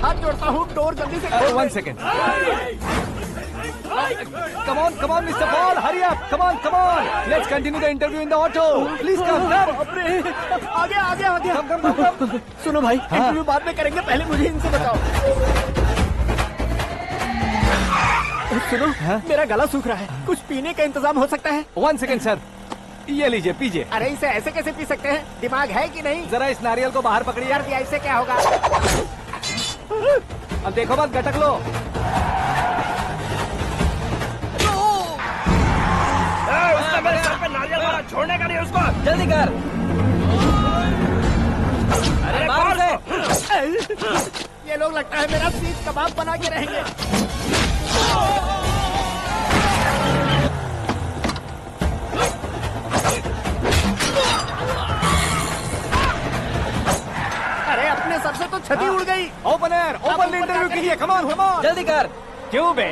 हाथ जोड़ता हूँ, डोर जल्दी से। One second. Come on, Mr. Paul, hurry up. Come on. Let's continue the interview in the auto. Please come. आगे। Come. सुनो भाई, इंटरव्यू बाद में करेंगे, पहले मुझे इनसे बताओ। सुनो, मेरा गला सूख रहा है, कुछ पीने का इंतजाम हो सकता है? 1 सेकेंड सर, ये लीजिए पीजिए। अरे इसे ऐसे कैसे पी सकते हैं? दिमाग है कि नहीं? जरा इस नारियल को बाहर पकड़िए। कर दिया, इससे क्या होगा? अब देखो मत, गटक लो। उसने मेरे सर पे नारियल मारा, छोड़ने का नहीं उसको। जल्दी कर। अरे मार उसे। ये लोग लगता है मेरा सीख कबाब बना के रहेंगे। अरे अपने सर से तो छती उड़ गई। ओपन इंटरव्यू कीजिए। कम ऑन जल्दी कर। क्यों बे?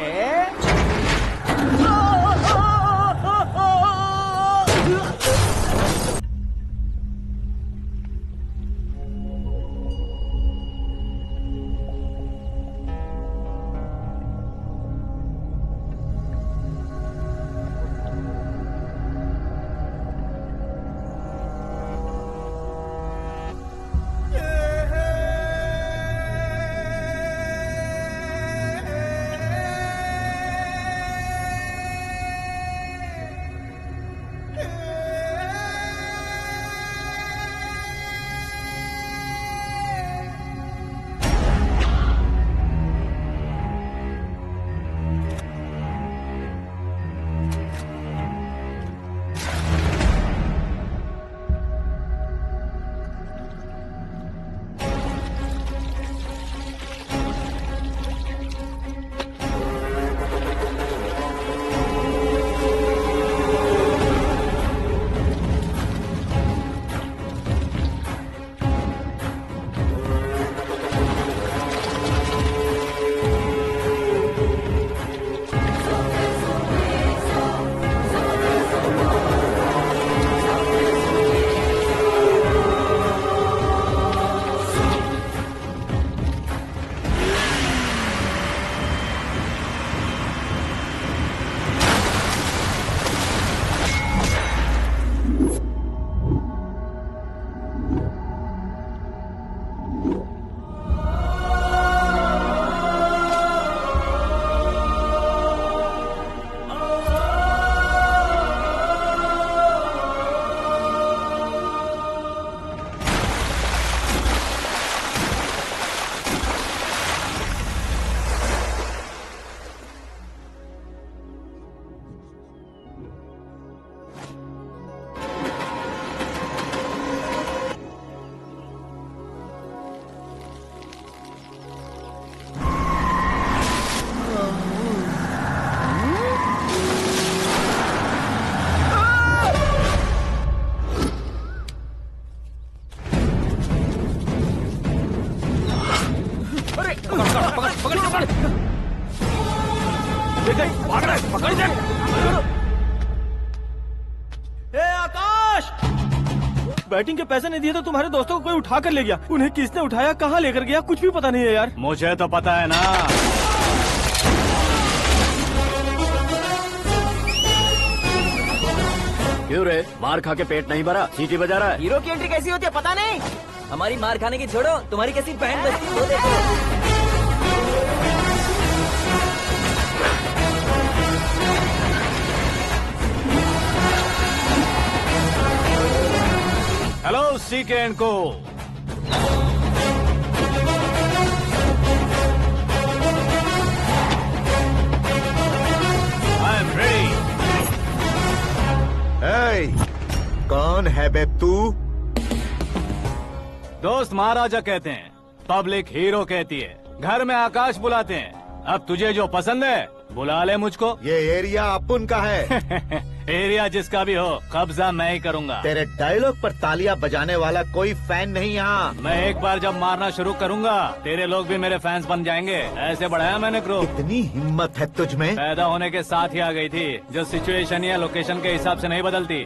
बैटिंग के पैसे नहीं दिए तो तुम्हारे दोस्तों को कोई उठा कर ले गया। उन्हें किसने उठाया, कहाँ लेकर गया, कुछ भी पता नहीं है यार। मुझे तो पता है ना। क्यों रे, मार खा के पेट नहीं भरा, सीटी बजा रहा है? हीरो की एंट्री कैसी होती है पता नहीं। हमारी मार खाने की छोड़ो, तुम्हारी कैसी बैंड बजती है वो देखो। हेलो सीके एंड को। I am ready. कौन है बे तू? दोस्त महाराजा कहते हैं, पब्लिक हीरो कहती है, घर में आकाश बुलाते हैं। अब तुझे जो पसंद है बुला ले मुझको। ये एरिया अपुन का है। एरिया जिसका भी हो, कब्जा मैं ही करूंगा। तेरे डायलॉग पर तालियां बजाने वाला कोई फैन नहीं यहाँ। मैं एक बार जब मारना शुरू करूंगा, तेरे लोग भी मेरे फैंस बन जाएंगे। ऐसे बढ़ाया मैंने ग्रुप। इतनी हिम्मत है तुझ में? पैदा होने के साथ ही आ गई थी, जो सिचुएशन या लोकेशन के हिसाब से नहीं बदलती।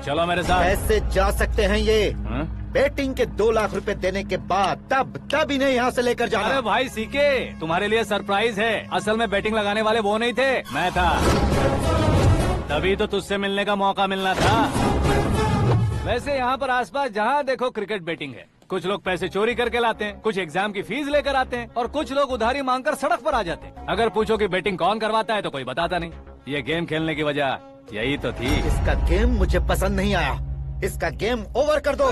चलो मेरे साथ। कैसे जा सकते हैं ये? बेटिंग के 2 लाख रुपए देने के बाद तब इन्हें यहाँ से लेकर अरे जाना। भाई सीके, तुम्हारे लिए सरप्राइज है। असल में बैटिंग लगाने वाले वो नहीं थे, मैं था। तभी तो तुझसे मिलने का मौका मिलना था। वैसे यहाँ पर आसपास जहाँ देखो क्रिकेट बैटिंग है। कुछ लोग पैसे चोरी करके लाते हैं, कुछ एग्जाम की फीस लेकर आते हैं और कुछ लोग उधारी मांगकर सड़क पर आ जाते हैं। अगर पूछो कि बैटिंग कौन करवाता है तो कोई बताता नहीं। ये गेम खेलने की वजह यही तो थी। इसका गेम मुझे पसंद नहीं आया। इसका गेम ओवर कर दो।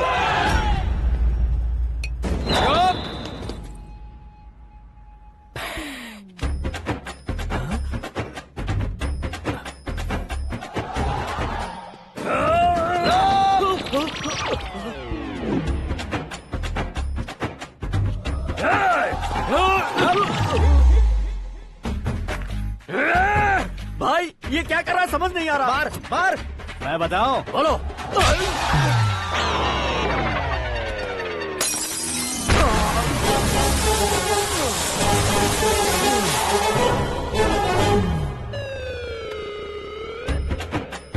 भाई ये क्या कर रहा है समझ नहीं आ रहा। मार मार। मैं बताऊं? बोलो।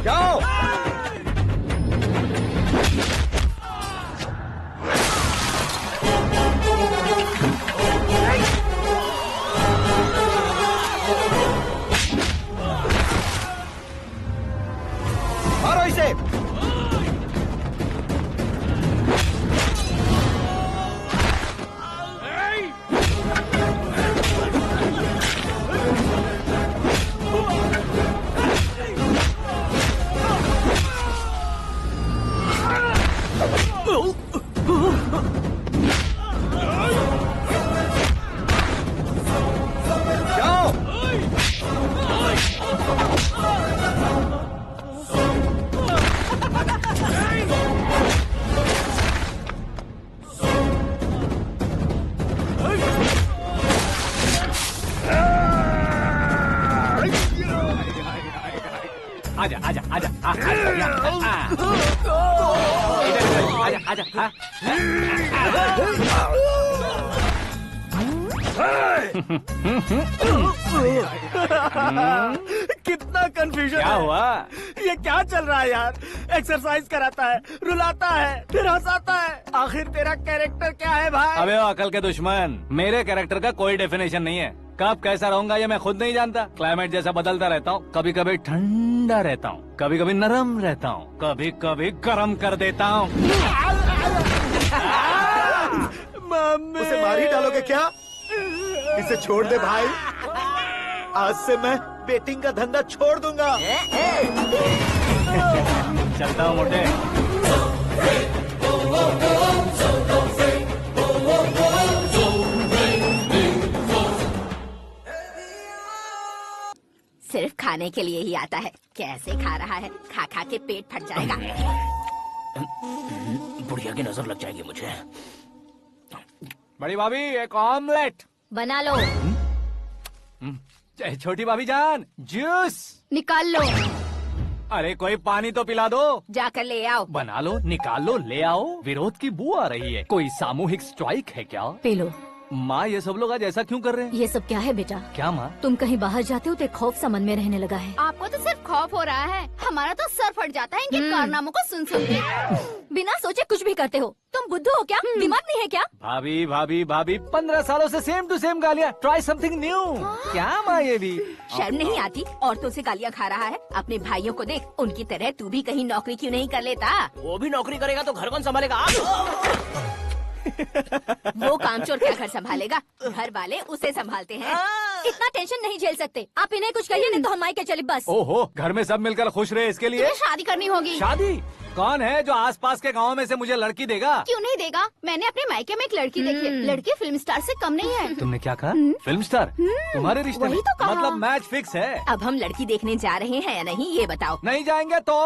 जाओ। मारो इसे। जाओ। आजा आजा आजा आजा आजा आजा। कितना कंफ्यूजन क्या है। हुआ? ये क्या चल रहा है यार। एक्सरसाइज कराता है, रुलाता है, फिर हंसाता है। आखिर तेरा कैरेक्टर क्या है भाई? अबे ओ अकल के दुश्मन, मेरे कैरेक्टर का कोई डेफिनेशन नहीं है। कब कैसा रहूंगा ये मैं खुद नहीं जानता। क्लाइमेट जैसा बदलता रहता हूँ। कभी कभी ठंडा रहता हूँ, कभी कभी नरम रहता हूँ, कभी कभी गर्म कर देता हूँ। मम्मी। उसे मार ही डालोगे क्या? इसे छोड़ दे भाई। आज से मैं बेटिंग का धंधा छोड़ दूंगा। चलता हूँ मोटे। सिर्फ खाने के लिए ही आता है। कैसे खा रहा है, खा खा के पेट फट जाएगा। बुढ़िया की नजर लग जाएगी मुझे। बड़ी भाभी एक ऑमलेट। बना लो। छोटी भाभी जान जूस। निकाल लो। अरे कोई पानी तो पिला दो। जाकर ले आओ। बना लो, निकाल लो, ले आओ। विरोध की बू आ रही है। कोई सामूहिक स्ट्राइक है क्या? P low. माँ ये सब लोग आज ऐसा क्यों कर रहे हैं? ये सब क्या है बेटा? क्या माँ? तुम कहीं बाहर जाते हो तो एक खौफ सा मन में रहने लगा है। आपको तो सिर्फ खौफ हो रहा है, हमारा तो सर फट जाता है इनके कारनामों को सुन सुन के। बिना सोचे कुछ भी करते हो। तुम बुद्धू हो क्या? दिमाग नहीं है क्या? भाभी भाभी भाभी 15 सालों से सेम टू सेम गालियाँ। Try something new. क्या माँ ये भी? शर्म नहीं आती? औरतों से गालियाँ खा रहा है। अपने भाइयों को देख, उनकी तरह तू भी कहीं नौकरी क्यों नहीं कर लेता? वो भी नौकरी करेगा तो घर कौन संभालेगा? आप वो कामचोर क्या घर संभालेगा? घर वाले उसे संभालते हैं। इतना टेंशन नहीं झेल सकते। आप इन्हें कुछ कहिए नहीं तो हम मायके चले बस। ओहो, घर में सब मिलकर खुश रहे इसके लिए। तुम्हें शादी करनी होगी। शादी? कौन है जो आसपास के गाँव में से मुझे लड़की देगा? क्यों नहीं देगा? मैंने अपने मायके में एक लड़की देखी है। लड़की फिल्म स्टार से कम नहीं है। तुमने क्या कहा? Film star? तुम्हारे रिश्ते में? वही तो कहा। मतलब मैच फिक्स है। अब हम लड़की देखने जा रहे हैं या नहीं ये बताओ। नहीं जाएंगे तो?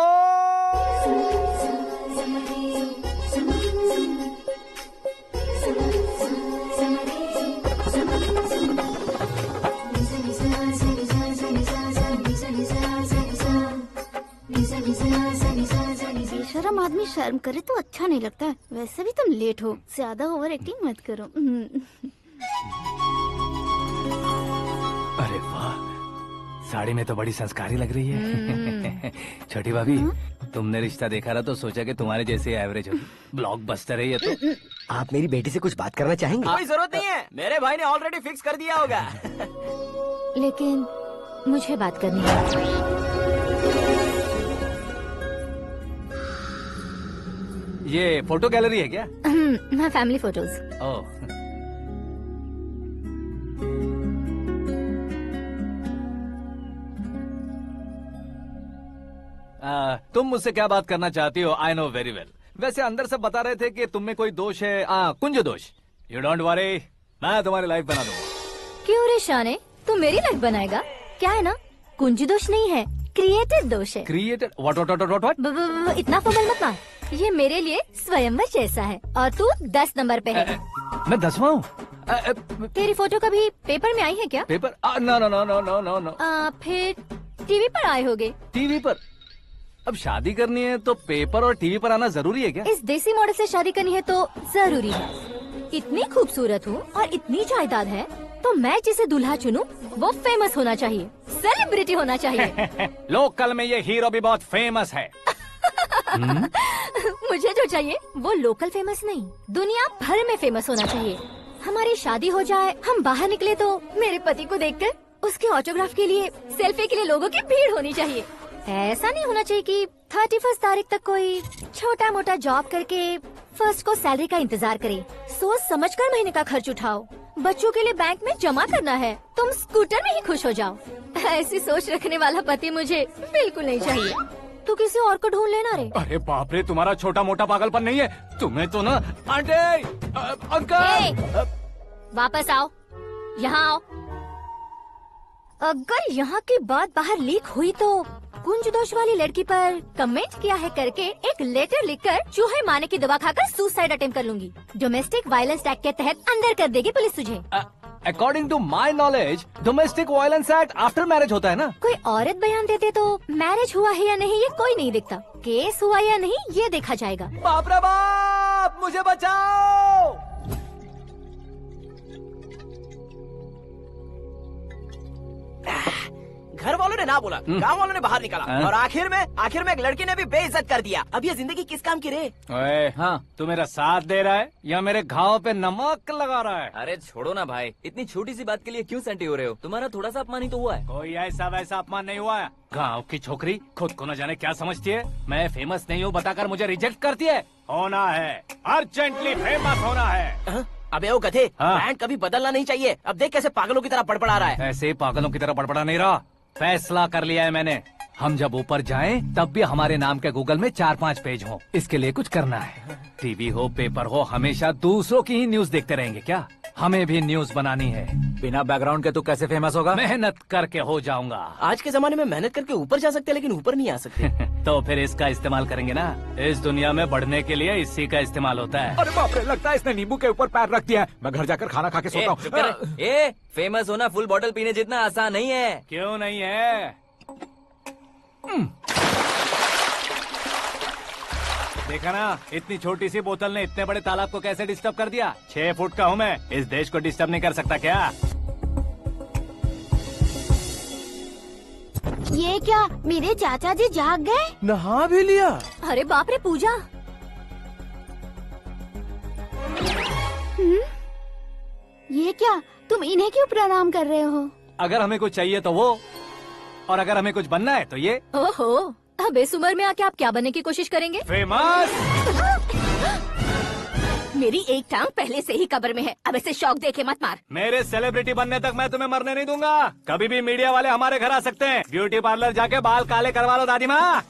बेशरम आदमी शर्म करे तो अच्छा नहीं लगता है। वैसे भी तुम लेट हो, ज्यादा ओवर एक्टिंग मत करो। अरे वाह, साड़ी में तो बड़ी संस्कारी लग रही है। छोटी भाभी, तुमने रिश्ता देखा रहा तो सोचा कि तुम्हारे जैसे एवरेज हो। ब्लॉकबस्टर है ये तो। आप मेरी बेटी से कुछ बात करना चाहेंगे? कोई जरूरत नहीं है, मेरे भाई ने ऑलरेडी फिक्स कर दिया होगा। लेकिन मुझे बात करनी है। ये फोटो गैलरी है क्या? मैं फैमिली फोटोज। ओह, तुम मुझसे क्या बात करना चाहती हो? I know very well. वैसे अंदर सब बता रहे थे कि तुम में कोई दोष है। कुंज दोष। यू डोंट वरी, मैं तुम्हारी लाइफ बना दूंगा। क्यों रे शाने, तू मेरी लाइफ बनाएगा? क्या है ना, कुंज दोष नहीं है, क्रिएटेड दोष है। क्रिएटेड? व्हाट? इतना फमल मत मार। ये मेरे लिए स्वयंवर जैसा है और तू 10 नंबर पे है। मैं 10वां हूँ? तेरी फोटो कभी पेपर में आई है क्या? Paper? No no no no no no no. फिर टीवी पर आए होगे। टीवी पर? अब शादी करनी है तो पेपर और टीवी पर आना जरूरी है क्या? इस देसी मॉडल से शादी करनी है तो जरूरी है। इतनी खूबसूरत हूँ और इतनी जायदाद है तो मैं जिसे दूल्हा चुनूं वो फेमस होना चाहिए, सेलिब्रिटी होना चाहिए। लोकल में ये हीरो भी बहुत फेमस है। मुझे जो चाहिए वो लोकल फेमस नहीं, दुनिया भर में फेमस होना चाहिए। हमारी शादी हो जाए, हम बाहर निकले तो मेरे पति को देखकर उसके ऑटोग्राफ के लिए, सेल्फी के लिए लोगों की भीड़ होनी चाहिए। ऐसा नहीं होना चाहिए कि 31 तारीख तक कोई छोटा मोटा जॉब करके फर्स्ट को सैलरी का इंतजार करे। सोच समझकर महीने का खर्च उठाओ। बच्चों के लिए बैंक में जमा करना है, तुम स्कूटर में ही खुश हो जाओ। ऐसी सोच रखने वाला पति मुझे बिल्कुल नहीं चाहिए। तू किसी और को ढूंढ लेना रे। अरे बाप रे, तुम्हारा छोटा मोटा पागलपन नहीं है। तुम्हें तो ना आंटी, अंकल। वापस आओ, यहाँ आओ। अगर यहाँ की बात बाहर लीक हुई तो कुंज दोष वाली लड़की पर कमेंट किया है करके एक लेटर लिखकर चूहे मारने की दवा खाकर सुसाइड अटेम्प्ट कर लूंगी। डोमेस्टिक वायलेंस एक्ट के तहत अंदर कर देगी पुलिस तुझे। According to my knowledge domestic violence act after marriage होता है ना? कोई औरत बयान देते तो मैरिज हुआ है या नहीं ये कोई नहीं देखता, केस हुआ या नहीं ये देखा जाएगा। बाप रे बाप, मुझे बचाओ। घर वालों ने ना बोला, गांव वालों ने बाहर निकाला और आखिर में एक लड़की ने भी बेइज्जत कर दिया। अब ये जिंदगी किस काम की रे? ओए, हाँ, तू मेरा साथ दे रहा है या मेरे घाव पे नमक लगा रहा है? अरे छोड़ो ना भाई, इतनी छोटी सी बात के लिए क्यों सैंटी हो रहे हो? तुम्हारा थोड़ा सा अपमान ही तो हुआ है। कोई ऐसा वैसा अपमान नहीं हुआ है। गाँव की छोकरी खुद को न जाने क्या समझती है। मैं फेमस नहीं हूँ बताकर मुझे रिजेक्ट करती है। होना है, अर्जेंटली फेमस होना है। अबे ओ गधे, हाँ। ब्रांड कभी बदलना नहीं चाहिए। अब देख कैसे पागलों की तरह बड़बड़ा रहा है। ऐसे पागलों की तरह बड़बड़ा नहीं रहा। फैसला कर लिया है मैंने। हम जब ऊपर जाएं तब भी हमारे नाम के गूगल में 4-5 पेज हो। इसके लिए कुछ करना है। टीवी हो, पेपर हो, हमेशा दूसरों की ही न्यूज देखते रहेंगे क्या? हमें भी न्यूज बनानी है। बिना बैकग्राउंड के तू कैसे फेमस होगा? मेहनत करके हो जाऊंगा। आज के जमाने में मेहनत करके ऊपर जा सकते हैं लेकिन ऊपर नहीं आ सकते। तो फिर इसका इस्तेमाल करेंगे ना। इस दुनिया में बढ़ने के लिए इसी का इस्तेमाल होता है। अरे बाप रे, लगता है इसने नींबू के ऊपर पैर रख दिया है। मैं घर जाकर खाना खा के सोता चुप कर। हूँ। फेमस होना फुल बॉटल पीने जितना आसान नहीं है। क्यों नहीं है? देखा ना, इतनी छोटी सी बोतल ने इतने बड़े तालाब को कैसे डिस्टर्ब कर दिया। 6 फुट का हूँ मैं, इस देश को डिस्टर्ब नहीं कर सकता क्या? ये क्या, मेरे चाचा जी जाग गए? नहा भी लिया? अरे बाप रे पूजा, ये क्या, तुम इन्हें क्यों प्रणाम कर रहे हो? अगर हमें कुछ चाहिए तो वो, और अगर हमें कुछ बनना है तो ये। ओहो, अब इस उम्र में आके आप क्या बनने की कोशिश करेंगे? फेमस। मेरी एक टांग पहले से ही कब्र में है, अब इसे शौक देके मत मार। मेरे सेलिब्रिटी बनने तक मैं तुम्हें मरने नहीं दूंगा। कभी भी मीडिया वाले हमारे घर आ सकते हैं। ब्यूटी पार्लर जाके बाल काले करवा लो दादी माँ।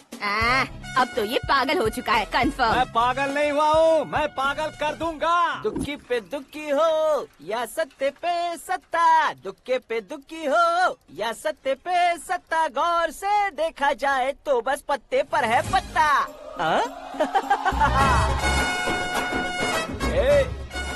अब तो ये पागल हो चुका है, कंफर्म। मैं पागल नहीं हुआ हूँ, मैं पागल कर दूंगा। दुखी पे दुखी हो या सत्य पे सत्ता, दुखे पे दुखी हो या सत्य पे सत्ता, गौर से देखा जाए तो बस पत्ते पर है पत्ता।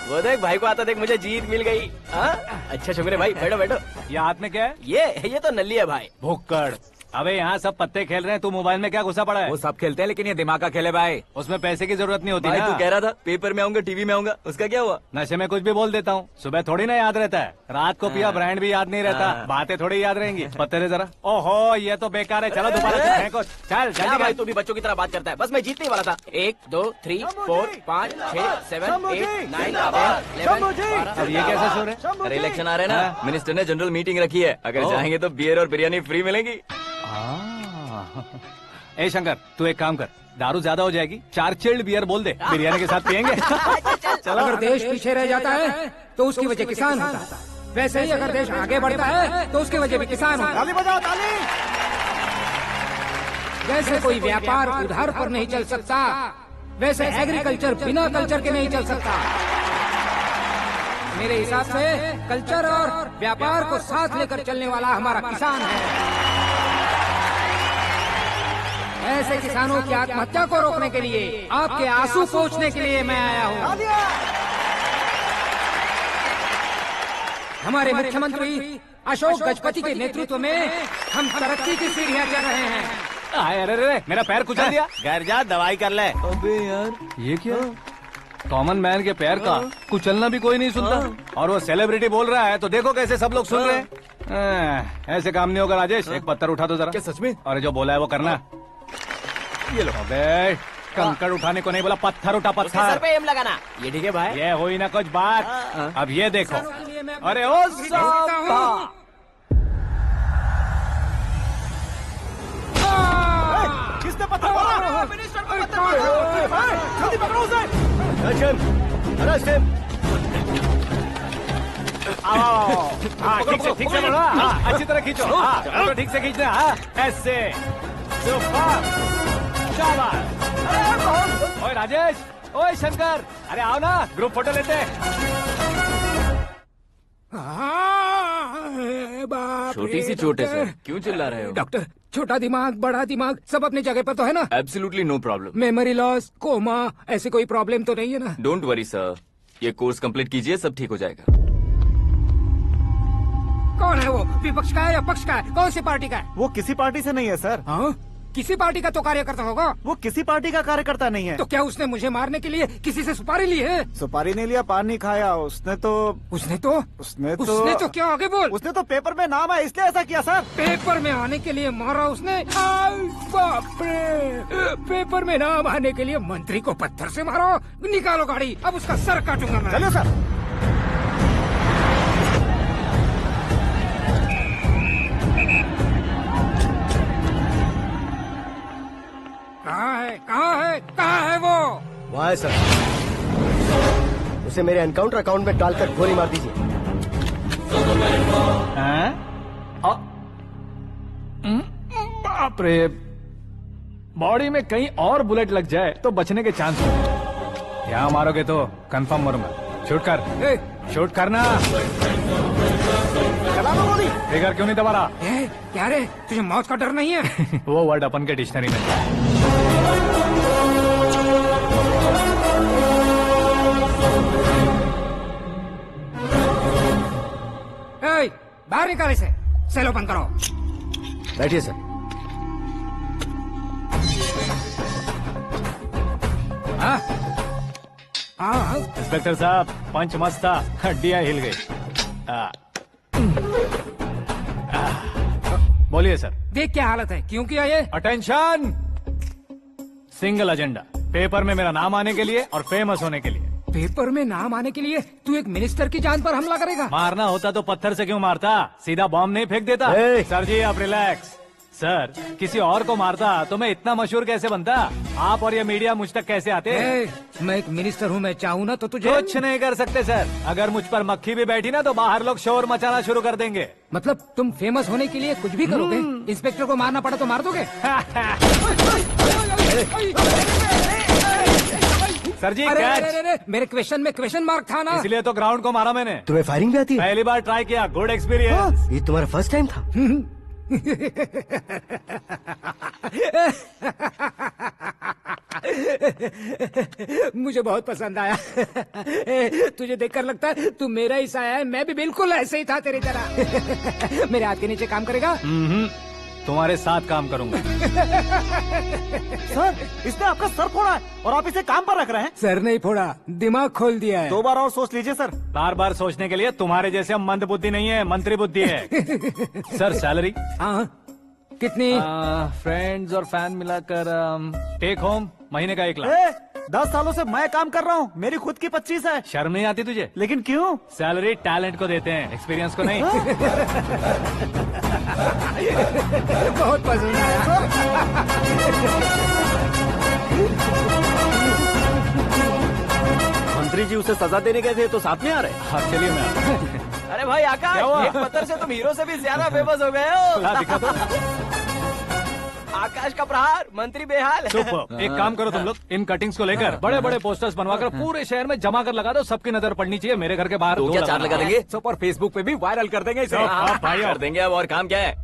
वो देख भाई को आता देख, मुझे जीत मिल गई। अच्छा शुक्र है भाई, बैठो बैठो। ये हाथ में क्या है? ये तो नल्ली है भाई। भुक्कड़। अबे यहाँ सब पत्ते खेल रहे हैं, तू मोबाइल में क्या घुसा पड़ा है? वो सब खेलते हैं लेकिन ये दिमाग का खेल है भाई। उसमें पैसे की जरूरत नहीं होती भाई ना। तू कह रहा था पेपर में आऊंगा, टीवी में आऊंगा, उसका क्या हुआ? नशे में कुछ भी बोल देता हूँ, सुबह थोड़ी ना याद रहता है, रात को पिया ब्रांड भी याद नहीं रहता, बातें थोड़ी याद रहेंगी। पत्ते दे जरा। ओहो ये तो बेकार है, चलो दोबारा से फेंको। चल क्या जल्दी भाई कर। तू भी बच्चों की तरह बात करता है? बस मैं जीतने ही वाला था। 1 2 3 4 5 6 7 8 9 10 अब ये कैसा शोर है? अरे इलेक्शन आ रहे हैं ना, मिनिस्टर ने जनरल मीटिंग रखी है, अगर जाएंगे तो बियर और बिरयानी फ्री मिलेगी। ए शंकर तू एक काम कर, दारू ज्यादा हो जाएगी, 4 चिल्ड बियर बोल दे, बिरयानी के साथ पियेंगे। अगर देश पीछे रह जाता है तो उसकी वजह किसान होता है, वैसे ही अगर देश आगे बढ़ता है तो उसकी वजह भी किसान होता है। ताली बजाओ ताली। जैसे कोई व्यापार उधार पर नहीं चल सकता, वैसे एग्रीकल्चर बिना कल्चर के नहीं चल सकता। मेरे हिसाब से कल्चर और व्यापार को साथ लेकर चलने वाला हमारा किसान है। ऐसे किसानों की आत्महत्या को रोकने के लिए, आपके आंसू पोंछने के लिए मैं आया हूँ। हमारे मुख्यमंत्री अशोक गजपति के नेतृत्व में हम तरक्की की सीढ़ियाँ चढ़ रहे हैं। अरे अरे मेरा पैर कुचल दिया। घर जा दवाई कर ले। अबे यार ये क्या? कॉमन मैन के पैर का कुचलना भी कोई नहीं सुनता, और वो सेलिब्रिटी बोल रहा है तो देखो कैसे सब लोग सुन रहे हैं। ऐसे काम नहीं होगा राजेश, एक पत्थर उठा दो जरा। क्या सच में? और जो बोला है वो करना। ये लो। अबे कंकड़ उठाने को नहीं बोला, पत्थर उठा उसके सर पत्थर। पे एम लगाना। ये ठीक है भाई। ये हुई ना कुछ बात। अब ये देखो। अरे ओ साहब, किसने पत्थर मारा? मिनिस्टर को पत्थर मारा। जल्दी पकड़ो उसे। हाँ ठीक से बढ़ो, हाँ अच्छी तरह खींचो, हाँ तो ठीक से खींचना, हाँ ऐसे। सुपर, शाबाश। ओए राजेश, ओए शंकर, अरे आओ ना ग्रुप फोटो लेते हैं। छोटी सी चोट है सर, क्यों चिल्ला रहे हो? डॉक्टर, छोटा दिमाग बड़ा दिमाग सब अपनी जगह पर तो है ना? Absolutely no problem. Memory loss, coma, ऐसी कोई प्रॉब्लम तो नहीं है ना? डोंट वरी सर, ये कोर्स कंप्लीट कीजिए, सब ठीक हो जाएगा। कौन है वो? विपक्ष का है या पक्ष का है? कौन सी पार्टी का है? वो किसी पार्टी से नहीं है सर। हाँ? किसी पार्टी का तो कार्यकर्ता होगा। वो किसी पार्टी का कार्यकर्ता नहीं है। तो क्या उसने मुझे मारने के लिए किसी से सुपारी ली है? सुपारी नहीं लिया, पान नहीं खाया। उसने तो क्या आगे बोल? उसने तो पेपर में नाम है इसलिए ऐसा किया सर। पेपर में आने के लिए मारा उसने? बाप रे! पेपर में नाम आने के लिए मंत्री को पत्थर से मारो? निकालो गाड़ी, अब उसका सर काटूंगा मैं। चलो सर। कहाँ है वो? वहाँ है सर। उसे मेरे एनकाउंटर अकाउंट में डालकर गोली मार दीजिए। बाप रे, बॉडी में कहीं और बुलेट लग जाए तो बचने के चांस हो। यहाँ मारोगे तो कंफर्म मरूंगा। शूट कर, शूट करना। फिगर क्यों नहीं दबा रहा? क्या रे, तुझे मौत का डर नहीं है? वो वर्ड अपन के डिक्शनरी में है। बाहर निकाले से, सेलो बंद करो। बैठिए सर। इंस्पेक्टर साहब, पंच मस्त था, हड्डियां हिल गई। बोलिए सर। देख क्या हालत है, क्यों किया ये? अटेंशन, सिंगल एजेंडा, पेपर में मेरा नाम आने के लिए और फेमस होने के लिए। पेपर में नाम आने के लिए तू एक मिनिस्टर की जान पर हमला करेगा? मारना होता तो पत्थर से क्यों मारता, सीधा बॉम्ब नहीं फेंक देता। सर जी आप रिलैक्स। सर किसी और को मारता तो मैं इतना मशहूर कैसे बनता? आप और ये मीडिया मुझ तक कैसे आते? मैं एक मिनिस्टर हूँ, मैं चाहूँ ना तो तुझे कुछ नहीं कर सकते सर। अगर मुझ पर मक्खी भी बैठी ना तो बाहर लोग शोर मचाना शुरू कर देंगे। मतलब तुम फेमस होने के लिए कुछ भी करोगे? इंस्पेक्टर को मारना पड़ा तो मार दोगे? सर जी अरे, मेरे क्वेश्चन में क्वेश्चन मार्क था ना, इसलिए तो ग्राउंड को मारा मैंने। तुम्हें फायरिंग भी आती है? पहली बार ट्राई किया, गुड एक्सपीरियंस। ये तुम्हारा फर्स्ट टाइम था? मुझे बहुत पसंद आया। तुझे देखकर लगता है तू मेरा ही साया है। मैं भी बिल्कुल ऐसे ही था तेरी तरह। मेरे हाथ के नीचे काम करेगा? तुम्हारे साथ काम करूंगा। सर, इसने आपका सर फोड़ा है और आप इसे काम पर रख रहे हैं। सर नहीं फोड़ा, दिमाग खोल दिया है। 2 बार और सोच लीजिए सर। बार बार सोचने के लिए तुम्हारे जैसे मंद बुद्धि नहीं है, मंत्री बुद्धि है। सर सैलरी हाँ, कितनी? फ्रेंड्स और फैन मिलाकर टेक होम महीने का 1 लाख। 10 सालों से मैं काम कर रहा हूँ, मेरी खुद की 25 है। शर्म नहीं आती तुझे? लेकिन क्यों? सैलरी टैलेंट को देते हैं, एक्सपीरियंस को नहीं। बहुत पसंद आया। मंत्री जी उसे सजा देने गए थे तो साथ में आ रहे हैं। हाँ चलिए मैं आता हूँ। अरे भाई आकाश, एक पत्थर से तुम हीरो से भी ज्यादा फेमस हो गए हो। हाँ, दिखा तो। आकाश का प्रहार, मंत्री बेहाल। सुपर। एक काम करो तुम लोग, इन कटिंग्स को लेकर बड़े बड़े पोस्टर्स बनवाकर पूरे शहर में जमा कर लगा दो। सबकी नजर पड़नी चाहिए। मेरे घर के बाहर तो 2 क्या 4 लगा देंगे? और फेसबुक पे भी वायरल कर देंगे इसे। भाई कर देंगे अब। और काम क्या है?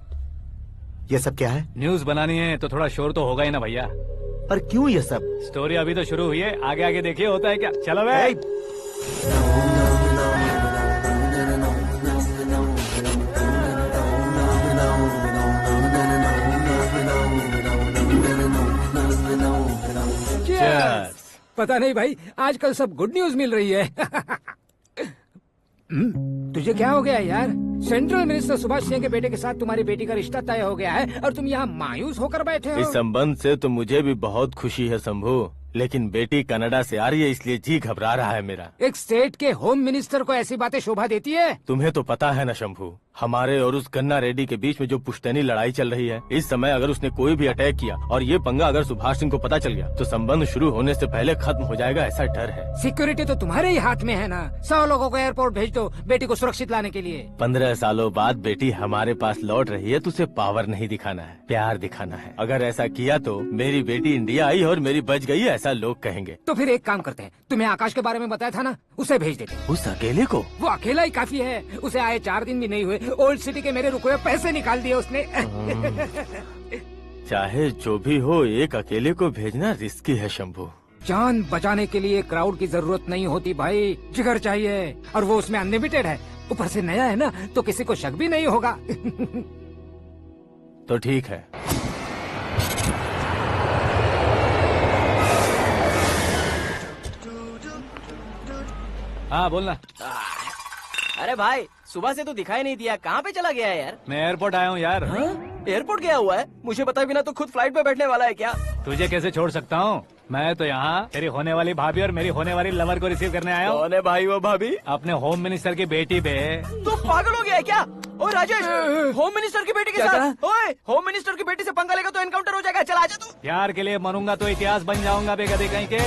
ये सब क्या है न्यूज बनानी है तो थोड़ा शोर तो होगा ही ना भैया। और क्यों ये सब? स्टोरी अभी तो शुरू हुई है, आगे आगे देखिए होता है क्या। चलो भाई। Cheers. पता नहीं भाई, आजकल सब गुड न्यूज मिल रही है। तुझे क्या हो गया यार? सेंट्रल मिनिस्टर सुभाष सिंह के बेटे के साथ तुम्हारी बेटी का रिश्ता तय हो गया है और तुम यहाँ मायूस होकर बैठे हो। इस संबंध से तो मुझे भी बहुत खुशी है शंभू, लेकिन बेटी कनाडा से आ रही है इसलिए जी घबरा रहा है मेरा। एक स्टेट के होम मिनिस्टर को ऐसी बातें शोभा देती है? तुम्हें तो पता है ना शंभू, हमारे और उस गन्ना रेड्डी के बीच में जो पुश्तैनी लड़ाई चल रही है। इस समय अगर उसने कोई भी अटैक किया और ये पंगा अगर सुभाष सिंह को पता चल गया तो संबंध शुरू होने से पहले खत्म हो जाएगा, ऐसा डर है। सिक्योरिटी तो तुम्हारे ही हाथ में है ना। 100 लोगों को एयरपोर्ट भेज दो बेटी को सुरक्षित लाने के लिए। 15 सालों बाद बेटी हमारे पास लौट रही है तो उसे पावर नहीं दिखाना है, प्यार दिखाना है। अगर ऐसा किया तो मेरी बेटी इंडिया आई और मेरी बच गई, ऐसा लोग कहेंगे। तो फिर एक काम करते हैं, तुम्हें आकाश के बारे में बताया था ना, उसे भेज देते हैं। उस अकेले को? वो अकेला ही काफी है। उसे आए 4 दिन भी नहीं हुए, ओल्ड सिटी के मेरे रुके हुए पैसे निकाल दिए उसने। चाहे जो भी हो, एक अकेले को भेजना रिस्की है शंभू। जान बचाने के लिए क्राउड की जरूरत नहीं होती भाई, जिगर चाहिए, और वो उसमें अनलिमिटेड है। ऊपर से नया है ना, तो किसी को शक भी नहीं होगा। तो ठीक है। हाँ बोलना। अरे भाई, सुबह से तो दिखाई नहीं दिया, कहाँ पे चला गया है यार? मैं एयरपोर्ट आया हूँ यार। एयरपोर्ट गया हुआ है? मुझे बताए बिना तो खुद फ्लाइट पे बैठने वाला है क्या? तुझे कैसे छोड़ सकता हूँ? मैं तो यहाँ तेरी होने वाली भाभी और मेरी होने वाली लवर को रिसीव करने आया हूँ। कौन है भाई वो भाभी? अपने होम मिनिस्टर की बेटी पे। तो पागल हो गया है क्या? ओ राजेश, होम मिनिस्टर की बेटी के साथ? ओए, होम मिनिस्टर की बेटी से पंगा लेगा तो एनकाउंटर हो जाएगा। चल आजा तू। प्यार के लिए मरूंगा तो इतिहास बन जाऊंगा बेगदे कहीं के।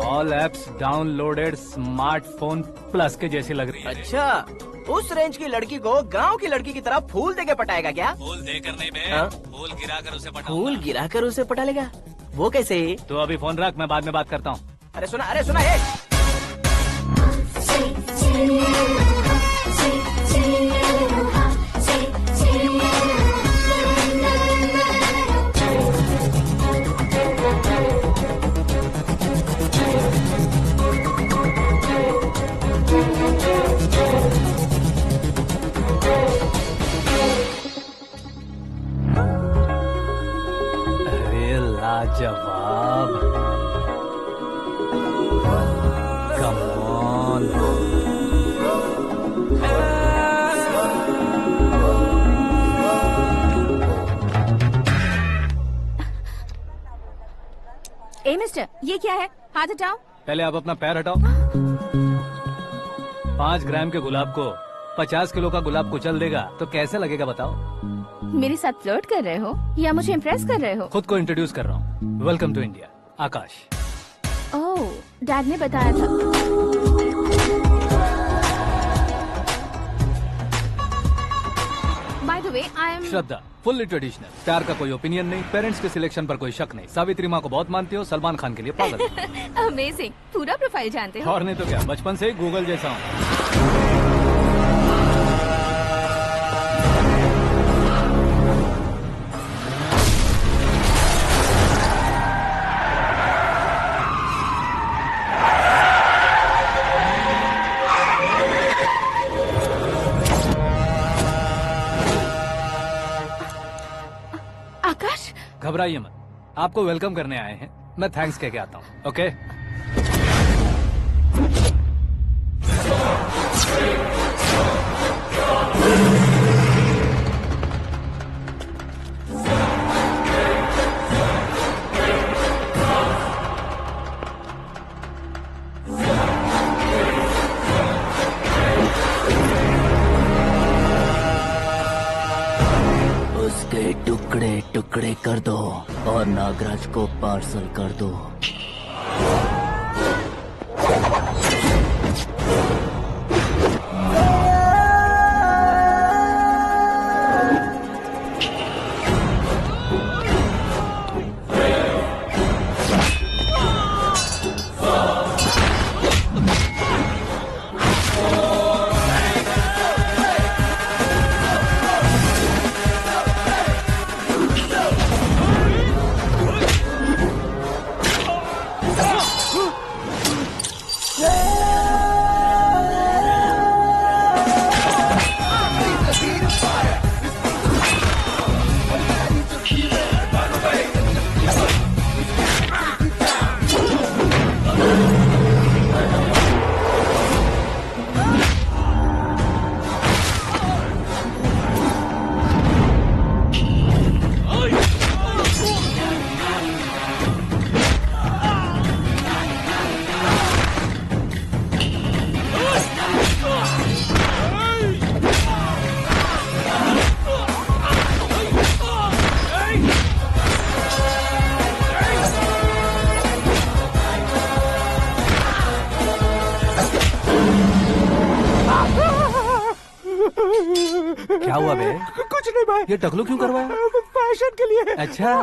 All apps downloaded smartphone plus के जैसी लग रही है। अच्छा, उस रेंज की लड़की को गांव की लड़की की तरह फूल देके पटाएगा क्या? फूल देकर नहीं बे, हाँ? फूल गिराकर उसे पटा। फूल गिराकर उसे पटा लेगा? वो कैसे? तो अभी फोन रख, मैं बाद में बात करता हूँ। अरे सुना ये। अरे लाजवाब, कम ऑन। ए मिस्टर, ये क्या है? हाथ हटाओ। पहले आप अपना पैर हटाओ। 5 ग्राम के गुलाब को 50 किलो का गुलाब कुचल देगा तो कैसे लगेगा बताओ? मेरे साथ फ्लर्ट कर रहे हो या मुझे इम्प्रेस कर रहे हो? खुद को इंट्रोड्यूस कर रहा हूँ। Welcome to India, Aakash. Oh, dad ने बताया था। By the way, I am Shraddha, fully traditional. प्यार का कोई ओपिनियन नहीं, पेरेंट्स के सिलेक्शन पर कोई शक नहीं। सावित्री माँ को बहुत मानती हो, सलमान खान के लिए पागल। अमेजिंग, पूरा प्रोफाइल जानते हो। और नहीं तो क्या, बचपन से ही गूगल जैसा हूँ। घबराइए मत, आपको वेलकम करने आए हैं। मैं थैंक्स कह के आता हूँ। ओके उसके टुकड़े टुकड़े कर दो और नागराज को पार्सल कर दो। क्या हुआ बे? कुछ नहीं भाई। ये टकलू क्यों करवाया? फैशन के लिए। अच्छा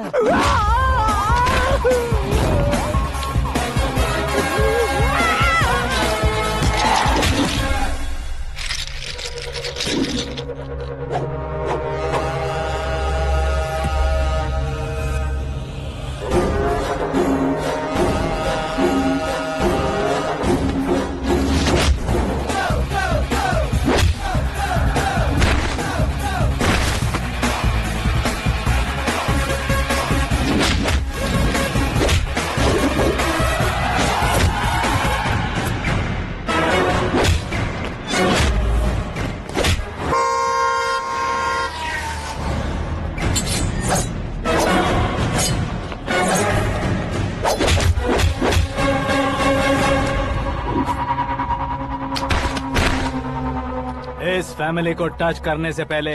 इस फैमिली को टच करने से पहले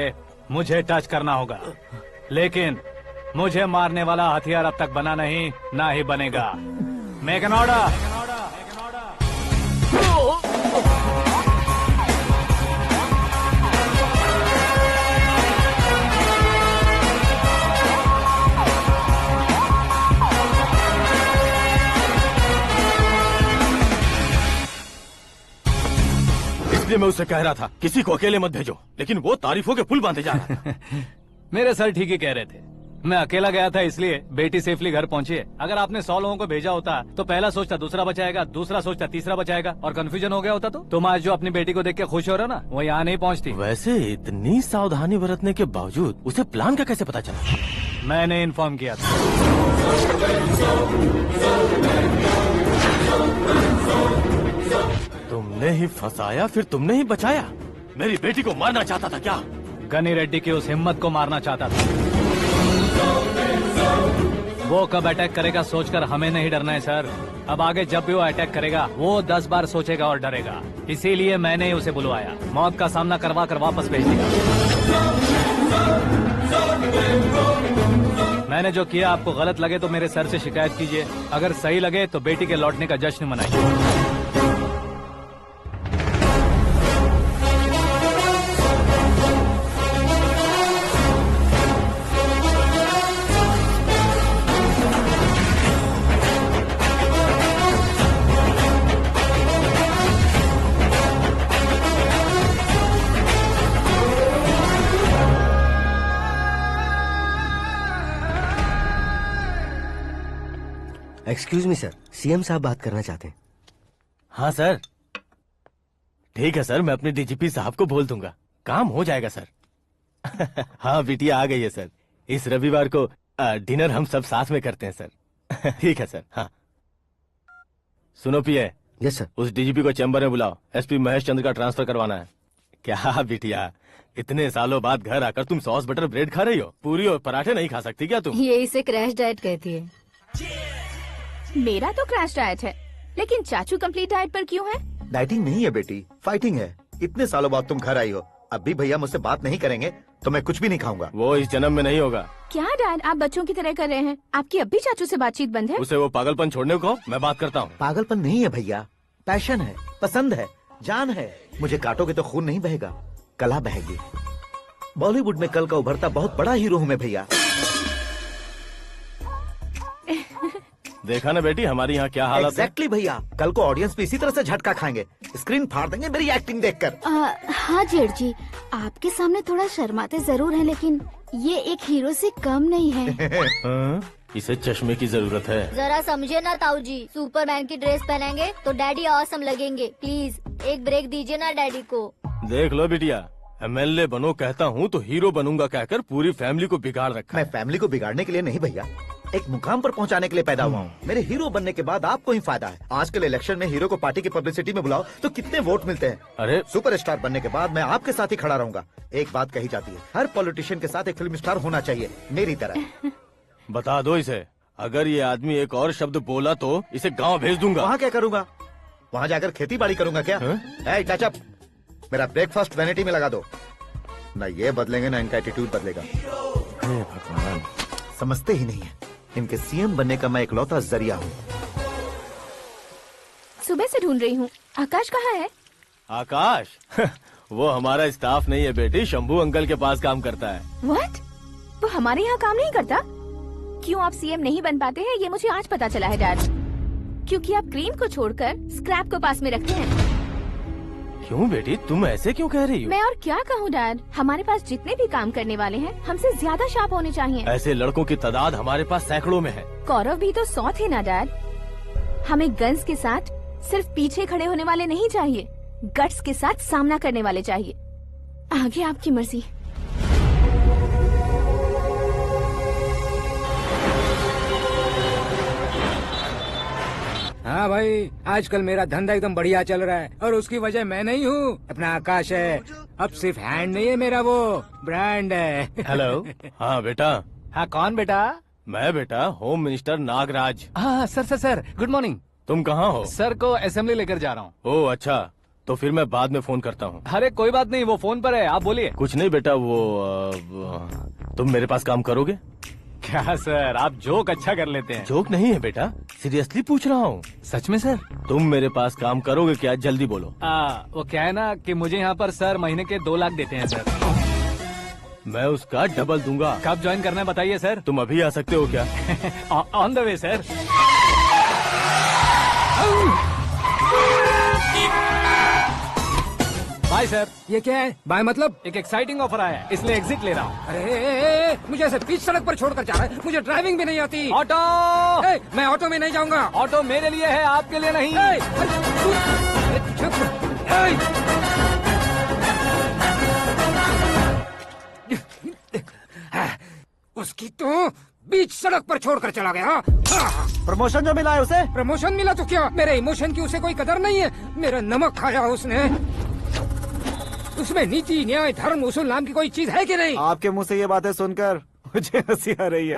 मुझे टच करना होगा, लेकिन मुझे मारने वाला हथियार अब तक बना नहीं, ना ही बनेगा। Make an order. इसलिए मैं उससे कह रहा था किसी को अकेले मत भेजो, लेकिन वो तारीफों के पुल बांधे जा रहा था। मेरे सर ठीक ही कह रहे थे। मैं अकेला गया था इसलिए बेटी सेफली घर पहुंची है। अगर आपने 100 लोगों को भेजा होता तो पहला सोचता दूसरा बचाएगा, दूसरा सोचता तीसरा बचाएगा, और कंफ्यूजन हो गया होता तो तुम आज जो अपनी बेटी को देख के खुश हो रहे हो ना, वो यहाँ नहीं पहुँचती। वैसे इतनी सावधानी बरतने के बावजूद उसे प्लान का कैसे पता चला? मैंने इन्फॉर्म किया था। तुमने ही फंसाया, फिर तुमने ही बचाया। मेरी बेटी को मारना चाहता था क्या? गनी रेड्डी की उस हिम्मत को मारना चाहता था। वो कब अटैक करेगा सोचकर हमें नहीं डरना है सर। अब आगे जब भी वो अटैक करेगा वो 10 बार सोचेगा और डरेगा। इसीलिए मैंने ही उसे बुलवाया। मौत का सामना करवा कर वापस भेज दिया। मैंने जो किया आपको गलत लगे तो मेरे सर से शिकायत कीजिए, अगर सही लगे तो बेटी के लौटने का जश्न मनाइए। एक्सक्यूज मी सर, सीएम साहब बात करना चाहते हैं। हाँ सर, ठीक है सर, मैं अपने डीजीपी साहब को बोल दूंगा, काम हो जाएगा सर। हाँ बिटिया आ गई है सर। इस रविवार को डिनर हम सब साथ में करते हैं सर। ठीक है सर। हाँ सुनो पिए। Yes sir. उस डीजीपी को चैम्बर में बुलाओ, एसपी महेश चंद्र का ट्रांसफर करवाना है। क्या बिटिया, इतने सालों बाद घर आकर तुम सॉस बटर ब्रेड खा रही हो? पूरी और पराठे नहीं खा सकती क्या तुम? ये इसे क्रैश डाइट कहती है। मेरा तो क्रैश डाइट है, लेकिन चाचू कंप्लीट डाइट पर क्यों है? डाइटिंग नहीं है बेटी, फाइटिंग है। इतने सालों बाद तुम घर आई हो, अब भी भैया मुझसे बात नहीं करेंगे तो मैं कुछ भी नहीं खाऊंगा। वो इस जन्म में नहीं होगा। क्या डैड, आप बच्चों की तरह कर रहे हैं? आपकी अब भी चाचू से बातचीत बंद है? उसे वो पागलपन छोड़ने को कहो, मैं बात करता हूँ। पागलपन नहीं है भैया, पैशन है, पसंद है, जान है। मुझे काटोगे तो खून नहीं बहेगा, कला बहेगी। बॉलीवुड में कल का उभरता बहुत बड़ा हीरो हूँ मैं भैया। देखा ना बेटी हमारी यहाँ क्या हालत है। एग्जैक्टली भैया, कल को ऑडियंस भी इसी तरह से झटका खाएंगे, स्क्रीन फाड़ देंगे मेरी एक्टिंग देखकर। हाँ जेठ जी, आपके सामने थोड़ा शर्माते जरूर हैं, लेकिन ये एक हीरो से कम नहीं है। इसे चश्मे की जरूरत है। जरा समझे ना ताऊ जी, सुपरमैन की ड्रेस पहनेंगे तो डैडी ऑसम लगेंगे। प्लीज एक ब्रेक दीजिए ना डैडी को। देख लो बिटिया, एमएलए बनो कहता हूँ तो हीरो बनूंगा कहकर पूरी फैमिली को बिगाड़ रखा। मैं फैमिली को बिगाड़ने के लिए नहीं भैया, एक मुकाम पर पहुंचाने के लिए पैदा हुआ हूँ। मेरे हीरो बनने के बाद आपको ही फायदा है। आजकल इलेक्शन में हीरो को पार्टी की पब्लिसिटी में बुलाओ तो कितने वोट मिलते हैं। अरे सुपरस्टार बनने के बाद मैं आपके साथ ही खड़ा रहूंगा। एक बात कही जाती है, हर पॉलिटिशियन के साथ एक फिल्म स्टार होना चाहिए, मेरी तरह। बता दो इसे, अगर ये आदमी एक और शब्द बोला तो इसे गाँव भेज दूंगा। वहाँ क्या करूँगा? वहाँ जाकर खेती बाड़ी करूँगा क्या? टचअप, मेरा ब्रेकफास्ट वैनिटी में लगा दो। न ये बदलेंगे ना इनका एटीट्यूड बदलेगा। भगवान, समझते ही नहीं है, इनके सीएम बनने का मैं इकलौता जरिया हूँ। सुबह से ढूंढ रही हूँ, आकाश कहाँ है? आकाश? वो हमारा स्टाफ नहीं है बेटी, शंभू अंकल के पास काम करता है। व्हाट? वो हमारे यहाँ काम नहीं करता? क्यों आप सीएम नहीं बन पाते हैं ये मुझे आज पता चला है डैड। क्योंकि आप क्रीम को छोड़कर स्क्रैप को पास में रखते हैं। क्यों बेटी, तुम ऐसे क्यों कह रही हो? मैं और क्या कहूँ डैड, हमारे पास जितने भी काम करने वाले हैं हमसे ज्यादा शार्प होने चाहिए। ऐसे लड़कों की तादाद हमारे पास सैकड़ों में है। कौरव भी तो 100 थे ना डैड। हमें गन्स के साथ सिर्फ पीछे खड़े होने वाले नहीं चाहिए, गट्स के साथ सामना करने वाले चाहिए। आगे आपकी मर्जी। हाँ भाई, आजकल मेरा धंधा एकदम बढ़िया चल रहा है और उसकी वजह मैं नहीं हूँ, अपना आकाश है। अब सिर्फ हैंड नहीं है मेरा, वो ब्रांड है। हेलो। हाँ बेटा। हाँ कौन बेटा? मैं बेटा होम मिनिस्टर नागराज। हाँ sir sir sir, good morning. तुम कहाँ हो? सर को असेंबली लेकर जा रहा हूँ। ओह अच्छा, तो फिर मैं बाद में फोन करता हूँ। अरे कोई बात नहीं, वो फोन पर है, आप बोलिए। कुछ नहीं बेटा, तुम मेरे पास काम करोगे? क्या सर, आप जोक अच्छा कर लेते हैं। जोक नहीं है बेटा, सीरियसली पूछ रहा हूँ। सच में सर? तुम मेरे पास काम करोगे क्या? जल्दी बोलो। वो क्या है ना कि मुझे यहाँ पर सर महीने के 2 लाख देते हैं सर। मैं उसका डबल दूंगा। कब ज्वाइन करना है बताइए सर। तुम अभी आ सकते हो क्या? On the way sir. Bye sir. ये क्या है? बाय मतलब? एक एक्साइटिंग ऑफर आया है, इसलिए एग्जिट ले रहा हूँ। अरे मुझे ऐसे बीच सड़क पर छोड़कर जा रहा है, मुझे ड्राइविंग भी नहीं आती। ऑटो! मैं ऑटो में नहीं जाऊंगा। ऑटो मेरे लिए है, आपके लिए नहीं। उसकी तो बीच सड़क पर छोड़कर चला गया। प्रमोशन जो मिला है उसे? प्रमोशन मिला तो क्या, मेरे इमोशन की उसे कोई कदर नहीं है। मेरा नमक खाया उसने। उसमें नीति न्याय धर्म उसूल नाम की कोई चीज है कि नहीं? आपके मुंह से ये बातें सुनकर मुझे हंसी आ रही है।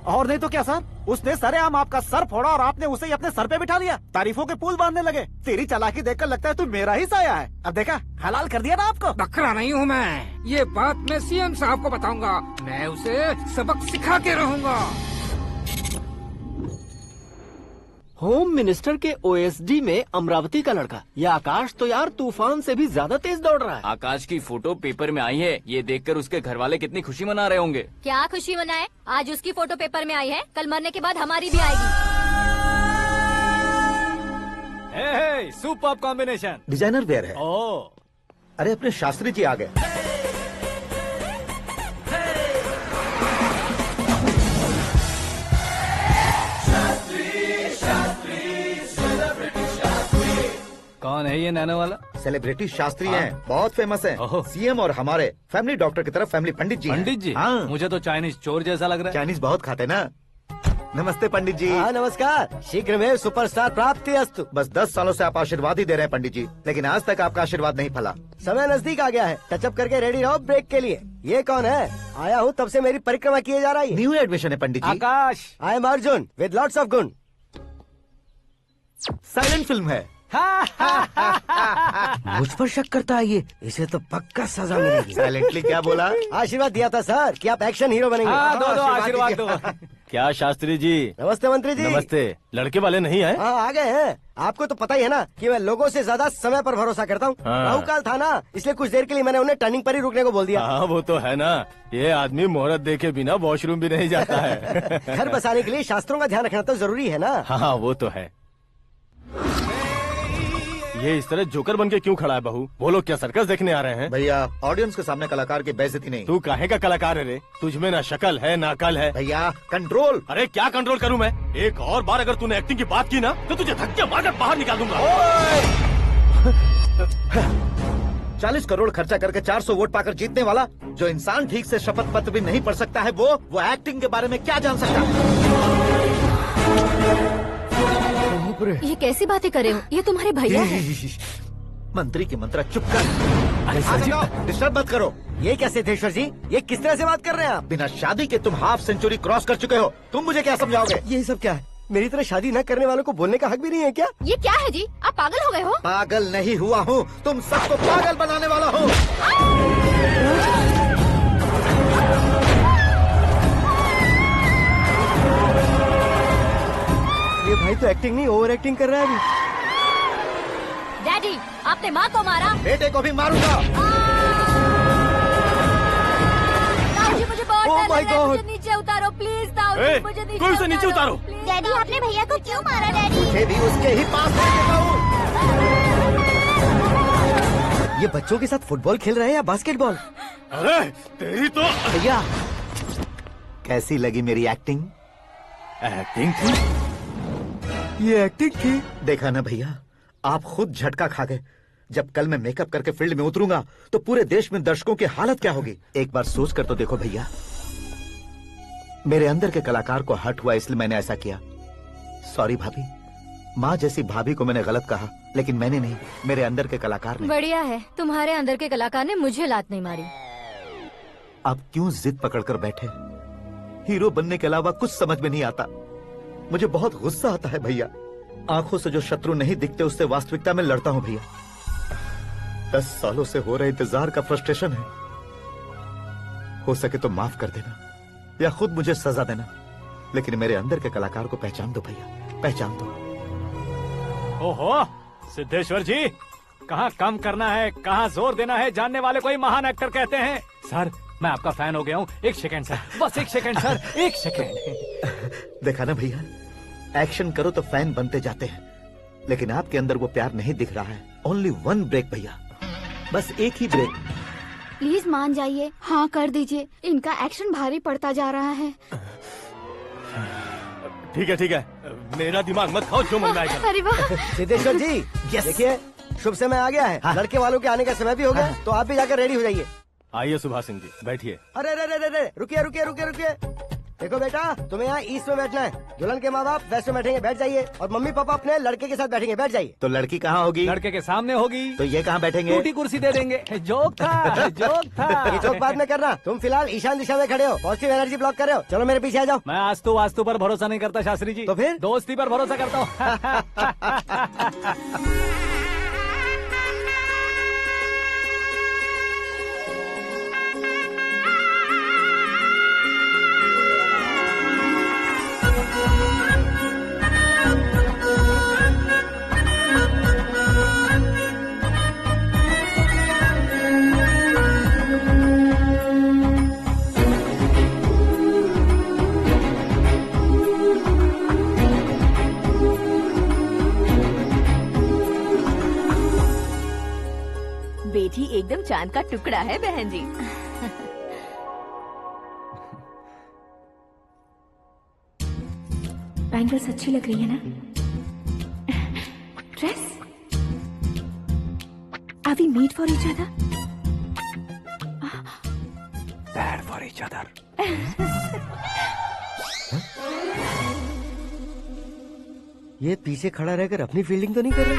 और नहीं तो क्या सर, उसने सरेआम आपका सर फोड़ा और आपने उसे ही अपने सर पे बिठा लिया। तारीफों के पुल बांधने लगे। तेरी चालाकी देखकर लगता है तू मेरा ही साया है। अब देखा, हलाल कर दिया ना आपको। बकरा नहीं हूँ मैं, ये बात मैं सीएम साहब को बताऊंगा। मैं उसे सबक सिखा के रहूंगा। होम मिनिस्टर के ओएसडी में अमरावती का लड़का, ये आकाश तो यार तूफान से भी ज्यादा तेज दौड़ रहा है। आकाश की फोटो पेपर में आई है, ये देखकर उसके घर वाले कितनी खुशी मना रहे होंगे। क्या खुशी मनाए? आज उसकी फोटो पेपर में आई है, कल मरने के बाद हमारी भी आएगी। Superb combination. डिजाइनर वेयर है। ओह, अरे अपने शास्त्री जी आ गए। कौन है ये नैनो वाला? सेलिब्रिटी शास्त्री हैं, बहुत फेमस हैं। सीएम और हमारे फैमिली डॉक्टर की तरफ फैमिली पंडित जी हैं। पंडित जी? हाँ, मुझे तो चाइनीज चोर जैसा लग रहा है। चाइनीज बहुत खाते ना। नमस्ते पंडित जी। हाँ नमस्कार, शीघ्र में सुपरस्टार प्राप्ति अस्तु। बस 10 सालों से आप आशीर्वाद ही दे रहे हैं पंडित जी, लेकिन आज तक आपका आशीर्वाद नहीं फला। समय नजदीक आ गया है, टचअप करके रेडी रहो ब्रेक के लिए। ये कौन है? आया हूँ तब से मेरी परिक्रमा किए जा रही है। न्यू एडमिशन है Pandit ji. Akash. I am Arjun with lots of गुण। साइलेंट फिल्म है। मुझ पर शक करता है ये, इसे तो पक्का सजा मिलेगी। साइलेंटली क्या बोला? आशीर्वाद दिया था सर कि आप एक्शन हीरो बनेंगे। हाँ, दो आशीर्वाद दो। क्या शास्त्री जी? नमस्ते मंत्री जी। नमस्ते। लड़के वाले नहीं आए? हाँ आ गए हैं। आपको तो पता ही है ना कि मैं लोगों से ज्यादा समय पर भरोसा करता हूँ। हाँ। राहु काल था ना, इसलिए कुछ देर के लिए मैंने उन्हें टर्निंग पर ही रुकने को बोल दिया। हाँ वो तो है ना, ये आदमी मुहूर्त देखे बिना वॉशरूम भी नहीं जाता है। घर बसाने के लिए शास्त्रों का ध्यान रखना तो जरूरी है ना। हाँ वो तो है। ये इस तरह जोकर बन के क्यों खड़ा है बहू? वो लोग क्या सर्कस देखने आ रहे हैं? भैया ऑडियंस के सामने कलाकार की बेइज्जती नहीं। तू काहे का कलाकार है रे? तुझमें ना शक्ल है ना अकल है। भैया कंट्रोल। अरे क्या कंट्रोल करूं मैं? एक और बार अगर तूने एक्टिंग की बात की ना तो तुझे धक्के मारकर बाहर निकाल दूंगा। 40 करोड़ खर्चा करके 400 वोट पाकर जीतने वाला, जो इंसान ठीक से शपथ पत्र भी नहीं पढ़ सकता है, वो एक्टिंग के बारे में क्या जान सकता है? ये कैसी बातें करे हो? ये तुम्हारे भैया हैं। मंत्री की मंत्रा चुप कर। डिस्टर्ब मत करो। ये क्या सिद्धेश्वर जी, ये किस तरह से बात कर रहे हैं आप? बिना शादी के तुम हाफ सेंचुरी क्रॉस कर चुके हो, तुम मुझे क्या समझाओगे? ये सब क्या है? मेरी तरह शादी न करने वालों को बोलने का हक भी नहीं है क्या? ये क्या है जी? आप पागल हो गए हो? पागल नहीं हुआ हूँ, तुम सबको पागल बनाने वाला हूँ। ये भाई तो एक्टिंग नहीं ओवर एक्टिंग कर रहा है अभी। डैडी, आपने माँ को मारा। बेटे को भी मारूंगा। ताऊजी मुझे बहुत Oh डर my लग रहा है, God! मुझे नीचे उतारो प्लीज। ताऊजी मुझे नीचे कोई उसे नीचे उतारो। डैडी आपने भैया को क्यों मारा डैडी? मुझे भी उसके ही पास भेजेगा हूँ। ये बच्चों के साथ फुटबॉल खेल रहे हैं या बास्केटबॉल? अरे तेरी तो भैया कैसी लगी मेरी एक्टिंग? एक्टिंग थी? ये एक्टिंग थी। देखा ना भैया, आप खुद झटका खा गए। जब कल मैं मेकअप करके फील्ड में उतरूंगा तो पूरे देश में दर्शकों की हालत क्या होगी? एक बार सोच कर तो देखो भैया। मेरे अंदर के कलाकार को हर्ट हुआ इसलिए मैंने ऐसा किया। सॉरी भाभी। माँ जैसी भाभी को मैंने गलत कहा, लेकिन मैंने नहीं, मेरे अंदर के कलाकार ने। बढ़िया है, तुम्हारे अंदर के कलाकार ने मुझे लात नहीं मारी। आप क्यों जिद पकड़कर बैठे? हीरो बनने के अलावा कुछ समझ में नहीं आता। मुझे बहुत गुस्सा आता है भैया। आंखों से जो शत्रु नहीं दिखते उससे वास्तविकता में लड़ता हूँ भैया। 10 सालों से हो रहे इंतजार का फ्रस्ट्रेशन है। हो सके तो माफ कर देना या खुद मुझे सजा देना, लेकिन मेरे अंदर के कलाकार को पहचान दो भैया, पहचान दो। ओहो सिद्धेश्वर जी, कहाँ कम करना है कहाँ जोर देना है, जानने वाले को ही महान एक्टर कहते हैं। सर मैं आपका फैन हो गया हूँ। एक सेकंड सर, बस एक सेकंड सर, एक सेकंड। देखा ना भैया, एक्शन करो तो फैन बनते जाते हैं, लेकिन आपके अंदर वो प्यार नहीं दिख रहा है। ओनली 1 ब्रेक भैया, बस एक ही ब्रेक। प्लीज मान जाइए, हाँ कर दीजिए। इनका एक्शन भारी पड़ता जा रहा है। ठीक है, मेरा दिमाग मत खाओ, जो मन में आएगा। अरे वाह! सिद्धेश्वर जी देखिए, शुभ समय आ गया है। हाँ। लड़के वालों के आने का समय भी हो गया, तो आप भी जाकर रेडी हो जाइए। आइए सुभाष सिंह जी, बैठिए। अरे रुकिए। देखो बेटा, तुम्हें यहाँ ईस्ट में बैठना है। दुल्हन के माँ बाप वेस्ट में बैठेंगे, बैठ जाइए। और मम्मी पापा अपने लड़के के साथ बैठेंगे, बैठ जाइए। तो लड़की कहाँ होगी? लड़के के सामने होगी। तो ये कहाँ बैठेंगे? टूटी कुर्सी दे देंगे। जोक था, जोक था। ये जोक बाद में करना। तुम फिलहाल ईशान दिशा में खड़े हो, पॉजिटिव एनर्जी ब्लॉक कर रहे हो। चलो मेरे पीछे आ जाओ। मैं वास्तु पर भरोसा नहीं करता शास्त्री जी। तो फिर? दोस्ती पर भरोसा करता हूँ। बेटी एकदम चांद का टुकड़ा है बहन जी। बैंगल्स अच्छी लग रही है ना? Dress Are we made for each other? Bad for each other. ये पीछे खड़ा रहकर अपनी फील्डिंग तो नहीं कर रहा?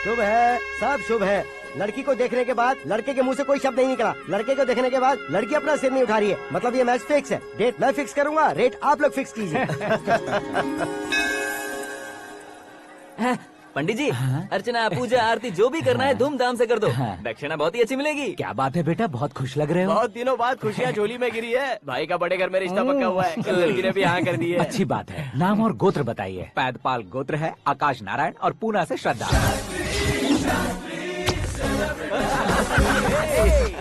शुभ है, सब शुभ है। लड़की को देखने के बाद लड़के के मुंह से कोई शब्द नहीं निकला। लड़के को देखने के बाद लड़की अपना सिर नहीं उठा रही है। मतलब ये मैच फिक्स है। डेट मैं फिक्स करूंगा, रेट आप लोग फिक्स कीजिए। पंडित जी, अर्चना, पूजा, आरती जो भी करना है धूमधाम से कर दो। दक्षिणा बहुत ही अच्छी मिलेगी। क्या बात है बेटा, बहुत खुश लग रहे हो। बहुत दिनों बाद खुशियाँ झोली में गिरी है। भाई का बड़े घर में रिश्ता पक्का हुआ है। कल लड़की ने भी हाँ कर दी है। अच्छी बात है। नाम और गोत्र बताइए। पैदपाल गोत्र है, आकाश नारायण, और पूना से श्रद्धा।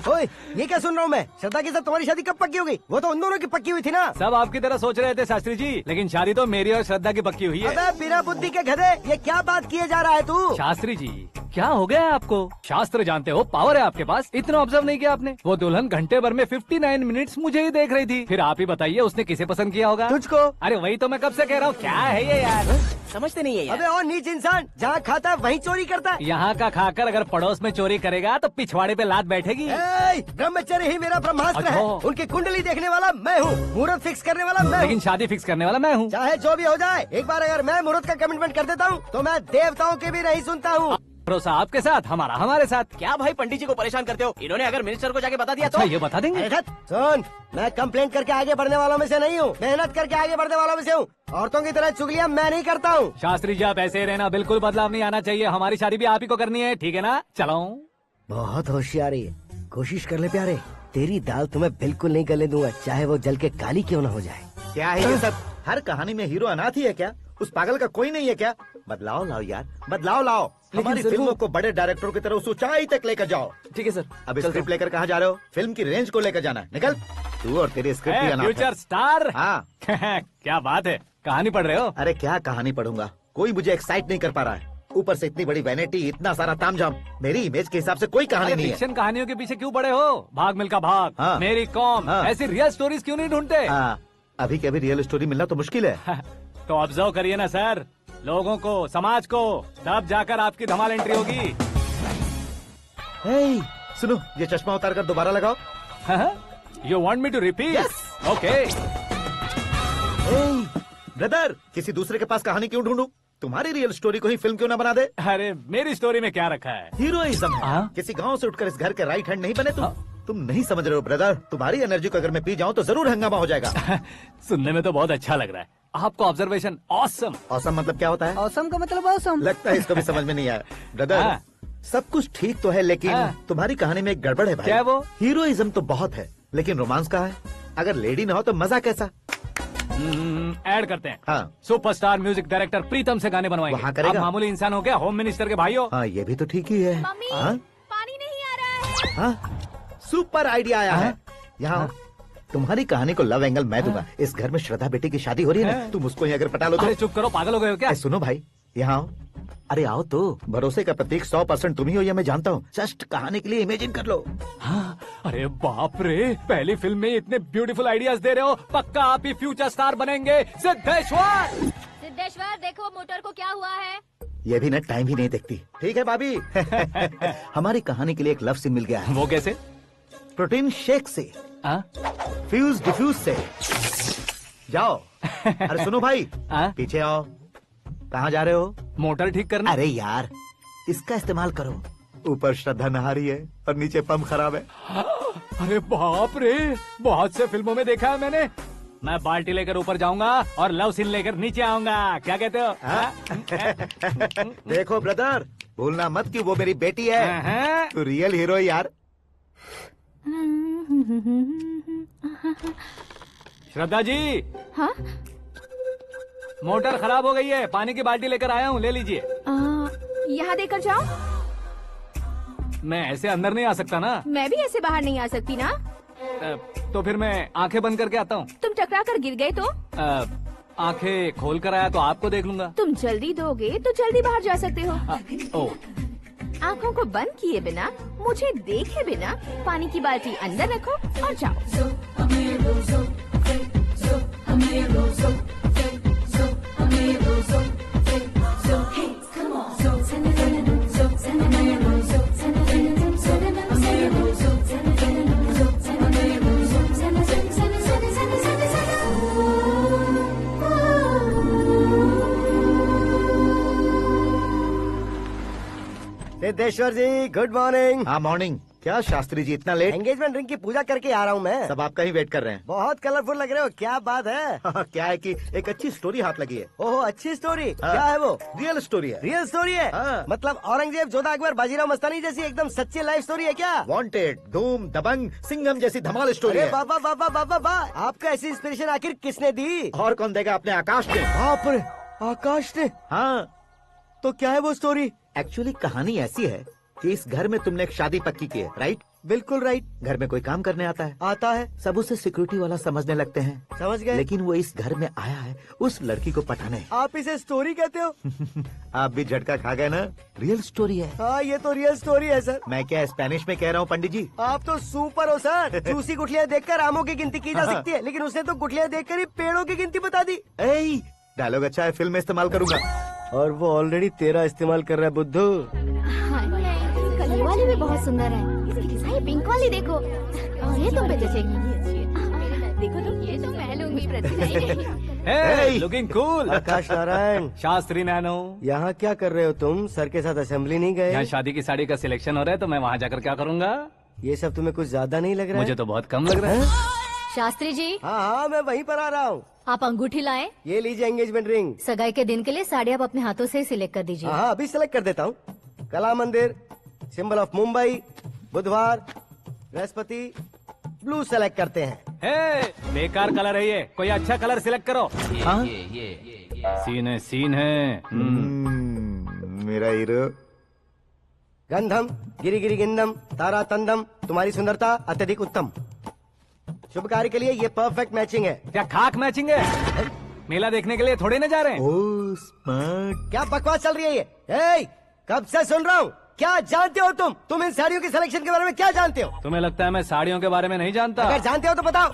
ओए, ये क्या सुन रहा हूँ मैं? श्रद्धा के साथ तुम्हारी शादी कब पक्की हो गई? वो तो उन दोनों की पक्की हुई थी ना। सब आपकी तरह सोच रहे थे शास्त्री जी, लेकिन शादी तो मेरी और श्रद्धा की पक्की हुई है। अबे बिना बुद्धि के गधे, ये क्या बात किए जा रहा है तू? शास्त्री जी, क्या हो गया है आपको? शास्त्र जानते हो, पावर है आपके पास। इतना ऑब्जर्व नहीं किया आपने? वो दुल्हन घंटे भर में 59 मिनट्स मुझे ही देख रही थी। फिर आप ही बताइए उसने किसे पसंद किया होगा? तुझको। अरे वही तो मैं कब से कह रहा हूँ, क्या है ये यार? समझते नहीं है यार। अबे और नीच इंसान, जहाँ खाता है वहीं चोरी करता है। यहाँ का खाकर अगर पड़ोस में चोरी करेगा तो पिछवाड़े पे लात बैठेगी। ब्रह्मचर्य ही मेरा ब्रह्मास्त्र है। अच्छा। उनकी कुंडली देखने वाला मैं हूँ, मुहूर्त फिक्स करने वाला मैं हूँ। लेकिन शादी फिक्स करने वाला मैं हूँ। चाहे जो भी हो जाए, एक बार अगर मैं मुहूर्त का कमिटमेंट कर देता हूँ तो मैं देवताओं के भी नहीं सुनता हूँ। भरोसा आपके साथ, हमारा हमारे साथ। क्या भाई पंडित जी को परेशान करते हो? इन्होंने अगर मिनिस्टर को जाके बता दिया तो? अच्छा, ये बता देंगे? सुन, मैं कंप्लेंट करके आगे बढ़ने वालों में से नहीं हूँ, मेहनत करके आगे बढ़ने वालों में से हूँ। औरतों की तरह चुगलियाँ मैं नहीं करता हूँ। शास्त्री जी, आप ऐसे ही रहना, बिल्कुल बदलाव नहीं आना चाहिए। हमारी शादी भी आप ही को करनी है, ठीक है ना? चलो। बहुत होशियारी है, कोशिश कर ले प्यारे। तेरी दाल तुम्हें बिल्कुल नहीं गलने दूंगा, चाहे वो जल के काली क्यों न हो जाए। क्या है ये सब? हर कहानी में हीरो अनाथ ही है क्या? उस पागल का कोई नहीं है क्या? बदलाव लाओ यार, बदलाव लाओ। हमारी फिल्मों को बड़े डायरेक्टरों की तरह उस ऊंचाई तक लेकर जाओ। ठीक है सर। अब स्क्रिप्ट लेकर कहाँ जा रहे हो? फिल्म की रेंज को लेकर जाना है। निकल तू और तेरे स्क्रिप्ट ही अनाथ है। Future star. हाँ। क्या बात है, कहानी पढ़ रहे हो? अरे क्या कहानी पढ़ूंगा, कोई मुझे एक्साइट नहीं कर पा रहा है। ऊपर से इतनी बड़ी वैनिटी, इतना सारा तामझाम। मेरी इमेज के हिसाब से कोई कहानी नहीं है। फिक्शन कहानियों के पीछे क्यों पड़े हो? भाग मिल्खा भाग, हाँ। मेरी कॉम, हाँ। ऐसी रियल स्टोरीज क्यों नहीं ढूंढते? हाँ, अभी के अभी रियल स्टोरी मिलना तो मुश्किल है। तो ऑब्जर्व करिए ना सर, लोगों को, समाज को, तब जाकर आपकी धमाल एंट्री होगी। सुनो, ये चश्मा उतार कर दोबारा लगाओ। You want me to repeat? Okay. Brother, किसी दूसरे के पास कहानी क्यों ढूंढूं? तुम्हारी रियल स्टोरी को ही फिल्म क्यों ना बना दे? अरे मेरी स्टोरी में क्या रखा है? हीरोइज्म है। किसी गांव से उठकर इस घर के राइट हैंड नहीं बने तुम नहीं समझ रहे हो ब्रदर। तुम्हारी एनर्जी को अगर मैं पी जाऊं तो जरूर हंगामा हो जाएगा। सुनने में तो बहुत अच्छा लग रहा है। आपका ऑब्जर्वेशन ऑसम। ऑसम मतलब क्या होता है? ऑसम का मतलब ऑसम। लगता है इसको भी समझ में नहीं आया। ब्रदर, सब कुछ ठीक तो है, लेकिन तुम्हारी कहानी में एक गड़बड़ है भाई। क्या वो? हीरोइज्म तो बहुत है, लेकिन रोमांस कहाँ है? अगर लेडी ना हो तो मजा कैसा? ऐड करते हैं। हाँ। सुपरस्टार म्यूजिक डायरेक्टर प्रीतम से गाने बनवाएंगे। वहाँ करेगा? आप मामूली इंसान हो क्या, होम मिनिस्टर के भाई हो? हाँ, ये भी तो ठीक ही है। मम्मी, हाँ? पानी नहीं आ रहा है। हाँ? सुपर आइडिया आया है। यहाँ तुम्हारी कहानी को लव एंगल मैं दूंगा। इस घर में श्रद्धा बेटी की शादी हो रही है ना, तुम उसको ही अगर पटा लो तो। अरे चुप करो, पागल हो गए हो क्या? सुनो भाई, यहाँ आओ। अरे आओ तो। भरोसे का प्रतीक 100% तुम ही हो, ये मैं जानता हूँ। जस्ट कहानी के लिए इमेजिन कर लो। हाँ, अरे बाप रे, पहली फिल्म में इतने ब्यूटीफुल आइडियाज दे रहे हो। पक्का आप ही फ्यूचर स्टार बनेंगे। सिद्धेश्वर, सिद्धेश्वर देखो मोटर को क्या हुआ है। ये भी ना टाइम ही नहीं देखती। ठीक है भाभी। हमारी कहानी के लिए एक लव सीन मिल गया है। वो कैसे? प्रोटीन शेक से, फ्यूज डिफ्यूज से। जाओ। अरे सुनो भाई, पीछे आओ। कहाँ जा रहे हो? मोटर ठीक करना। अरे यार, इसका इस्तेमाल करो। ऊपर श्रद्धा नहा रही है और नीचे पंप खराब है। अरे बाप रे, बहुत से फिल्मों में देखा है मैंने। मैं बाल्टी लेकर ऊपर जाऊंगा और लव सीन लेकर नीचे आऊंगा। क्या कहते हो? देखो ब्रदर, भूलना मत कि वो मेरी बेटी है। तू रियल हीरो यार। श्रद्धा जी। हाँ? मोटर खराब हो गई है, पानी की बाल्टी लेकर आया हूँ, ले लीजिए। यहाँ देकर जाओ। मैं ऐसे अंदर नहीं आ सकता ना। मैं भी ऐसे बाहर नहीं आ सकती ना। तो फिर मैं आंखें बंद करके आता हूँ। तुम टकरा कर गिर गए तो? आंखें खोल कर आया तो आपको देख लूंगा। तुम जल्दी दोगे तो जल्दी बाहर जा सकते हो। ओ। आँखों को बंद किए बिना, मुझे देखे बिना पानी की बाल्टी अंदर रखो और जाओ। सिद्धेश्वर जी गुड मॉर्निंग। हाँ मॉर्निंग। क्या शास्त्री जी इतना लेट? एंगेजमेंट रिंग की पूजा करके आ रहा हूँ मैं। सब आपका ही वेट कर रहे हैं। बहुत कलरफुल लग रहे हो, क्या बात है? क्या है कि एक अच्छी स्टोरी हाथ लगी है। ओहो अच्छी स्टोरी। क्या है वो? रियल स्टोरी है। रियल स्टोरी है? मतलब औरंगजेब, जोधा अकबर, बाजीराव मस्तानी जैसी एकदम सच्ची लाइफ स्टोरी है क्या? वांटेड, धूम, दबंग, सिंघम जैसी धमाल स्टोरी है। बाबा बाबा बाबा बा, आपका ऐसी इंस्पिरेशन आखिर किसने दी? और कौन देगा? अपने आकाश ने। बाप रे, आकाश ने? हाँ। तो क्या है वो स्टोरी? एक्चुअली कहानी ऐसी है कि इस घर में तुमने एक शादी पक्की की है, राइट? बिल्कुल राइट। घर में कोई काम करने आता है? आता है। सब उसे सिक्योरिटी वाला समझने लगते हैं। समझ गए। लेकिन वो इस घर में आया है उस लड़की को पटाने। आप इसे स्टोरी कहते हो? आप भी झटका खा गए ना? रियल स्टोरी है। हाँ ये तो रियल स्टोरी है सर। मैं क्या स्पेनिश में कह रहा हूँ पंडित जी? आप तो सुपर हो सर। चूसी गुठलियाँ देखकर आमों की गिनती की जा सकती है, लेकिन उसने तो गुठलियाँ देखकर ही पेड़ों की गिनती बता दी। डायलॉग अच्छा है, फिल्म में इस्तेमाल करूंगा। और वो ऑलरेडी तेरा इस्तेमाल कर रहा है बुद्धू। ये वाली भी बहुत सुंदर है। इसकी डिजाइन पिंक वाली देखो, और ये तुम पे जचेगी। देखो तो ये तो मैं लूंगी। Looking cool. आकाश नारायण। शास्त्री नैनो। यहाँ क्या कर रहे हो तुम? सर के साथ असेंबली नहीं गए? यहाँ शादी की साड़ी का सिलेक्शन हो रहा है, तो मैं वहाँ जाकर क्या करूँगा? ये सब तुम्हें कुछ ज्यादा नहीं लग रहा है? मुझे तो बहुत कम लग रहा है। शास्त्री जी। हाँ हाँ मैं वहीं पर आ रहा हूँ। आप अंगूठी लाएं। ये लीजिए एंगेजमेंट रिंग। सगाई के दिन के लिए साड़ी आप अपने हाथों से सिलेक्ट कर दीजिए। हाँ अभी सिलेक्ट कर देता हूँ। कला मंदिर, सिंबल ऑफ मुंबई, बुधवार, बृहस्पति, ब्लू सेलेक्ट करते हैं। बेकार कलर है ये, कोई अच्छा कलर सिलेक्ट करो। सीन है। मेरा हीरो। गंधम, गिरी गिरी गिंदम, तारा तंदम, तुम्हारी सुंदरता अत्यधिक उत्तम। शुभ कार्य के लिए ये परफेक्ट मैचिंग है। क्या खाक मैचिंग है? मेला देखने के लिए थोड़े न जा रहे हैं। Oh smart. क्या बकवास चल रही है ये? कब से सुन रहा हूँ। क्या जानते हो तुम इन साड़ियों की सिलेक्शन के बारे में क्या जानते हो? तुम्हें लगता है मैं साड़ियों के बारे में नहीं जानता? अगर जानते हो तो बताओ।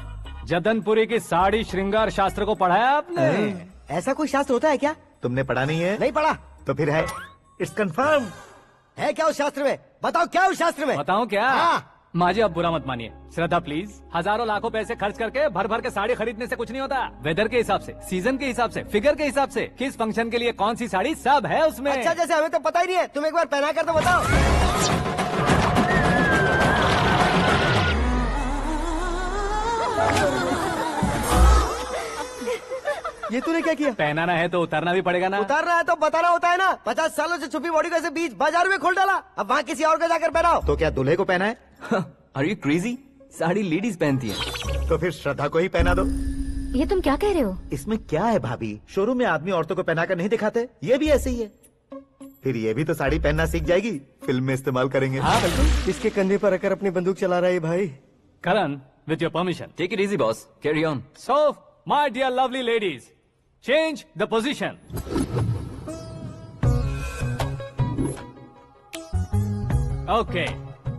जदनपुरी की साड़ी श्रृंगार शास्त्र को पढ़ा है आपने? ऐसा कोई शास्त्र होता है क्या? तुमने पढ़ा नहीं है? नहीं पढ़ा। तो फिर है। It's confirm. है क्या उस शास्त्र में? बताओ क्या उस शास्त्र में? बताऊं क्या? हाँ। माँ जी आप बुरा मत मानिए। श्रद्धा प्लीज। हजारों लाखों पैसे खर्च करके भर भर के साड़ी खरीदने से कुछ नहीं होता। वेदर के हिसाब से, सीजन के हिसाब से, फिगर के हिसाब से, किस फंक्शन के लिए कौन सी साड़ी, सब है उसमें। अच्छा जैसे हमें तो पता ही नहीं है, तुम एक बार पहना कर तो बताओ। ये तूने क्या किया? पहनाना है तो उतारना भी पड़ेगा ना। उतारना है तो बताना होता है ना। 50 सालों से छुपी बॉडी को ऐसे बीच बाजार में खोल डाला, अब वहाँ किसी और को जाकर पहनाओ। तो क्या दूल्हे को पहना है? Are you crazy? Sari ladies पहनती है। तो फिर श्रद्धा को ही पहना दो। ये तुम क्या कह रहे हो? इसमें क्या है भाभी? शोरूम में आदमी औरतों को पहनाकर नहीं दिखाते? ये भी ऐसे ही है। फिर ये भी तो साड़ी पहनना सीख जाएगी, फिल्म में इस्तेमाल करेंगे। हाँ बिल्कुल। इसके कंधे पर रखकर अपनी बंदूक चला रहा है भाई। Karan, with your permission. Take it easy boss, carry on. So my dear lovely ladies, change the position. Okay,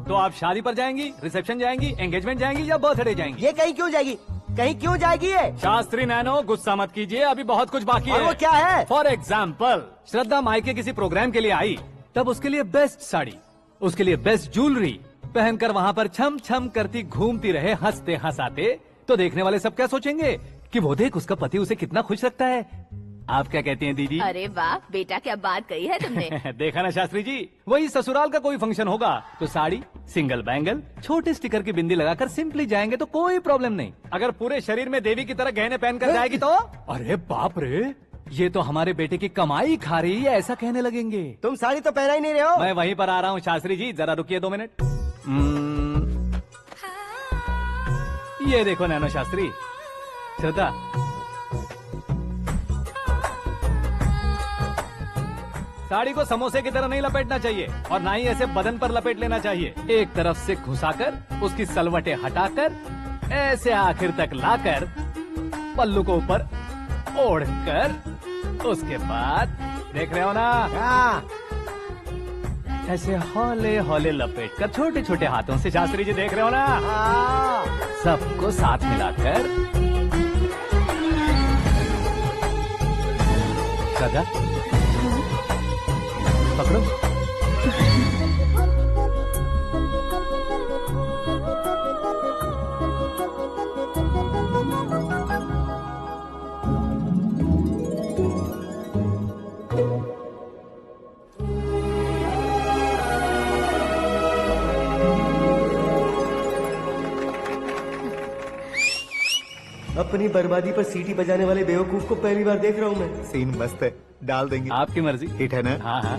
तो आप शादी पर जाएंगी, रिसेप्शन जाएंगी, एंगेजमेंट जाएंगी या बर्थडे जाएंगी? ये कहीं क्यों जाएगी? कहीं क्यों जाएगी ये? शास्त्री नैनो गुस्सा मत कीजिए, अभी बहुत कुछ बाकी है। और वो क्या है? फॉर एग्जाम्पल, श्रद्धा मायके किसी प्रोग्राम के लिए आई, तब उसके लिए बेस्ट साड़ी, उसके लिए बेस्ट ज्वेलरी पहनकर वहाँ पर छम छम करती घूमती रहे हंसते हंसाते, तो देखने वाले सब क्या सोचेंगे कि वो देख उसका पति उसे कितना खुश रखता है। आप क्या कहती हैं दीदी? अरे वाह बेटा, क्या बात कही है तुमने। देखा ना शास्त्री जी, वही ससुराल का कोई फंक्शन होगा तो साड़ी, सिंगल बैंगल, छोटे स्टिकर की बिंदी लगाकर सिंपली जाएंगे तो कोई प्रॉब्लम नहीं। अगर पूरे शरीर में देवी की तरह गहने पहनकर जाएगी तो अरे बाप रे, ये तो हमारे बेटे की कमाई खा रही है, ऐसा कहने लगेंगे। तुम साड़ी तो पहना ही नहीं रहे हो। मैं वहीं पर आ रहा हूँ शास्त्री जी, जरा रुकिए 2 मिनट। ये देखो नैनो शास्त्री, श्रद्धा, साड़ी को समोसे की तरह नहीं लपेटना चाहिए और ना ही ऐसे बदन पर लपेट लेना चाहिए। एक तरफ से घुसाकर उसकी सलवटें हटाकर ऐसे आखिर तक लाकर पल्लू को ऊपर ओढ़कर, उसके बाद देख रहे हो ना, ऐसे हौले हौले लपेट कर छोटे छोटे हाथों से, शास्त्री जी देख रहे हो ना, सबको साथ मिलाकर सदा पकड़ो। अपनी बर्बादी पर सीटी बजाने वाले बेवकूफ को पहली बार देख रहा हूँ मैं। सीन मस्त है, डाल देंगे। आपकी मर्जी। हिट है ना? हाँ हाँ।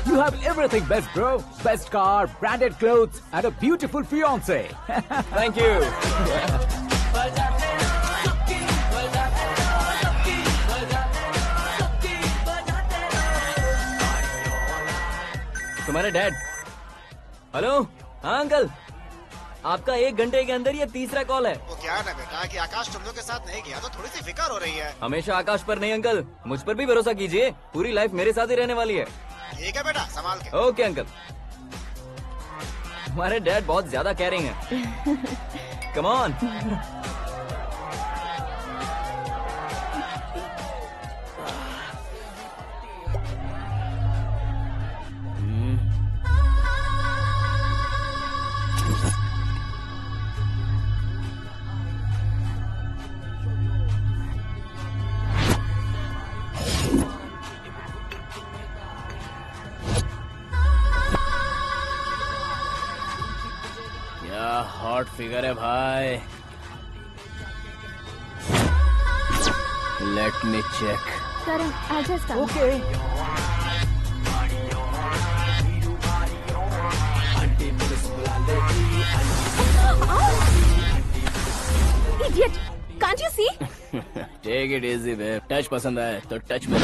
You have everything best, bro. Best car, branded clothes, and a beautiful fiance. Thank you. तुम्हारे डैड। हेलो। हाँ अंकल, आपका 1 घंटे के अंदर ये तीसरा कॉल है। वो क्या है ना बेटा कि आकाश तुम लोग के साथ नहीं गया तो थोड़ी सी फिक्र हो रही है। हमेशा आकाश पर नहीं अंकल, मुझ पर भी भरोसा कीजिए, पूरी लाइफ मेरे साथ ही रहने वाली है। ठीक है बेटा, संभाल के। Okay uncle. हमारे डैड बहुत ज्यादा केयरिंग है। Come on. हॉट फिगर है भाई। Let me check. Karan, I just come. Okay. Idiot! Can't you see? Take it easy babe. Touch पसंद आए तो टच में।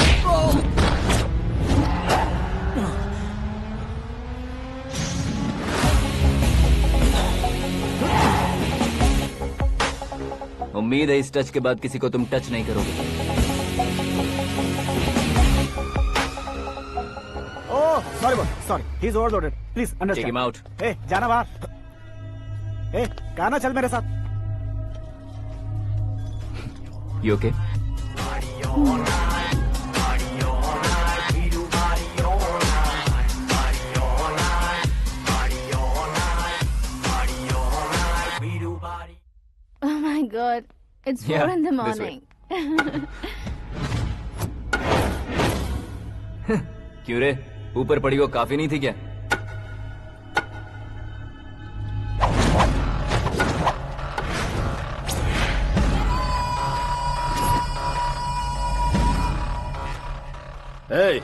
उम्मीद है इस टच के बाद किसी को तुम टच नहीं करोगे। Oh sorry boss, sorry, he is overloaded, please take understand. Him out. ए जाना बाहर। ए गाना चल मेरे साथ। You okay? Oh my God! It's 4 Yeah, in the this way. morning. क्यों रे, ऊपर पड़ी वो काफी नहीं थी क्या? ए,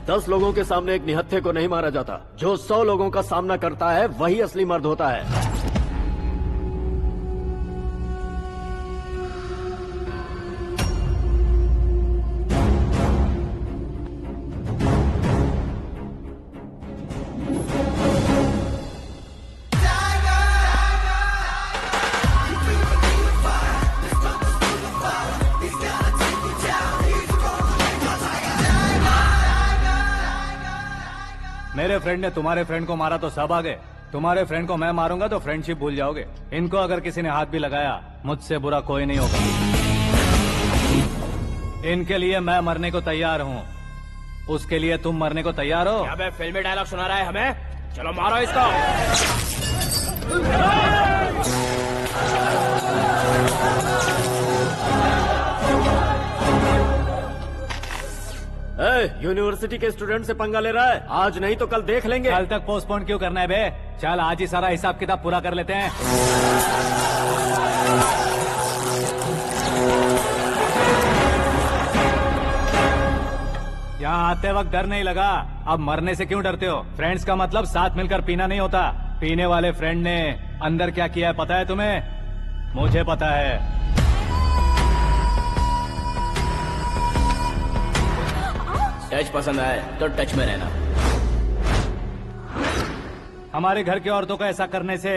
10 लोगों के सामने एक निहत्थे को नहीं मारा जाता। जो 100 लोगों का सामना करता है वही असली मर्द होता है। मेरे फ्रेंड ने तुम्हारे फ्रेंड को मारा तो सब आ गए। तुम्हारे फ्रेंड को मैं मारूंगा तो फ्रेंडशिप भूल जाओगे। इनको अगर किसी ने हाथ भी लगाया, मुझसे बुरा कोई नहीं होगा। इनके लिए मैं मरने को तैयार हूँ। उसके लिए तुम मरने को तैयार हो? अबे फिल्मी डायलॉग सुना रहा है हमें? चलो मारो इसको। यूनिवर्सिटी के स्टूडेंट से पंगा ले रहा है। आज नहीं तो कल देख लेंगे। कल तक पोस्टपोन क्यों करना है बे? चल आज ही सारा हिसाब किताब पूरा कर लेते हैं। यहाँ आते वक्त डर नहीं लगा, अब मरने से क्यों डरते हो? फ्रेंड्स का मतलब साथ मिलकर पीना नहीं होता। पीने वाले फ्रेंड ने अंदर क्या किया है पता है तुम्हें? मुझे पता है। टच पसंद आए तो टच में रहना। हमारे घर की औरतों को ऐसा करने से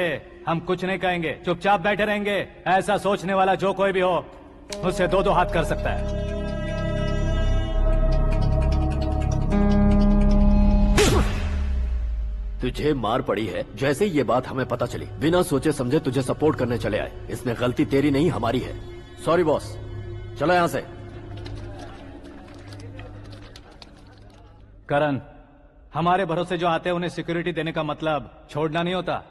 हम कुछ नहीं कहेंगे, चुपचाप बैठे रहेंगे। ऐसा सोचने वाला जो कोई भी हो, उससे 2-2 हाथ कर सकता है। तुझे मार पड़ी है। जैसे ये बात हमें पता चली, बिना सोचे समझे तुझे सपोर्ट करने चले आए। इसमें गलती तेरी नहीं हमारी है। सॉरी बॉस, चलो यहाँ से। करण, हमारे भरोसे जो आते हैं उन्हें सिक्योरिटी देने का मतलब छोड़ना नहीं होता,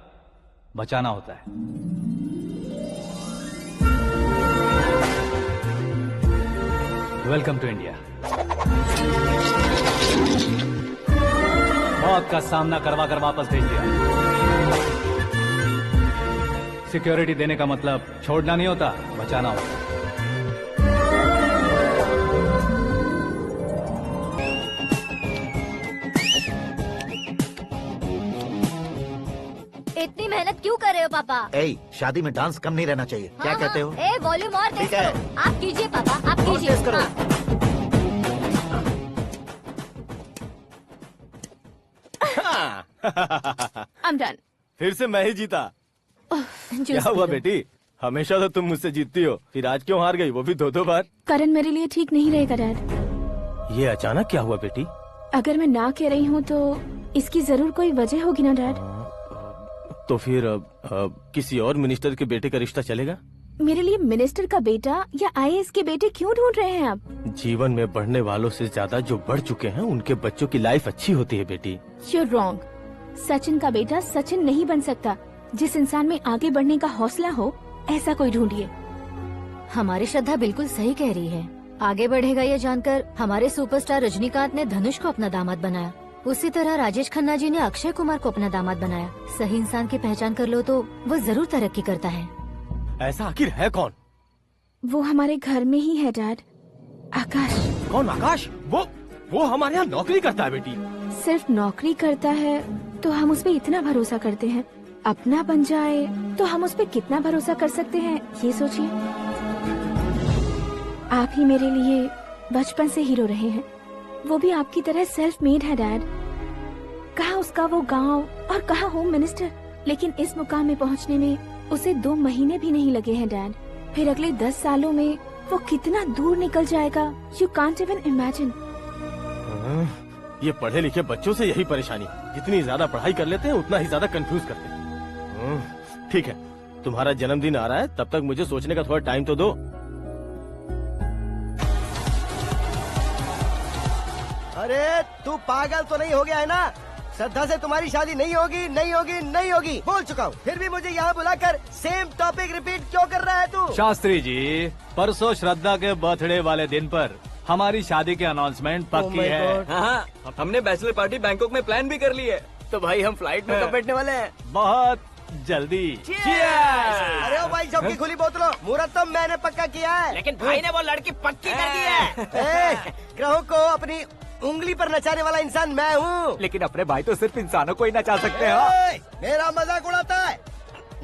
बचाना होता है। Welcome to India. मौत का सामना करवा कर वापस भेज दिया। सिक्योरिटी देने का मतलब छोड़ना नहीं होता, बचाना होता। इतनी मेहनत क्यों कर रहे हो पापा? ए, शादी में डांस कम नहीं रहना चाहिए। क्या कहते हो? ए, वॉल्यूम और तेज ठीक है। करो। आप कीजिए पापा, आप और कीजिए। तेज करो। I'm done. फिर से मैं ही जीता। क्या हुआ बेटी? हमेशा तो तुम मुझसे जीतती हो, फिर आज क्यों हार गई, वो भी 2-2 बार? करण मेरे लिए ठीक नहीं रहेगा डैड। ये अचानक क्या हुआ बेटी? अगर मैं ना कह रही हूँ तो इसकी जरूर कोई वजह होगी ना डैड। तो फिर किसी और मिनिस्टर के बेटे का रिश्ता चलेगा? मेरे लिए मिनिस्टर का बेटा या IAS के बेटे क्यों ढूंढ रहे हैं आप? जीवन में बढ़ने वालों से ज्यादा जो बढ़ चुके हैं उनके बच्चों की लाइफ अच्छी होती है बेटी। You're wrong. सचिन का बेटा सचिन नहीं बन सकता। जिस इंसान में आगे बढ़ने का हौसला हो ऐसा कोई ढूंढिए। हमारी श्रद्धा बिल्कुल सही कह रही है। आगे बढ़ेगा ये जानकर हमारे सुपरस्टार रजनीकांत ने धनुष को अपना दामाद बनाया। उसी तरह राजेश खन्ना जी ने अक्षय कुमार को अपना दामाद बनाया। सही इंसान की पहचान कर लो तो वो जरूर तरक्की करता है। ऐसा आखिर है कौन? वो हमारे घर में ही है डैड। आकाश। कौन आकाश? वो हमारे यहाँ नौकरी करता है बेटी। सिर्फ नौकरी करता है तो हम उस पे इतना भरोसा करते हैं। अपना बन जाए तो हम उस पे कितना भरोसा कर सकते हैं ये सोचिए। आप ही मेरे लिए बचपन से हीरो रहे हैं। वो भी आपकी तरह सेल्फ मेड है डैड। कहाँ उसका वो गांव और कहाँ होम मिनिस्टर, लेकिन इस मुकाम में पहुँचने में उसे 2 महीने भी नहीं लगे हैं डैड। फिर अगले 10 सालों में वो कितना दूर निकल जाएगा, यू कांट इवन इमेजिन। ये पढ़े लिखे बच्चों से यही परेशानी है, जितनी ज्यादा पढ़ाई कर लेते हैं उतना ही ज्यादा कंफ्यूज करते हैं। ठीक है, तुम्हारा जन्मदिन आ रहा है, तब तक मुझे सोचने का थोड़ा टाइम तो दो। अरे तू पागल तो नहीं हो गया है ना? श्रद्धा से तुम्हारी शादी नहीं होगी, नहीं होगी, नहीं होगी, बोल चुका हूँ। फिर भी मुझे यहाँ बुलाकर सेम टॉपिक रिपीट क्यों कर रहा है तू? शास्त्री जी, परसों श्रद्धा के बर्थडे वाले दिन पर हमारी शादी की अनाउंसमेंट पक्की है। हाँ, हमने बैचलर पार्टी बैंकॉक में प्लान भी कर ली है। तो भाई हम फ्लाइट में कब बैठने वाले हैं? बहुत जल्दी। अरे ओ भाई, सबकी खुली बोतलों, मुहूर्त तो मैंने पक्का किया है। लेकिन भाई ने वो लड़की पक्की कर दी है। ग्रहों को अपनी उंगली पर नचाने वाला इंसान मैं हूँ। लेकिन अपने भाई तो सिर्फ इंसानों को ही नचा सकते हैं। मेरा मजाक उड़ाता है?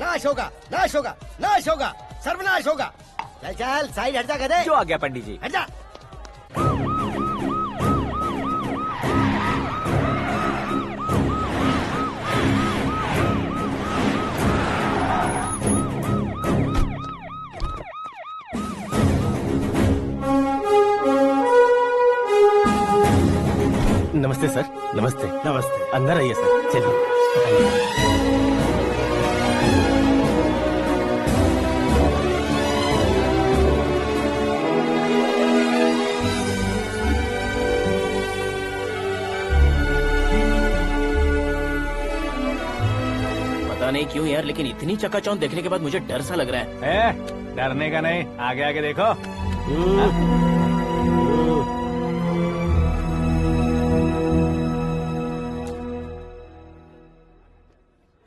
नाश होगा, नाश होगा, नाश होगा, सर्वनाश होगा। चल चल साइड हट जा गधे। जो आ गया पंडित जी। हट जा। नमस्ते सर। नमस्ते। नमस्ते। अंदर आइए सर, चलिए। पता नहीं क्यों यार, लेकिन इतनी चकाचौंध देखने के बाद मुझे डर सा लग रहा है। डरने का नहीं, आगे आगे देखो।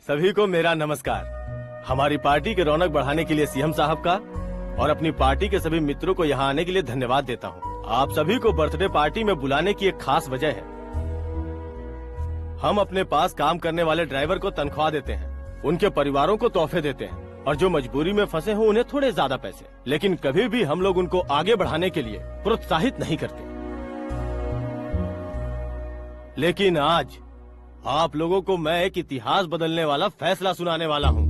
सभी को मेरा नमस्कार। हमारी पार्टी की रौनक बढ़ाने के लिए सीएम साहब का और अपनी पार्टी के सभी मित्रों को यहाँ आने के लिए धन्यवाद देता हूँ। आप सभी को बर्थडे पार्टी में बुलाने की एक खास वजह है। हम अपने पास काम करने वाले ड्राइवर को तनख्वाह देते हैं, उनके परिवारों को तोहफे देते हैं और जो मजबूरी में फंसे हो उन्हें थोड़े ज्यादा पैसे। लेकिन कभी भी हम लोग उनको आगे बढ़ाने के लिए प्रोत्साहित नहीं करते। लेकिन आज आप लोगों को मैं एक इतिहास बदलने वाला फैसला सुनाने वाला हूँ।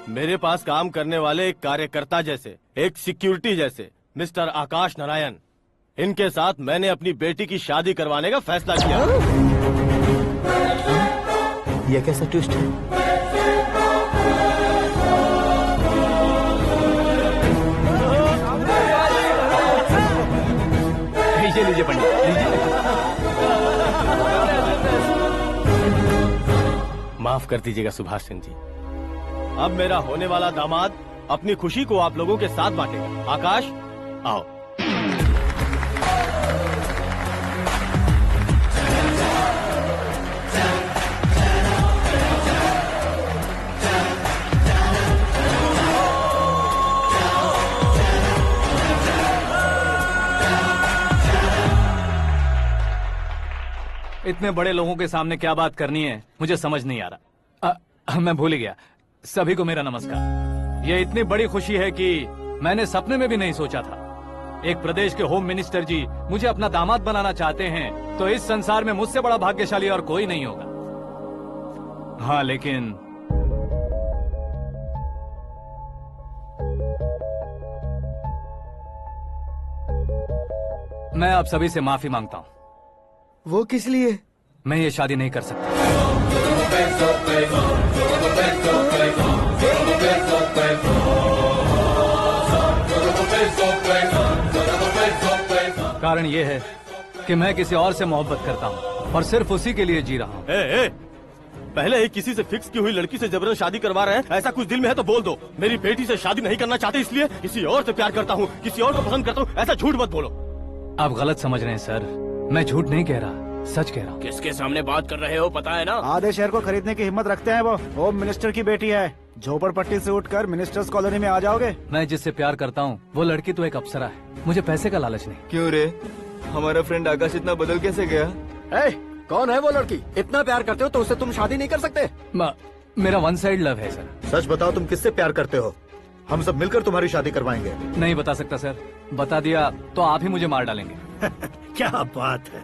मेरे पास काम करने वाले एक कार्यकर्ता जैसे, एक सिक्योरिटी जैसे मिस्टर आकाश नारायण, इनके साथ मैंने अपनी बेटी की शादी करवाने का फैसला किया। यह कैसा ट्विस्ट है? लीजिए पंडित, लीजिए। माफ कर दीजिएगा सुभाष सिंह जी, अब मेरा होने वाला दामाद अपनी खुशी को आप लोगों के साथ बांटेगा। आकाश, आओ। इतने बड़े लोगों के सामने क्या बात करनी है मुझे समझ नहीं आ रहा। मैं भूल ही गया। सभी को मेरा नमस्कार। ये इतनी बड़ी खुशी है कि मैंने सपने में भी नहीं सोचा था। एक प्रदेश के होम मिनिस्टर जी मुझे अपना दामाद बनाना चाहते हैं तो इस संसार में मुझसे बड़ा भाग्यशाली और कोई नहीं होगा। हाँ, लेकिन मैं आप सभी से माफी मांगता हूँ। वो किस लिए? मैं ये शादी नहीं कर सकता। कारण ये है कि मैं किसी और से मोहब्बत करता हूँ और सिर्फ उसी के लिए जी रहा हूँ। पहले ही किसी से फिक्स की हुई लड़की से जबरन शादी करवा रहे हैं। ऐसा कुछ दिल में है तो बोल दो। मेरी बेटी से शादी नहीं करना चाहते इसलिए किसी और से प्यार करता हूँ, किसी और को पसंद करता हूँ, ऐसा झूठ मत बोलो। आप गलत समझ रहे हैं सर। मैं झूठ नहीं कह रहा, सच कह रहा हूँ। किसके सामने बात कर रहे हो पता है ना? आधे शहर को खरीदने की हिम्मत रखते हैं वो। होम मिनिस्टर की बेटी है। झोपड़पट्टी से उठकर मिनिस्टर्स कॉलोनी में आ जाओगे। मैं जिससे प्यार करता हूँ वो लड़की तो एक अप्सरा है। मुझे पैसे का लालच नहीं। क्यों रे, हमारा फ्रेंड आकाश इतना बदल कैसे गया? कौन है वो लड़की? इतना प्यार करते हो तो उससे तुम शादी नहीं कर सकते? मेरा वन साइड लव है सर। सच बताओ, तुम किससे प्यार करते हो? हम सब मिलकर तुम्हारी शादी करवाएंगे। नहीं बता सकता सर। बता दिया तो आप ही मुझे मार डालेंगे। क्या बात है।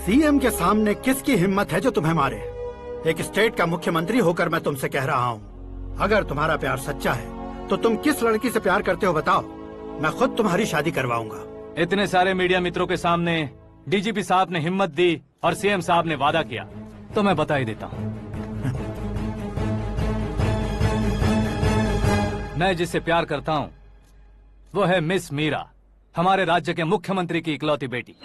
सीएम के सामने किसकी हिम्मत है जो तुम्हें मारे? एक स्टेट का मुख्यमंत्री होकर मैं तुमसे कह रहा हूँ, अगर तुम्हारा प्यार सच्चा है तो तुम किस लड़की से प्यार करते हो बताओ, मैं खुद तुम्हारी शादी करवाऊंगा। इतने सारे मीडिया मित्रों के सामने डीजीपी साहब ने हिम्मत दी और सीएम साहब ने वादा किया तो मैं बता ही देता हूँ। मैं जिससे प्यार करता हूँ वो है मिस मीरा, हमारे राज्य के मुख्यमंत्री की इकलौती बेटी।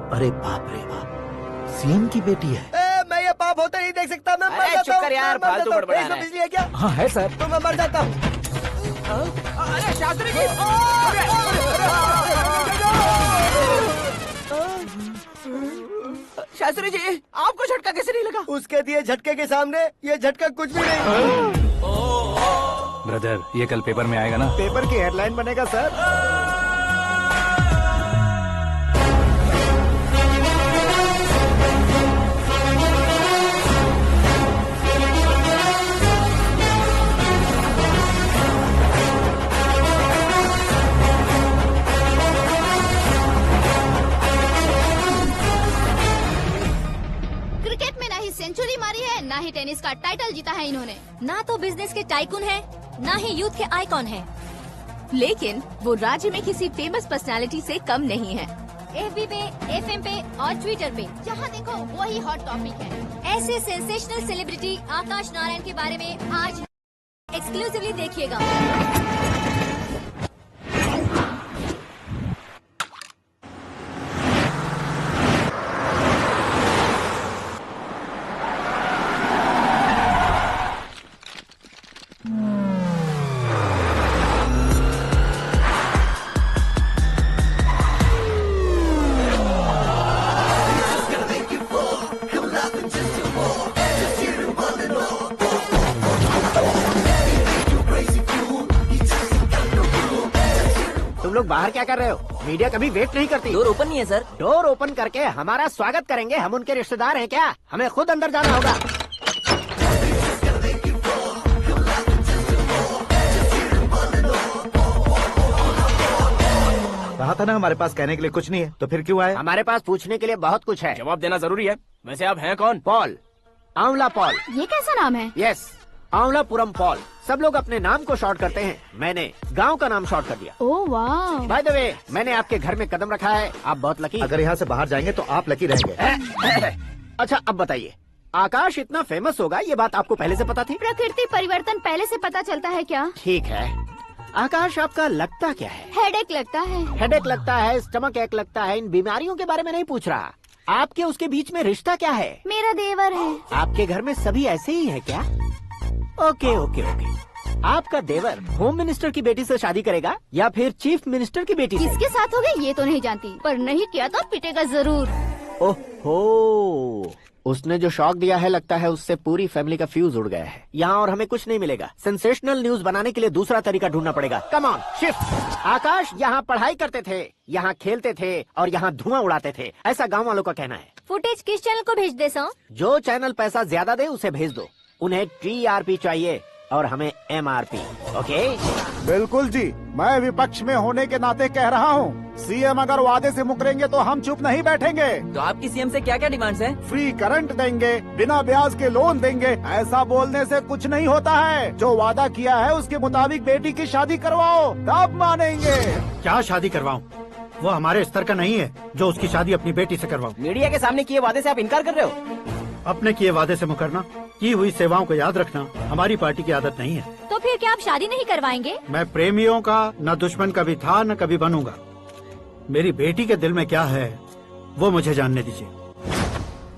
अरे बाप रे बाप, सीएम की बेटी है। मैं ये पाप होते नहीं देख सकता। मैं मर जाता हूँ यार, फालतू बड़बड़ा रहा है। बिजली है क्या? हाँ है सर। तो मैं मर जाता हूँ। अरे शास्त्री जी! शास्त्री जी, आपको झटका कैसे नहीं लगा? उसके दिए झटके के सामने ये झटका कुछ भी नहीं। ब्रदर, ये कल पेपर में आएगा ना? पेपर की हेडलाइन बनेगा सर। सेंचुरी मारी है, ना ही टेनिस का टाइटल जीता है इन्होंने। ना तो बिजनेस के टाइकून है, ना ही यूथ के आइकॉन है। लेकिन वो राज्य में किसी फेमस पर्सनालिटी से कम नहीं है। एफबी पे, एफएम पे और ट्विटर पे जहाँ देखो वही हॉट टॉपिक है। ऐसे सेंसेशनल सेलिब्रिटी आकाश नारायण के बारे में आज एक्सक्लूसिवली देखिएगा। लोग बाहर क्या कर रहे हो? मीडिया कभी वेट नहीं करती। डोर ओपन नहीं है सर। डोर ओपन करके हमारा स्वागत करेंगे। हम उनके रिश्तेदार हैं क्या? हमें खुद अंदर जाना होगा। कहा था ना हमारे पास कहने के लिए कुछ नहीं है, तो फिर क्यों आए? हमारे पास पूछने के लिए बहुत कुछ है। जवाब देना जरूरी है। वैसे आप हैं कौन? पॉल, आंवला पॉल। ये कैसा नाम है? Yes, Anwalapuram Paul. सब लोग अपने नाम को शॉर्ट करते हैं, मैंने गांव का नाम शॉर्ट कर दिया। ओह वाह। बाय द वे, मैंने आपके घर में कदम रखा है। आप बहुत लकी। अगर यहाँ से बाहर जाएंगे तो आप लकी रहेंगे। अच्छा अब बताइए, आकाश इतना फेमस होगा ये बात आपको पहले से पता थी? प्रकृति परिवर्तन पहले से पता चलता है क्या? ठीक है। आकाश आपका लगता क्या है? हेडेक लगता है। हेडेक लगता है, स्टमक एक लगता है, इन बीमारियों के बारे में नहीं पूछ रहा। आपके उसके बीच में रिश्ता क्या है? मेरा देवर है। आपके घर में सभी ऐसे ही है क्या? Okay okay okay. आपका देवर होम मिनिस्टर की बेटी से शादी करेगा या फिर चीफ मिनिस्टर की बेटी से? किसके साथ होगा ये तो नहीं जानती, पर नहीं किया तो पिटेगा जरूर। ओहो, उसने जो शॉक दिया है लगता है उससे पूरी फैमिली का फ्यूज उड़ गया है। यहाँ और हमें कुछ नहीं मिलेगा। सेंसेशनल न्यूज बनाने के लिए दूसरा तरीका ढूंढना पड़ेगा। Come on shift. आकाश यहाँ पढ़ाई करते थे, यहाँ खेलते थे और यहाँ धुआं उड़ाते थे, ऐसा गाँव वालों का कहना है। फुटेज किस चैनल को भेज दे सो? जो चैनल पैसा ज्यादा दे उसे भेज दो। उन्हें TRP चाहिए और हमें MRP। ओके? बिल्कुल जी, मैं विपक्ष में होने के नाते कह रहा हूँ, सीएम अगर वादे से मुकरेंगे तो हम चुप नहीं बैठेंगे। तो आपकी सीएम से क्या क्या डिमांड्स हैं? फ्री करंट देंगे, बिना ब्याज के लोन देंगे। ऐसा बोलने से कुछ नहीं होता है। जो वादा किया है उसके मुताबिक बेटी की शादी करवाओ, तब मानेंगे। क्या शादी करवाऊं? वो हमारे स्तर का नहीं है जो उसकी शादी अपनी बेटी से करवाऊं। मीडिया के सामने किए वादे से आप इनकार कर रहे हो? अपने किए वादे से मुकरना, की हुई सेवाओं को याद रखना हमारी पार्टी की आदत नहीं है। तो फिर क्या आप शादी नहीं करवाएंगे? मैं प्रेमियों का न दुश्मन कभी था न कभी बनूंगा। मेरी बेटी के दिल में क्या है वो मुझे जानने दीजिए।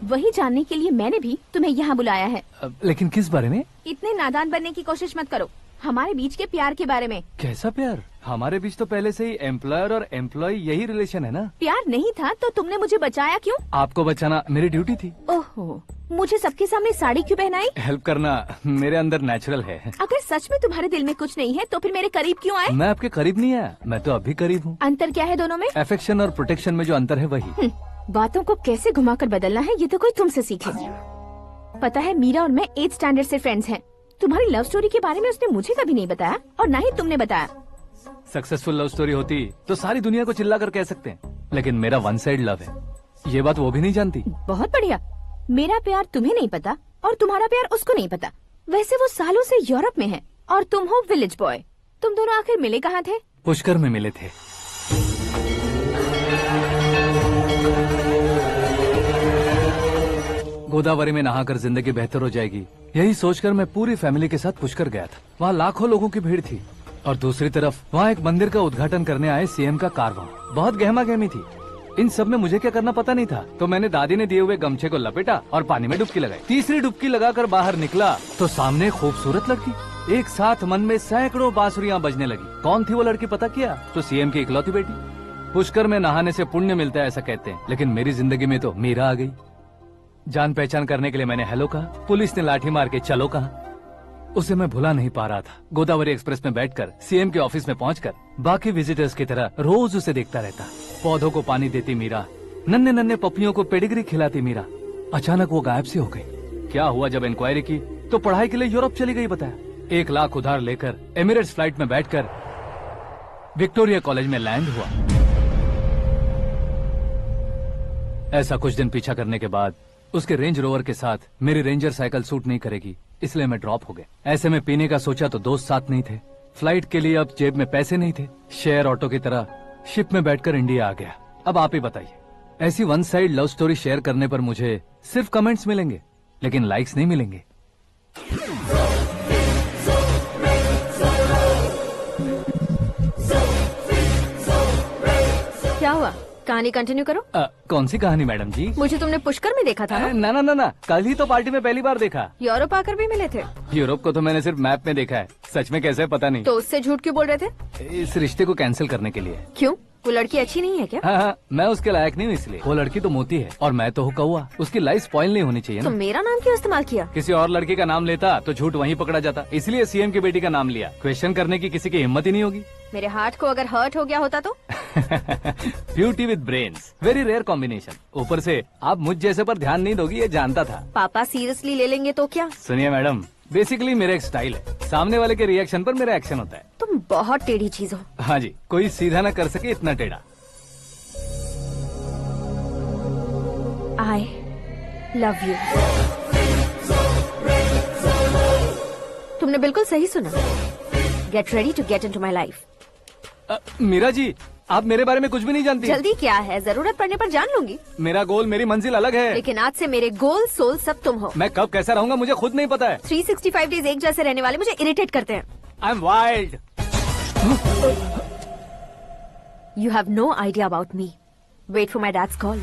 वही जानने के लिए मैंने भी तुम्हें यहाँ बुलाया है। लेकिन किस बारे में? इतने नादान बनने की कोशिश मत करो। हमारे बीच के प्यार के बारे में। कैसा प्यार? हमारे बीच तो पहले से ही एम्प्लॉयर और एम्प्लॉय यही रिलेशन है ना। प्यार नहीं था तो तुमने मुझे बचाया क्यों? आपको बचाना मेरी ड्यूटी थी। ओहो, मुझे सबके सामने साड़ी क्यों पहनाई? हेल्प करना मेरे अंदर नेचुरल है। अगर सच में तुम्हारे दिल में कुछ नहीं है तो फिर मेरे करीब क्यों आए? मैं आपके करीब नहीं आया, मैं तो अभी करीब हूँ। अंतर क्या है दोनों में? अफेक्शन और प्रोटेक्शन में जो अंतर है वही। बातों को कैसे घुमाकर बदलना है ये तो कोई तुमसे सीखे। पता है मीरा और मैं 8th स्टैंडर्ड से फ्रेंड्स हैं। तुम्हारी लव स्टोरी के बारे में उसने मुझे कभी नहीं बताया और न ही तुमने बताया। सक्सेसफुल लव स्टोरी होती तो सारी दुनिया को चिल्ला कर कह सकते हैं, लेकिन मेरा वन साइड लव है, ये बात वो भी नहीं जानती। बहुत बढ़िया। मेरा प्यार तुम्हें नहीं पता और तुम्हारा प्यार उसको नहीं पता। वैसे वो सालों से यूरोप में है और तुम हो विलेज बॉय। तुम दोनों आखिर मिले कहाँ थे? पुष्कर में मिले थे। गोदावरी में नहाकर जिंदगी बेहतर हो जाएगी, यही सोचकर मैं पूरी फैमिली के साथ पुष्कर गया था। वहाँ लाखों लोगों की भीड़ थी और दूसरी तरफ वहाँ एक मंदिर का उद्घाटन करने आए सीएम का कारवां। बहुत गहमा गहमी थी। इन सब में मुझे क्या करना पता नहीं था, तो मैंने दादी ने दिए हुए गमछे को लपेटा और पानी में डुबकी लगाई। तीसरी डुबकी लगाकर बाहर निकला तो सामने एक खूबसूरत लड़की। एक साथ मन में सैकड़ों बांसुरियां बजने लगी। कौन थी वो लड़की पता किया? तो सीएम की इकलौती बेटी। पुष्कर में नहाने से पुण्य मिलता है ऐसा कहते हैं, लेकिन मेरी जिंदगी में तो मीरा आ गई। जान पहचान करने के लिए मैंने हेलो कहा, पुलिस ने लाठी मार के चलो कहा। उसे मैं भुला नहीं पा रहा था। गोदावरी एक्सप्रेस में बैठकर सीएम के ऑफिस में पहुंचकर बाकी विजिटर्स की तरह रोज उसे देखता रहता। पौधों को पानी देती मीरा, नन्हे नन्हे पपियों को पेडिग्री खिलाती मीरा। अचानक वो गायब सी हो गई। क्या हुआ? जब इंक्वायरी की तो पढ़ाई के लिए यूरोप चली गई बताया। 1 लाख उधार लेकर एमिरेट्स फ्लाइट में बैठकर विक्टोरिया कॉलेज में लैंड हुआ। ऐसा कुछ दिन पीछा करने के बाद उसके रेंज रोवर के साथ मेरी रेंजर साइकिल सूट नहीं करेगी, इसलिए मैं ड्रॉप हो गया। ऐसे में पीने का सोचा तो दोस्त साथ नहीं थे। फ्लाइट के लिए अब जेब में पैसे नहीं थे। शेयर ऑटो की तरह शिप में बैठकर इंडिया आ गया। अब आप ही बताइए, ऐसी one side love story share करने पर मुझे सिर्फ कमेंट्स मिलेंगे, लेकिन लाइक्स नहीं मिलेंगे। क्या हुआ? कहानी कंटिन्यू करो। कौन सी कहानी मैडम जी? मुझे तुमने पुष्कर में देखा था ना? ना, कल ही तो पार्टी में पहली बार देखा। यूरोप आकर भी मिले थे? यूरोप को तो मैंने सिर्फ मैप में देखा है, सच में कैसे पता नहीं। तो उससे झूठ क्यों बोल रहे थे? इस रिश्ते को कैंसिल करने के लिए। क्यों? वो लड़की अच्छी नहीं है क्या? हाँ, मैं उसके लायक नहीं हूँ इसलिए। वो लड़की तो मोती है और मैं तो हूँ कौवा। उसकी लाइफ स्पॉइल नहीं होनी चाहिए ना। तो मेरा नाम क्यों इस्तेमाल किया? किसी और लड़की का नाम लेता तो झूठ वहीं पकड़ा जाता, इसलिए सीएम की बेटी का नाम लिया। क्वेश्चन करने की किसी की हिम्मत ही नहीं होगी। मेरे हार्ट को अगर हर्ट हो गया होता तो? Beauty with brains, very rare combination. ऊपर से आप मुझ जैसे पर ध्यान नहीं दोगी ये जानता था। पापा सीरियसली ले लेंगे तो क्या? सुनिए मैडम, बेसिकली मेरा एक स्टाइल है, सामने वाले के रिएक्शन पर मेरा एक्शन होता है। तुम बहुत टेढ़ी चीज हो। हाँ जी, कोई सीधा न कर सके इतना टेढ़ा। I love you। तुमने बिल्कुल सही सुना। Get ready to get into my life। Meera ji, आप मेरे बारे में कुछ भी नहीं जानती। जल्दी क्या है, जरूरत पड़ने पर जान लूंगी। मेरा गोल, मेरी मंजिल अलग है। लेकिन आज से मेरे गोल सोल सब तुम हो। मैं कब कैसा रहूंगा मुझे खुद नहीं पता है। 365 डेज एक जैसे रहने वाले मुझे इरिटेट करते हैं। I am wild. You have no idea about me. Wait for my dad's call.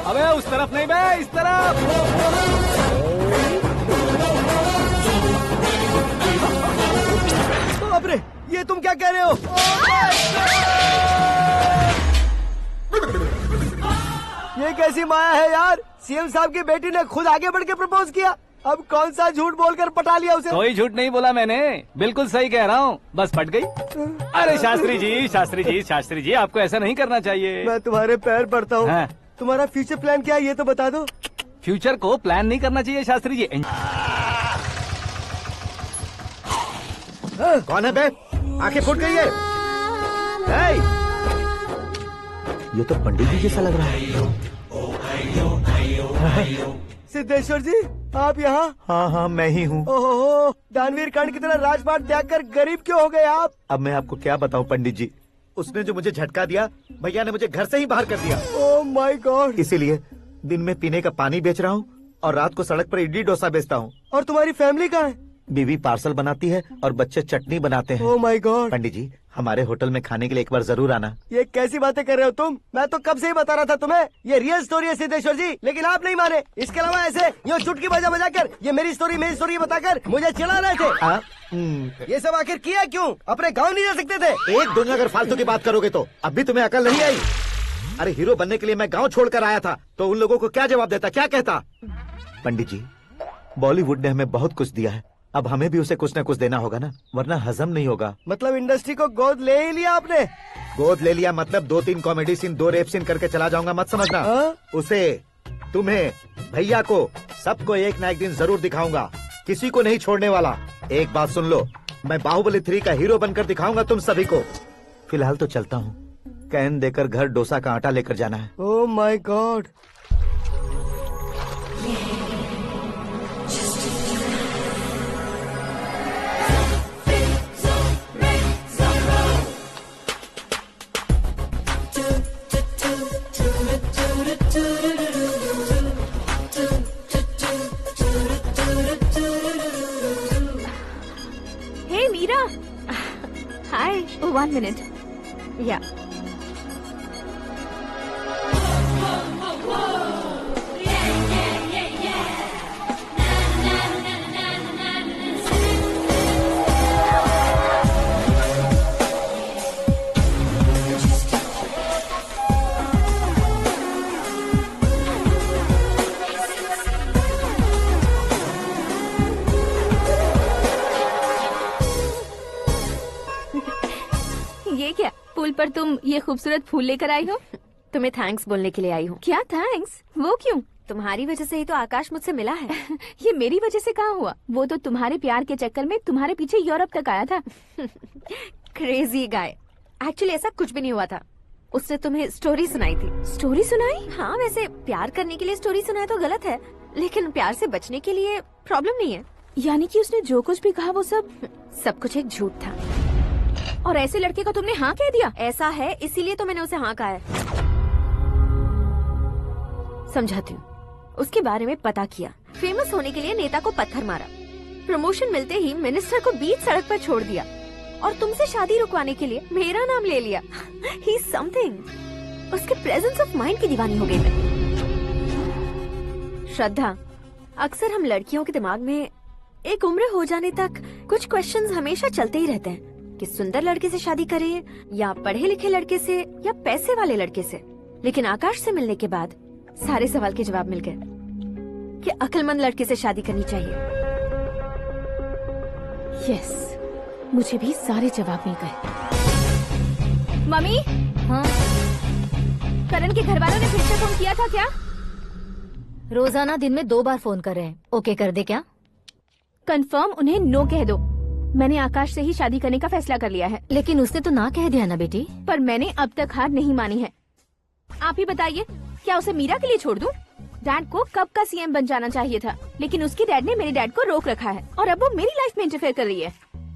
अबे उस तरफ नहीं बे, इस तरफ। बाप रे, ये तुम क्या कह रहे हो? ये कैसी माया है यार? सीएम साहब की बेटी ने खुद आगे बढ़ के प्रपोज किया। अब कौन सा झूठ बोलकर पटा लिया उसे? कोई झूठ नहीं बोला मैंने, बिल्कुल सही कह रहा हूँ, बस पट गई। अरे शास्त्री जी, शास्त्री जी, शास्त्री जी, आपको ऐसा नहीं करना चाहिए। मैं तुम्हारे पैर पड़ता हूँ। हाँ। तुम्हारा फ्यूचर प्लान क्या है ये तो बता दो। फ्यूचर को प्लान नहीं करना चाहिए शास्त्री जी। कौन है बे? आंखें फूट गई है। ये तो पंडित जी जैसा लग रहा है। सिद्धेश्वर जी, आप यहाँ? हाँ हाँ, मैं ही हूँ। ओहो, दानवीर कर्ण की तरह राजपाट त्याग कर गरीब क्यों हो गए आप? अब मैं आपको क्या बताऊँ पंडित जी, उसने जो मुझे झटका दिया, भैया ने मुझे घर से ही बाहर कर दिया। Oh my God. इसीलिए दिन में पीने का पानी बेच रहा हूँ और रात को सड़क पर इडली डोसा बेचता हूँ। और तुम्हारी फैमिली कहाँ है? बीवी पार्सल बनाती है और बच्चे चटनी बनाते हैं। Oh my God. पंडित जी, हमारे होटल में खाने के लिए एक बार जरूर आना। ये कैसी बातें कर रहे हो तुम? मैं तो कब से ही बता रहा था तुम्हें, ये रियल स्टोरी है सिद्धेश्वर जी, लेकिन आप नहीं माने। इसके अलावा ऐसे यूँ चुटकी बजा कर ये मेरी स्टोरी बताकर मुझे चिढ़ा रहे थे। ये सब आखिर किया क्यों? अपने गाँव नहीं जा सकते थे? एक दिन अगर फालतू की बात करोगे तो अभी तुम्हें अकल नहीं आई। अरे हीरो बनने के लिए मैं गाँव छोड़कर आया था, तो उन लोगों को क्या जवाब देता, क्या कहता? पंडित जी, बॉलीवुड ने हमें बहुत कुछ दिया है, अब हमें भी उसे कुछ न कुछ देना होगा ना, वरना हजम नहीं होगा। मतलब इंडस्ट्री को गोद ले ही लिया आपने? गोद ले लिया मतलब 2-3 कॉमेडी सीन, 2 रेप सीन करके चला जाऊंगा मत समझना। उसे, तुम्हें, भैया को, सबको एक ना एक दिन जरूर दिखाऊंगा, किसी को नहीं छोड़ने वाला। एक बात सुन लो, मैं बाहुबली 3 का हीरो बनकर दिखाऊंगा तुम सभी को। फिलहाल तो चलता हूँ, कैन देकर घर डोसा का आटा लेकर जाना है। Oh my God. Hey Meera. Hi. Oh, 1 minute. Yeah. ये क्या, पुल पर तुम ये खूबसूरत फूल लेकर आई हो? तुम्हें थैंक्स बोलने के लिए आई हूँ। क्या थैंक्स? वो क्यों? तुम्हारी वजह से ही तो आकाश मुझसे मिला है। ये मेरी वजह से कहाँ हुआ? वो तो तुम्हारे प्यार के चक्कर में तुम्हारे पीछे यूरोप तक आया था। Crazy guy. एक्चुअली ऐसा कुछ भी नहीं हुआ था, उसने तुम्हें स्टोरी सुनाई थी। स्टोरी सुनाई? हाँ, वैसे प्यार करने के लिए स्टोरी सुनाए तो गलत है, लेकिन प्यार से बचने के लिए प्रॉब्लम नहीं है। यानी कि उसने जो कुछ भी कहा वो सब कुछ एक झूठ था। और ऐसे लड़के को तुमने हाँ कह दिया? ऐसा है, इसीलिए तो मैंने उसे हाँ कहा है। समझाती हूँ। उसके बारे में पता किया, फेमस होने के लिए नेता को पत्थर मारा, प्रमोशन मिलते ही मिनिस्टर को बीच सड़क पर छोड़ दिया, और तुमसे शादी रुकवाने के लिए मेरा नाम ले लिया। ही समथिंग। उसके प्रेजेंस ऑफ माइंड की दीवानी हो गई मैं। श्रद्धा, अक्सर हम लड़कियों के दिमाग में एक उम्र हो जाने तक कुछ क्वेश्चंस हमेशा चलते ही रहते हैं कि सुंदर लड़के से शादी करें या पढ़े लिखे लड़के से या पैसे वाले लड़के से। लेकिन आकाश से मिलने के बाद सारे सवाल के जवाब मिल गए कि अक्लमंद लड़के से शादी करनी चाहिए। यस, मुझे भी सारे जवाब मिल गए। मम्मी? हाँ? उनके घर वालों ने फिर से फोन किया था क्या? रोजाना दिन में 2 बार फोन कर रहे हैं। ओके कर दे क्या? कंफर्म उन्हें नो कह दो। मैंने आकाश से ही शादी करने का फैसला कर लिया है। लेकिन उसने तो ना कह दिया ना बेटी। पर मैंने अब तक हार नहीं मानी है। आप ही बताइए, क्या उसे मीरा के लिए छोड़ दूं? डैड को कब का सीएम बन जाना चाहिए था, लेकिन उसकी डैड ने मेरे डैड को रोक रखा है और अब वो मेरी लाइफ में इंटरफेयर कर रही है।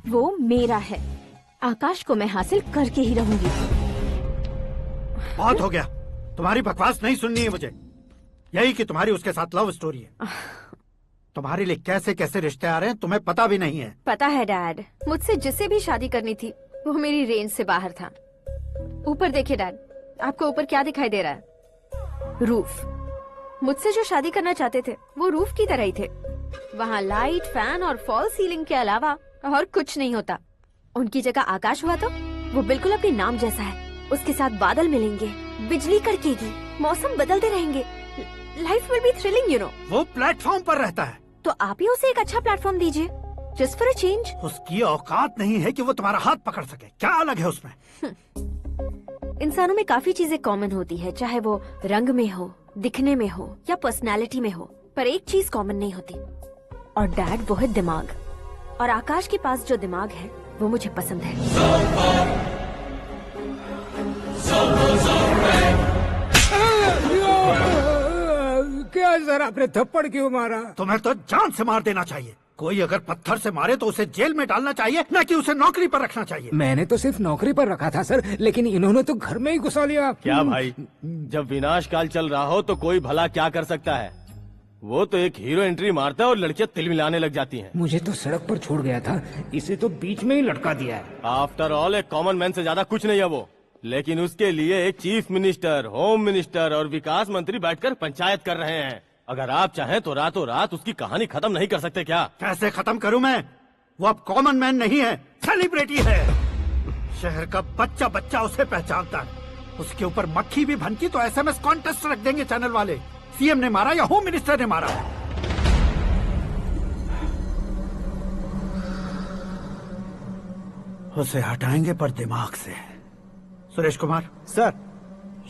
वो मेरा है। आकाश को मैं हासिल करके ही रहूंगी। बहुत हो गया, तुम्हारी बकवास नहीं सुननी है मुझे। यही कि तुम्हारी उसके साथ लव स्टोरी है। तुम्हारे लिए कैसे कैसे रिश्ते आ रहे हैं तुम्हें पता भी नहीं है। पता है डैड, मुझसे जिसे भी शादी करनी थी वो मेरी रेंज से बाहर था। ऊपर देखिए डैड, आपको ऊपर क्या दिखाई दे रहा है? रूफ। मुझसे जो शादी करना चाहते थे वो रूफ की तरह ही थे। वहाँ लाइट, फैन और फॉल सीलिंग के अलावा और कुछ नहीं होता। उनकी जगह आकाश हुआ तो वो बिल्कुल अपने नाम जैसा है। उसके साथ बादल मिलेंगे, बिजली कड़केगी, मौसम बदलते रहेंगे। Life will be thrilling, you know. वो प्लेटफॉर्म पर रहता है तो आप ही उसे एक अच्छा प्लेटफॉर्म दीजिए, जस्ट फॉर अ चेंज। उसकी औकात नहीं है कि वो तुम्हारा हाथ पकड़ सके। क्या अलग है उसमें? इंसानों में काफी चीजें कॉमन होती है, चाहे वो रंग में हो, दिखने में हो या पर्सनालिटी में हो, पर एक चीज कॉमन नहीं होती, और डैड वो है दिमाग। और आकाश के पास जो दिमाग है वो मुझे पसंद है। क्या सर, आपने थप्पड़ क्यों मारा? तुम्हें तो जान से मार देना चाहिए। कोई अगर पत्थर से मारे तो उसे जेल में डालना चाहिए, न कि उसे नौकरी पर रखना चाहिए। मैंने तो सिर्फ नौकरी पर रखा था सर, लेकिन इन्होंने तो घर में ही घुसा लिया। क्या भाई, जब विनाश काल चल रहा हो तो कोई भला क्या कर सकता है? वो तो एक हीरो एंट्री मारता है और लड़कियां तिल मिलाने लग जाती हैं। मुझे तो सड़क पर छोड़ गया था, इसे तो बीच में ही लटका दिया है। आफ्टर ऑल एक कॉमन मैन से ज्यादा कुछ नहीं है वो, लेकिन उसके लिए एक चीफ मिनिस्टर, होम मिनिस्टर और विकास मंत्री बैठकर पंचायत कर रहे हैं। अगर आप चाहें तो रातों रात उसकी कहानी खत्म नहीं कर सकते क्या? कैसे खत्म करूं मैं? वो अब कॉमन मैन नहीं है, सेलिब्रिटी है। शहर का बच्चा बच्चा उसे पहचानता है। उसके ऊपर मक्खी भी भनकी तो एसएमएस कॉन्टेस्ट रख देंगे चैनल वाले। सीएम ने मारा या होम मिनिस्टर ने मारा? उसे हटाएंगे पर दिमाग से। सुरेश कुमार सर,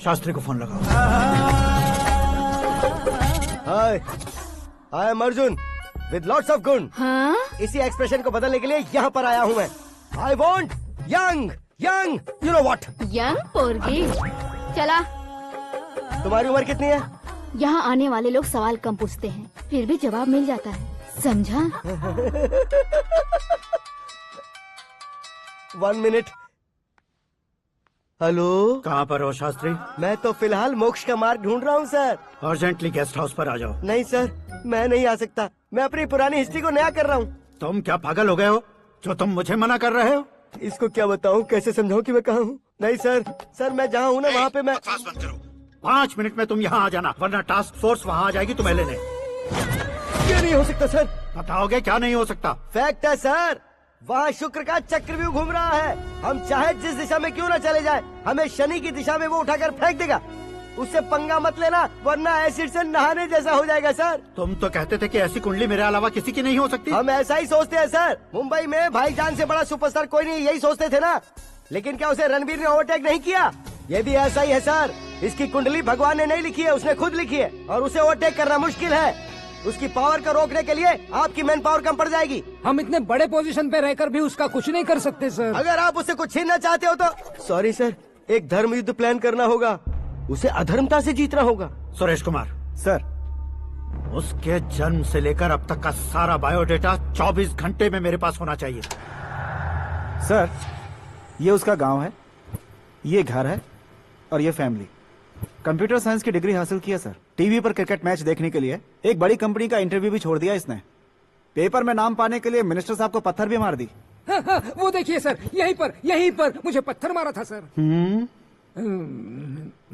शास्त्री को फोन लगाओ। Hi, I am Arjun with lots of गुण। हाँ? इसी एक्सप्रेशन को बदलने के लिए यहाँ पर आया हूँ मैं। I want young young, you know what? Young पोरगी। चला। तुम्हारी उम्र कितनी है? यहाँ आने वाले लोग सवाल कम पूछते हैं, फिर भी जवाब मिल जाता है, समझा? 1 मिनट। हेलो, कहाँ पर हो शास्त्री? मैं तो फिलहाल मोक्ष का मार्ग ढूंढ रहा हूँ सर। अर्जेंटली गेस्ट हाउस पर आ जाओ। नहीं सर, मैं नहीं आ सकता। मैं अपनी पुरानी हिस्ट्री को नया कर रहा हूँ। तुम क्या पागल हो गए हो जो तुम मुझे मना कर रहे हो? इसको क्या बताऊँ, कैसे समझाऊँ कि मैं कहाँ हूँ? नहीं सर, सर मैं जहाँ हूँ ना वहाँ पे मैं। 5 मिनट में तुम यहाँ आ जाना, वरना टास्क फोर्स वहाँ आ जाएगी तुम्हें लेने। क्या नहीं हो सकता सर? बताओगे क्या नहीं हो सकता? फैक्ट है सर, वहाँ शुक्र का चक्रव्यूह घूम रहा है। हम चाहे जिस दिशा में क्यों न चले जाए, हमें शनि की दिशा में वो उठाकर फेंक देगा। उससे पंगा मत लेना, वरना एसिड से नहाने जैसा हो जाएगा सर। तुम तो कहते थे कि ऐसी कुंडली मेरे अलावा किसी की नहीं हो सकती। हम ऐसा ही सोचते हैं सर। मुंबई में भाईजान से बड़ा सुपरस्टार कोई नहीं, यही सोचते थे ना। लेकिन क्या उसे रणवीर ने ओवरटेक नहीं किया? ये भी ऐसा ही है सर। इसकी कुंडली भगवान ने नहीं लिखी है, उसने खुद लिखी है, और उसे ओवरटेक करना मुश्किल है। उसकी पावर को रोकने के लिए आपकी मैन पावर कम पड़ जाएगी। हम इतने बड़े पोजीशन पे रहकर भी उसका कुछ नहीं कर सकते सर। अगर आप उससे कुछ छीनना चाहते हो तो सॉरी सर, एक धर्म युद्ध प्लान करना होगा। उसे अधर्मता से जीतना होगा। सुरेश कुमार सर, उसके जन्म से लेकर अब तक का सारा बायोडेटा 24 घंटे में मेरे पास होना चाहिए। सर, ये उसका गांव है, ये घर है और ये फैमिली। कंप्यूटर साइंस की डिग्री हासिल किया सर। टीवी पर क्रिकेट मैच देखने के लिए एक बड़ी कंपनी का इंटरव्यू भी छोड़ दिया इसने। पेपर में नाम पाने के लिए मिनिस्टर साहब को पत्थर भी मार दी। हाँ, वो देखिए सर, यहीं पर मुझे पत्थर मारा था सर।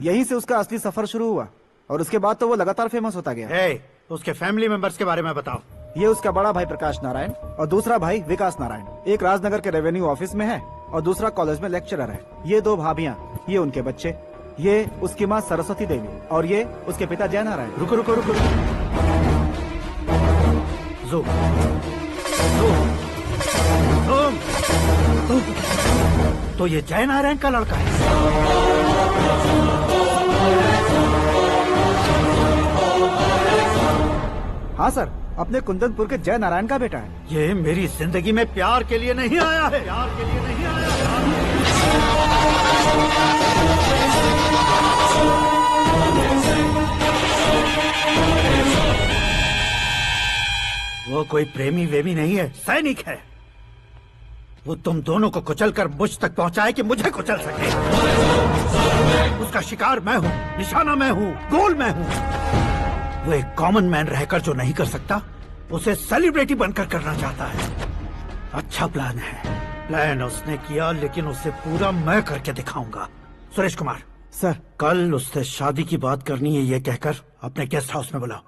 यहीं से उसका असली सफर शुरू हुआ और उसके बाद तो वो लगातार फेमस होता गया। उसके फैमिली मेंबर्स के बारे में बताओ। ये उसका बड़ा भाई प्रकाश नारायण और दूसरा भाई विकास नारायण। एक राजनगर के रेवेन्यू ऑफिस में है और दूसरा कॉलेज में लेक्चरर है। ये 2 भाभियां, ये उनके बच्चे, ये उसकी माँ सरस्वती देवी और ये उसके पिता जय नारायण। रुको रुको रुको, तो ये जय नारायण का लड़का है। हाँ सर, अपने कुंदनपुर के जय नारायण का बेटा है। ये मेरी जिंदगी में प्यार के लिए नहीं आया है, प्यार के लिए नहीं आया वो कोई प्रेमी वेमी नहीं है, सैनिक है। वो तुम दोनों को कुचलकर मुझ तक पहुंचाए कि मुझे कुचल सके। उसका शिकार मैं हूँ, निशाना मैं हूँ, गोल मैं हूँ। वो एक कॉमन मैन रहकर जो नहीं कर सकता, उसे सेलिब्रिटी बनकर करना चाहता है। अच्छा प्लान है, प्लान उसने किया, लेकिन उसे पूरा मैं करके दिखाऊंगा। सुरेश कुमार सर, कल उससे शादी की बात करनी है, ये कहकर अपने गेस्ट हाउस में बुलाओ।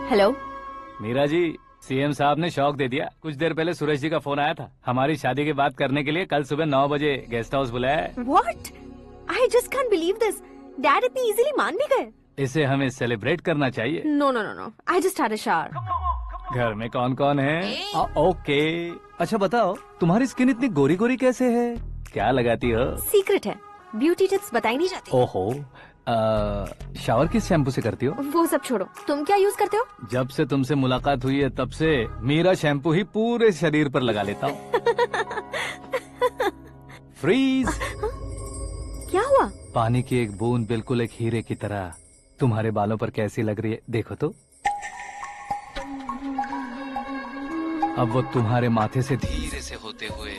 हेलो मीरा जी, सीएम साहब ने शौक दे दिया। कुछ देर पहले सुरेश जी का फोन आया था, हमारी शादी की बात करने के लिए कल सुबह 9 बजे गेस्ट हाउस बुलाया है। What? I just can't believe this. Dad इतनी इजीली मान भी गए। इसे हमें सेलिब्रेट करना चाहिए। No, no, no, no. I just had a shower. घर में कौन कौन है? ओके, अच्छा बताओ, तुम्हारी स्किन इतनी गोरी गोरी कैसे है? क्या लगाती हो? सीक्रेट है, ब्यूटी टिप्स बताई नहीं जाती। ओहो, शावर किस शैम्पू से करती हो? वो सब छोड़ो, तुम क्या यूज करते हो? जब से तुमसे मुलाकात हुई है तब से मेरा शैम्पू ही पूरे शरीर पर लगा लेता हूँ। फ्रीज। क्या हुआ? पानी की एक बूंद बिल्कुल एक हीरे की तरह तुम्हारे बालों पर कैसी लग रही है, देखो तो। अब वो तुम्हारे माथे से धीरे से होते हुए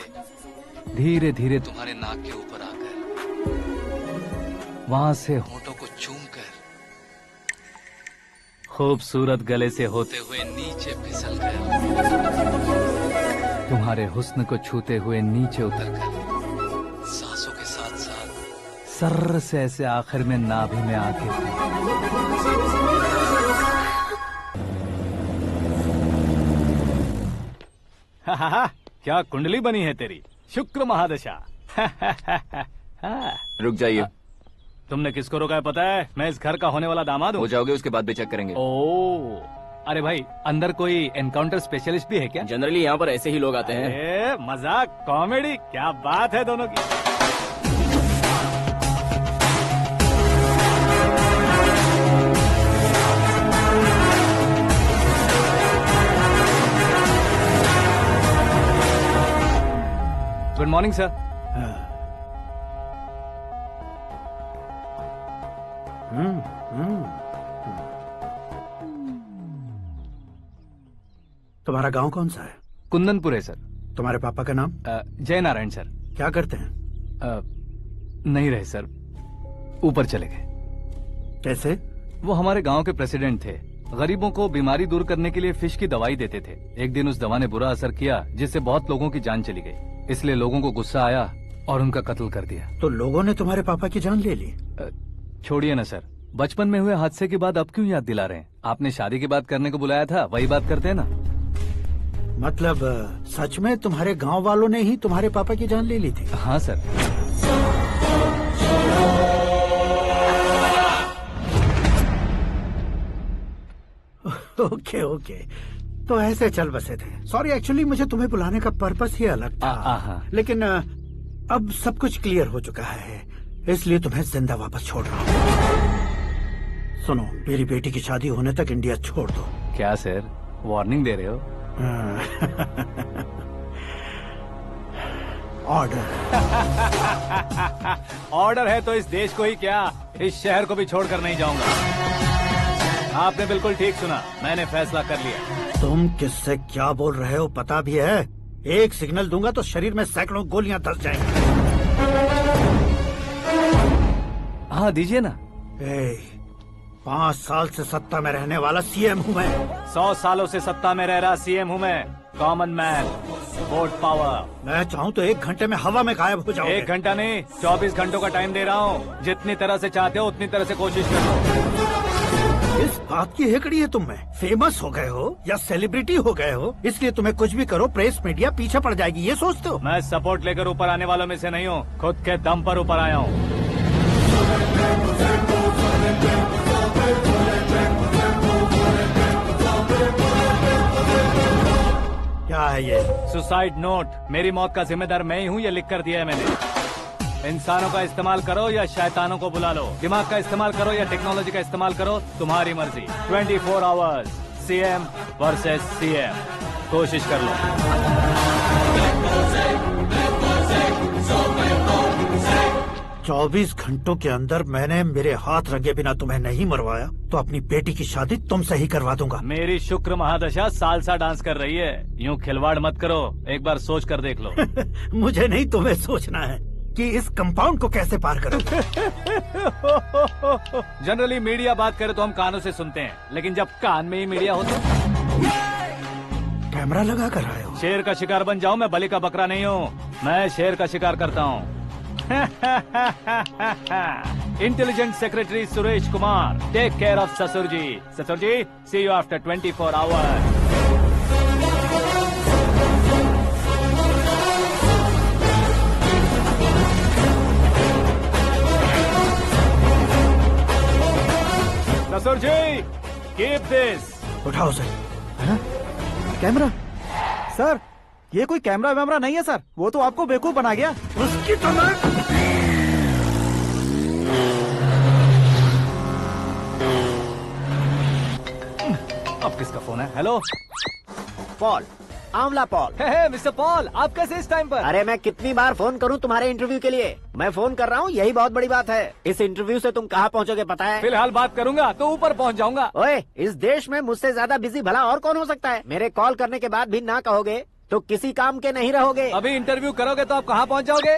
धीरे धीरे तुम्हारे नाक के ऊपर आकर वहां से होठों को चूमकर खूबसूरत गले से होते हुए नीचे फिसलकर तुम्हारे हुस्न को छूते हुए नीचे उतरकर सांसों के साथ साथ सर्र से ऐसे आखिर में नाभि में आके क्या कुंडली बनी है तेरी, शुक्र महादशा। रुक जाइए। तुमने किसको रोका है पता है? मैं इस घर का होने वाला दामाद हूँ। हो जाओगे उसके बाद भी चेक करेंगे। ओ, अरे भाई, अंदर कोई एनकाउंटर स्पेशलिस्ट भी है क्या? जनरली यहाँ पर ऐसे ही लोग आते हैं। मजाक, कॉमेडी, क्या बात है दोनों की। Good morning sir. तुम्हारा गांव कौन सा है? कुंदनपुर है सर। तुम्हारे पापा का नाम? जय नारायण सर। क्या करते हैं? नहीं रहे सर, ऊपर चले गए। कैसे? वो हमारे गांव के प्रेसिडेंट थे। गरीबों को बीमारी दूर करने के लिए फिश की दवाई देते थे। एक दिन उस दवा ने बुरा असर किया, जिससे बहुत लोगों की जान चली गई। इसलिए लोगों को गुस्सा आया और उनका कत्ल कर दिया। तो लोगों ने तुम्हारे पापा की जान ले ली? छोड़िए ना सर, बचपन में हुए हादसे के बाद अब क्यों याद दिला रहे हैं? आपने शादी की बात करने को बुलाया था, वही बात करते हैं ना। मतलब सच में तुम्हारे गांव वालों ने ही तुम्हारे पापा की जान ले ली थी? हाँ सर। ओके ओके, तो ऐसे चल बसे थे। सॉरी, एक्चुअली मुझे तुम्हें बुलाने का पर्पस ही अलग था। लेकिन अब सब कुछ क्लियर हो चुका है, इसलिए तुम्हें जिंदा वापस छोड़ रहा हूँ। सुनो, मेरी बेटी की शादी होने तक इंडिया छोड़ दो। क्या सर, वार्निंग दे रहे हो? ऑर्डर। ऑर्डर है तो इस देश को ही क्या, इस शहर को भी छोड़कर नहीं जाऊंगा। आपने बिल्कुल ठीक सुना, मैंने फैसला कर लिया। तुम किससे क्या बोल रहे हो पता भी है? एक सिग्नल दूंगा तो शरीर में सैकड़ों गोलियां धस जाएंगी। हाँ दीजिए ना। 5 साल से सत्ता में रहने वाला सीएम हूँ मैं। 100 सालों से सत्ता में रह रहा सीएम हूँ मैं। Common man, vote power. मैं चाहूँ तो 1 घंटे में हवा में गायब हो जाऊँ। 1 घंटा नहीं, 24 घंटों का टाइम दे रहा हूँ। जितनी तरह से चाहते हो उतनी तरह से कोशिश करो। इस बात की हेकड़ी है तुम में। फेमस हो गए हो या सेलिब्रिटी हो गए हो, इसलिए तुम्हें कुछ भी करो प्रेस मीडिया पीछे पड़ जाएगी, ये सोचते हो? मैं सपोर्ट लेकर ऊपर आने वालों में से नहीं हूँ, खुद के दम पर ऊपर आया हूँ। क्या है ये? Suicide note. मेरी मौत का जिम्मेदार मैं ही हूँ, ये लिख कर दिया है मैंने। इंसानों का इस्तेमाल करो या शैतानों को बुला लो, दिमाग का इस्तेमाल करो या टेक्नोलॉजी का इस्तेमाल करो, तुम्हारी मर्जी। 24 आवर्स सीएम वर्सेस सीएम, कोशिश कर लो। 24 घंटों के अंदर मैंने मेरे हाथ रंगे बिना तुम्हें नहीं मरवाया तो अपनी बेटी की शादी तुमसे ही करवा दूंगा। मेरी शुक्र महादशा सालसा डांस कर रही है, यूँ खिलवाड़ मत करो, एक बार सोच कर देख लो। मुझे नहीं, तुम्हें सोचना है कि इस कंपाउंड को कैसे पार करूं। जनरली मीडिया बात करे तो हम कानों से सुनते हैं, लेकिन जब कान में ही मीडिया हो तो कैमरा लगा कर आए हो। शेर का शिकार बन जाऊं, मैं बलि का बकरा नहीं हूँ, मैं शेर का शिकार करता हूँ। Intelligent secretary Suresh Kumar, take care of ससुर जी। ससुर जी, सी यू आफ्टर 24 आवर्स। ससुर जी, कीप दिस। उठाओ सर। कैमरा? सर, ये कोई कैमरा वैमरा नहीं है सर, वो तो आपको बेवकूफ बना गया। उसकी तो मैं... अब किसका फोन है? हेलो पॉल, आंवला पॉल। मिस्टर पॉल, आप कैसे इस टाइम पर? अरे मैं कितनी बार फोन करूं तुम्हारे इंटरव्यू के लिए? मैं फोन कर रहा हूं, यही बहुत बड़ी बात है। इस इंटरव्यू से तुम कहां पहुंचोगे पता है? फिलहाल बात करूंगा तो ऊपर पहुंच जाऊंगा। ओए, इस देश में मुझसे ज्यादा बिजी भला और कौन हो सकता है? मेरे कॉल करने के बाद भी ना कहोगे तो किसी काम के नहीं रहोगे। अभी इंटरव्यू करोगे तो आप कहाँ पहुँच जाओगे?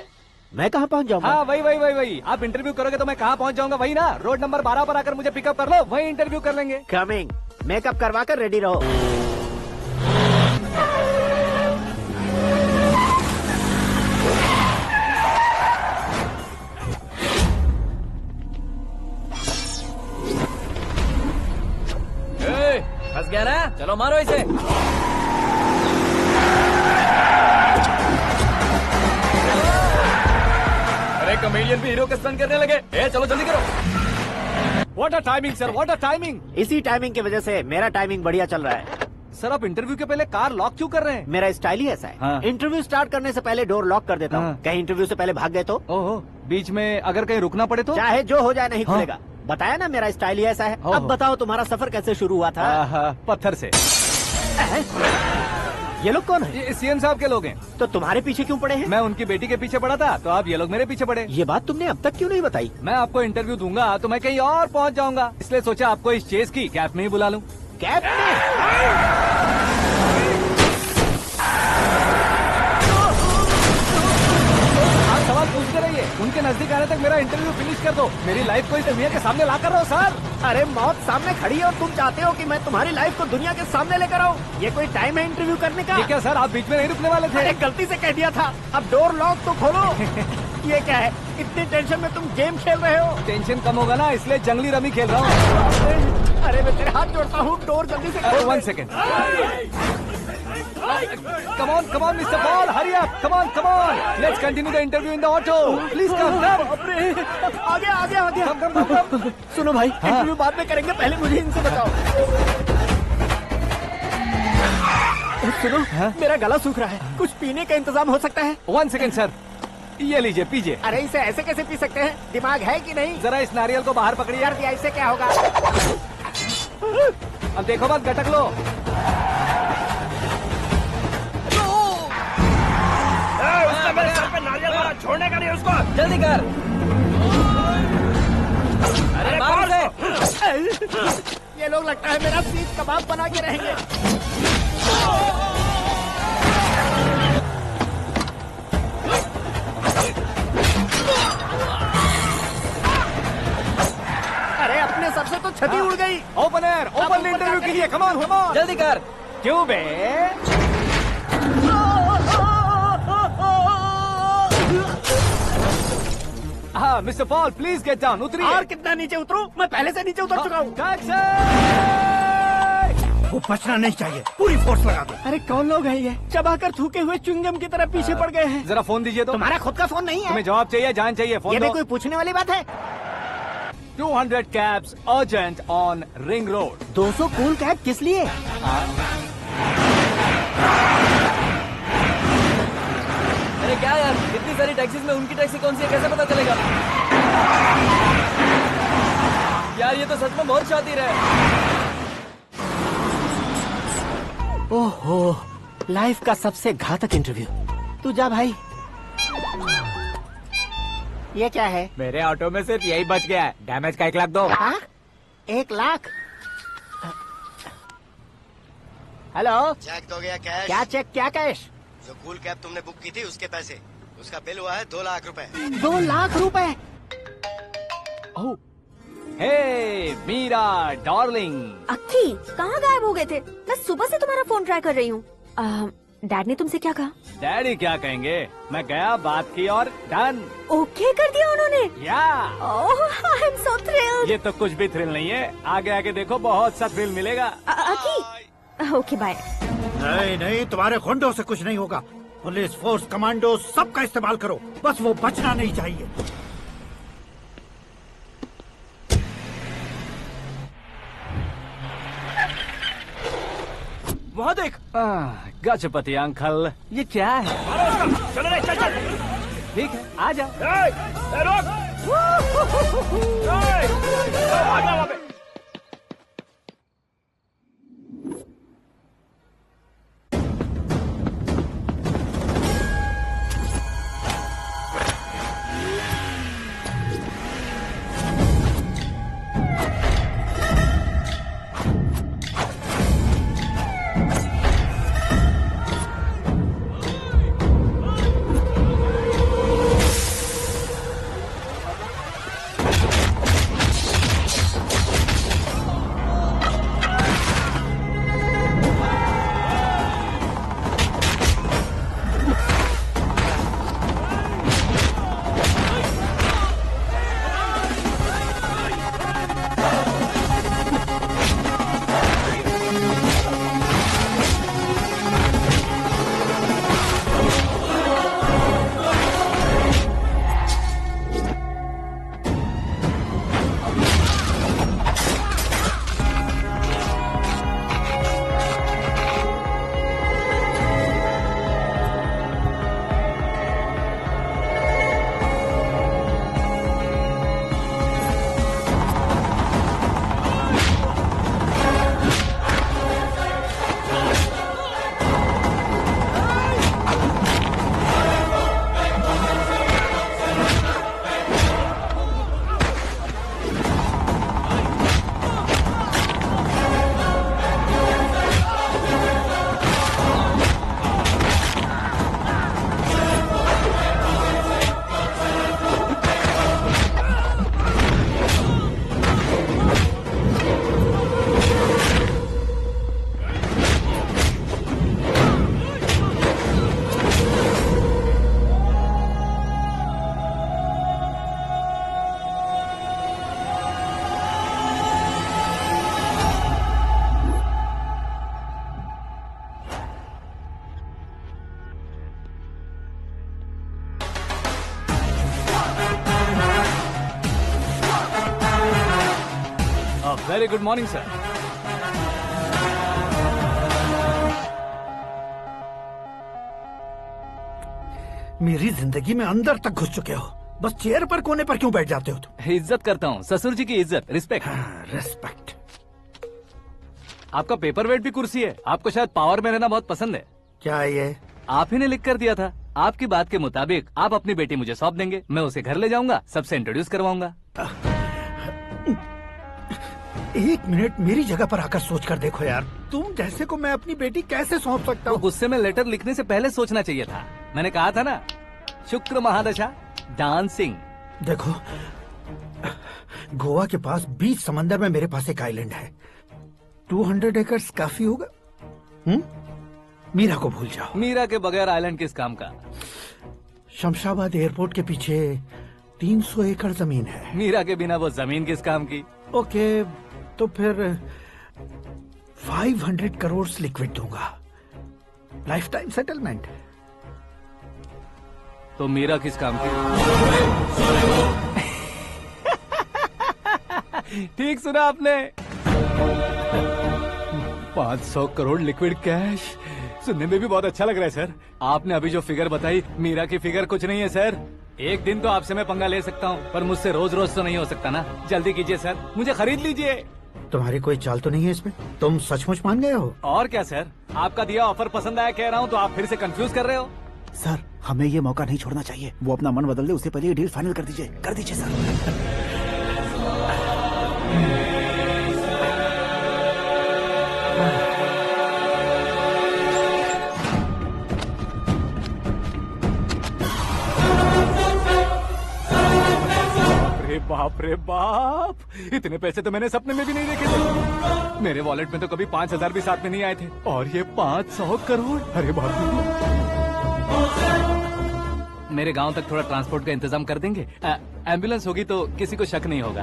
मैं कहाँ पहुँच जाऊंगा? हाँ, वही। आप इंटरव्यू करोगे तो मैं कहाँ पहुँच जाऊंगा? वही ना, रोड नंबर 12 पर आकर मुझे पिकअप कर लो, वही इंटरव्यू कर लेंगे। कमिंग। मेकअप करवा कर रेडी रहो। फंस गया ना, चलो मारो इसे। अरे कॉमेडियन भी हीरो के स्टंट करने लगे। चलो जल्दी करो। What a timing sir, what a timing. इसी टाइमिंग की वजह से मेरा टाइमिंग बढ़िया चल रहा है। सर, आप इंटरव्यू के पहले कार लॉक क्यों कर रहे हैं? मेरा स्टाइल ही ऐसा है। हाँ। इंटरव्यू स्टार्ट करने से पहले डोर लॉक कर देता हूँ। कहीं इंटरव्यू से पहले भाग गए तो? ओहो, बीच में अगर कहीं रुकना पड़े तो? चाहे जो हो जाए नहीं खुलेगा। बताया ना मेरा स्टाइल ही ऐसा है। अब बताओ तुम्हारा सफर कैसे शुरू हुआ था? पत्थर से। ये लोग कौन है? ये सीएम साहब के लोग हैं। तो तुम्हारे पीछे क्यों पड़े हैं? मैं उनकी बेटी के पीछे पड़ा था, तो आप ये लोग मेरे पीछे पड़े। ये बात तुमने अब तक क्यों नहीं बताई? मैं आपको इंटरव्यू दूंगा तो मैं कहीं और पहुंच जाऊंगा, इसलिए सोचा आपको इस चेस की कैब में ही बुला लूं। कैब में? आप सवाल पूछते रहिए, उनके नजदीक आने तक मेरा इंटरव्यू फिनिश कर दो। मेरी लाइफ को इस दुनिया के सामने ला कर रहो सर। अरे मौत सामने खड़ी है और तुम चाहते हो कि मैं तुम्हारी लाइफ को दुनिया के सामने लेकर आऊं? ये कोई टाइम है इंटरव्यू करने का? ये क्या सर, आप बीच में नहीं रुकने वाले थे? अरे गलती से कह दिया था। अब डोर लॉक तो खोलो। ये क्या है, इतनी टेंशन में तुम गेम खेल रहे हो? टेंशन कम होगा ना, इसलिए जंगली रमी खेल रहा हूँ। अरे मैं तेरे हाथ जोड़ता हूँ, डोर जल्दी से खोलो। 1 second. Come on, Mr. Paul, hurry up. Come on. Let's continue the interview in the auto. Please come. आगे। Come. सुनो भाई, इंटरव्यू बाद में करेंगे, पहले मुझे इनसे बताओ। सुनो, मेरा गला सूख रहा है, कुछ पीने का इंतजाम हो सकता है? 1 सेकेंड सर, ये लीजिए पीजिए। अरे इसे ऐसे कैसे पी सकते हैं? दिमाग है कि नहीं? जरा इस नारियल को बाहर पकड़िए। यार दिया, इससे क्या होगा? अब देखो मत, गटक लो। मेरे सर पे नारियल मारा, छोड़ने का नहीं उसको। जल्दी कर। अरे मार उसे। ये लोग लगता है मेरा सीख कबाब बना के रहेंगे। अरे अपने सर से तो छती उड़ गई। ओपन एयर, ओपन इंटरव्यू कीजिए। कम ऑन जल्दी कर। क्यों बे? हाँ mister Paul, please get down. उतरिए। और कितना नीचे उतरूं? मैं पहले से नीचे उतर चुका हूँ। वो बचना नहीं चाहिए, पूरी फोर्स लगा दो। अरे कौन लोग हैं ये? चबाकर थूके हुए च्युइंगम की तरह पीछे पड़ गए हैं। जरा फोन दीजिए तो। तुम्हारा खुद का फोन नहीं है? तुम्हें जवाब चाहिए, जान चाहिए, फोन ये दो। भी कोई पूछने वाली बात है? 200 cabs urgent on Ring Road. 200 cool cab किस लिए? क्या यार, इतनी सारी टैक्सीज में उनकी टैक्सी कौन सी है कैसे पता चलेगा? यार ये तो सच में बहुत शातिर है। ओहो, लाइफ का सबसे घातक इंटरव्यू। तू जा भाई। ये क्या है? मेरे ऑटो में सिर्फ यही बच गया है। डैमेज का 1 लाख दो। 1 लाख? हेलो, चेक तो गया कैश। क्या चेक, क्या कैश? जो कूल कैब तुमने बुक की थी उसके पैसे, उसका बिल हुआ है 2 लाख रुपए। 2 लाख रुपए? ओह, हे मीरा डार्लिंग। अक्की कहाँ गायब हो गए थे? मैं सुबह से तुम्हारा फोन ट्राई कर रही हूँ। डैड ने तुमसे क्या कहा? डैडी क्या कहेंगे, मैं गया, बात की और डन। ओके कर दिया उन्होंने? या ओह, आई एम सो थ्रिल्ड। ये तो कुछ भी थ्रिल नहीं है, आगे आगे देखो बहुत सा थ्रिल मिलेगा। अक्की ओके बाय। नहीं नहीं, तुम्हारे गुंडों से कुछ नहीं होगा। पुलिस फोर्स, कमांडो सबका इस्तेमाल करो, बस वो बचना नहीं चाहिए। वहाँ देख, गजपति अंकल, ये क्या है? चलो रे, चल चल। ठीक है, आ जा। Very good morning sir. मेरी जिंदगी में अंदर तक घुस चुके हो, बस चेयर पर कोने पर क्यों बैठ जाते हो तुम? इज्जत करता हूँ, ससुर जी की इज्जत, रिस्पेक्ट। रिस्पेक्ट। आपका पेपर वेट भी कुर्सी है, आपको शायद पावर में रहना बहुत पसंद है। क्या ये? आप ही ने लिख कर दिया था। आपकी बात के मुताबिक आप अपनी बेटी मुझे सौंप देंगे, मैं उसे घर ले जाऊंगा, सबसे इंट्रोड्यूस करवाऊंगा। 1 मिनट मेरी जगह पर आकर सोच कर देखो यार, तुम जैसे को मैं अपनी बेटी कैसे सौंप सकता हूँ? गुस्से में लेटर लिखने से पहले सोचना चाहिए था। मैंने कहा था ना, शुक्र महादशा डांसिंग। देखो, गोवा के पास बीच समंदर में मेरे पास एक आइलैंड है, 200 एकर्स काफी होगा। मीरा को भूल जाओ। मीरा के बगैर आइलैंड किस काम का? शमशाबाद एयरपोर्ट के पीछे 300 एकड़ जमीन है। मीरा के बिना वो जमीन किस काम की? ओके, तो फिर 500 करोड़ लिक्विड दूंगा, लाइफ टाइम सेटलमेंट। तो मीरा किस काम की? ठीक सुना आपने, 500 करोड़ लिक्विड कैश। सुनने में भी बहुत अच्छा लग रहा है सर। आपने अभी जो फिगर बताई, मीरा की फिगर कुछ नहीं है सर। एक दिन तो आपसे मैं पंगा ले सकता हूँ, पर मुझसे रोज रोज तो नहीं हो सकता ना। जल्दी कीजिए सर, मुझे खरीद लीजिए। तुम्हारी कोई चाल तो नहीं है इसमें? तुम सचमुच मान गए हो? और क्या सर, आपका दिया ऑफर पसंद आया कह रहा हूँ, तो आप फिर से कंफ्यूज कर रहे हो। सर, हमें ये मौका नहीं छोड़ना चाहिए। वो अपना मन बदल दे, उससे पहले ये डील फाइनल कर दीजिए सर। बाप रे बाप, इतने पैसे तो मैंने सपने में भी नहीं देखे थे। मेरे वॉलेट में तो कभी 5,000 भी साथ में नहीं आए थे, और ये 500 करोड़। अरे बाप रे। मेरे गांव तक थोड़ा ट्रांसपोर्ट का इंतजाम कर देंगे? एम्बुलेंस होगी तो किसी को शक नहीं होगा।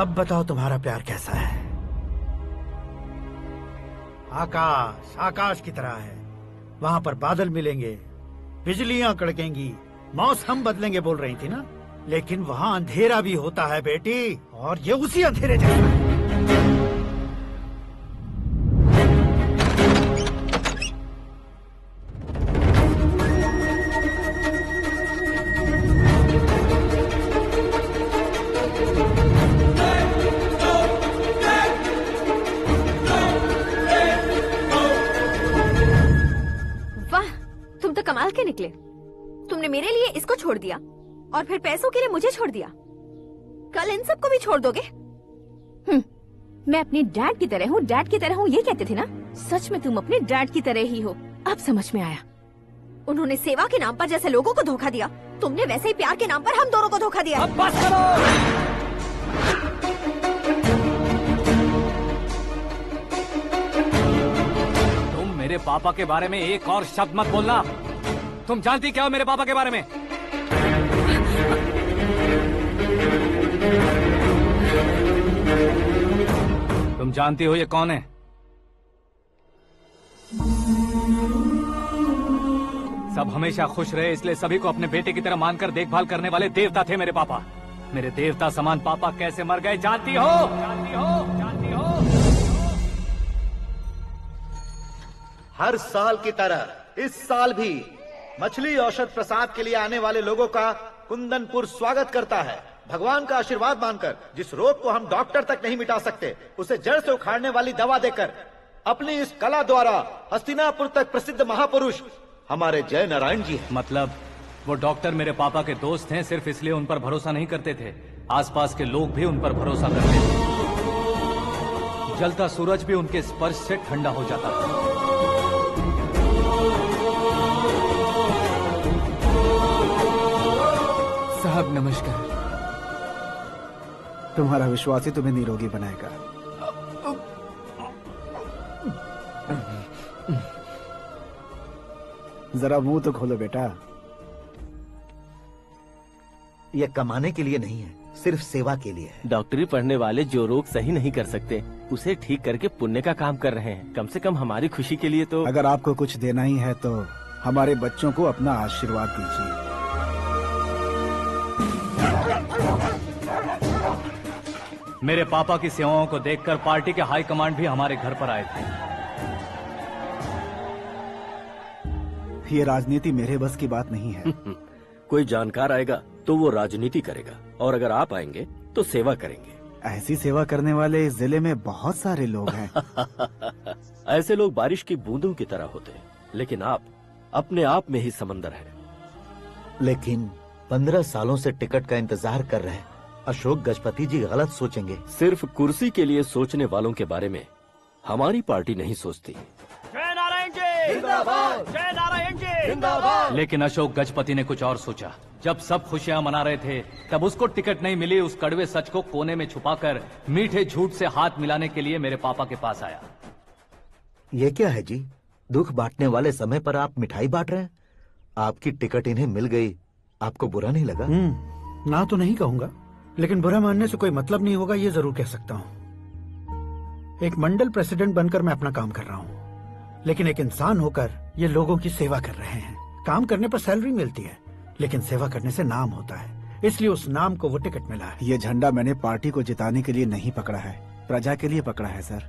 अब बताओ तुम्हारा प्यार कैसा है? आकाश आकाश की तरह है, वहाँ पर बादल मिलेंगे, बिजलियां कड़केंगी, मौसम बदलेंगे बोल रही थी ना। लेकिन वहाँ अंधेरा भी होता है बेटी, और ये उसी अंधेरे जैसा है। वाह, तुम तो कमाल के निकले। तुमने मेरे लिए इसको छोड़ दिया और फिर पैसों के लिए मुझे छोड़ दिया। कल इन सबको भी छोड़ दोगे? मैं अपने डैड की तरह हूँ, डैड की तरह हूँ, ये कहते थे ना। सच में तुम अपने डैड की तरह ही हो, अब समझ में आया। उन्होंने सेवा के नाम पर जैसे लोगों को धोखा दिया, तुमने वैसे ही प्यार के नाम पर हम दोनों को धोखा दिया। अब बस करो। तुम मेरे पापा के बारे में एक और शब्द मत बोलना। तुम जानती क्या हो मेरे पापा के बारे में? तुम जानती हो ये कौन है? सब हमेशा खुश रहे इसलिए सभी को अपने बेटे की तरह मानकर देखभाल करने वाले देवता थे मेरे पापा। मेरे देवता समान पापा कैसे मर गए जानती हो? जानती हो? जानती हो? हर साल की तरह इस साल भी मछली औषध प्रसाद के लिए आने वाले लोगों का कुंदनपुर स्वागत करता है। भगवान का आशीर्वाद मानकर जिस रोग को हम डॉक्टर तक नहीं मिटा सकते, उसे जड़ से उखाड़ने वाली दवा देकर अपनी इस कला द्वारा हस्तिनापुर तक प्रसिद्ध महापुरुष हमारे जय नारायण जी हैं। मतलब वो डॉक्टर मेरे पापा के दोस्त हैं, सिर्फ इसलिए उन पर भरोसा नहीं करते थे, आसपास के लोग भी उन पर भरोसा करते थे। जलता सूरज भी उनके स्पर्श से ठंडा हो जाता था। साहब नमस्कार। तुम्हारा विश्वास ही तुम्हें निरोगी बनाएगा। जरा मुंह तो खोलो बेटा। यह कमाने के लिए नहीं है, सिर्फ सेवा के लिए है। डॉक्टरी पढ़ने वाले जो रोग सही नहीं कर सकते, उसे ठीक करके पुण्य का काम कर रहे हैं। कम से कम हमारी खुशी के लिए तो। अगर आपको कुछ देना ही है तो हमारे बच्चों को अपना आशीर्वाद दीजिए। मेरे पापा की सेवाओं को देखकर पार्टी के हाई कमांड भी हमारे घर पर आए थे। ये राजनीति मेरे बस की बात नहीं है। कोई जानकार आएगा तो वो राजनीति करेगा, और अगर आप आएंगे तो सेवा करेंगे। ऐसी सेवा करने वाले इस जिले में बहुत सारे लोग हैं। ऐसे लोग बारिश की बूंदों की तरह होते हैं, लेकिन आप अपने आप में ही समंदर हैं। लेकिन 15 सालों से टिकट का इंतजार कर रहे हैं। अशोक गजपति जी गलत सोचेंगे। सिर्फ कुर्सी के लिए सोचने वालों के बारे में हमारी पार्टी नहीं सोचती। जय नारायण जी जिंदाबाद, जय नारायण जी जिंदाबाद। लेकिन अशोक गजपति ने कुछ और सोचा। जब सब खुशियां मना रहे थे, तब उसको टिकट नहीं मिली। उस कड़वे सच को कोने में छुपाकर मीठे झूठ से हाथ मिलाने के लिए मेरे पापा के पास आया। ये क्या है जी? दुख बांटने वाले समय पर आप मिठाई बांट रहे हैं। आपकी टिकट इन्हें मिल गई, आपको बुरा नहीं लगा? ना तो नहीं कहूंगा, लेकिन बुरा मानने से कोई मतलब नहीं होगा, ये जरूर कह सकता हूँ। एक मंडल प्रेसिडेंट बनकर मैं अपना काम कर रहा हूँ, लेकिन एक इंसान होकर ये लोगों की सेवा कर रहे हैं। काम करने पर सैलरी मिलती है, लेकिन सेवा करने से नाम होता है, इसलिए उस नाम को वो टिकट मिला है। ये झंडा मैंने पार्टी को जिताने के लिए नहीं पकड़ा है, प्रजा के लिए पकड़ा है सर।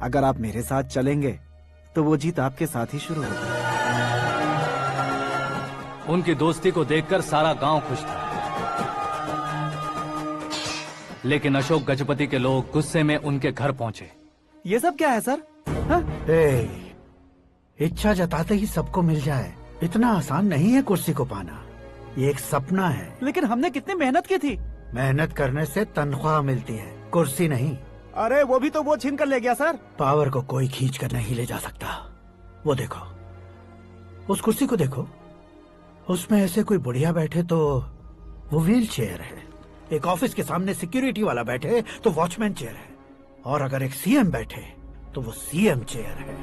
अगर आप मेरे साथ चलेंगे तो वो जीत आपके साथ ही शुरू होगी। उनकी दोस्ती को देखकर सारा गांव खुश था, लेकिन अशोक गजपति के लोग गुस्से में उनके घर पहुंचे। ये सब क्या है सर? इच्छा जताते ही सबको मिल जाए इतना आसान नहीं है कुर्सी को पाना। ये एक सपना है। लेकिन हमने कितनी मेहनत की थी। मेहनत करने से तनख्वाह मिलती है, कुर्सी नहीं। अरे वो भी तो वो छीन कर ले गया सर। पावर को कोई खींच कर नहीं ले जा सकता। वो देखो, उस कुर्सी को देखो, उसमें ऐसे कोई बुढ़िया बैठे तो वो व्हील चेयर है, एक ऑफिस के सामने सिक्योरिटी वाला बैठे तो वॉचमैन चेयर है, और अगर एक सीएम बैठे तो वो सीएम चेयर है।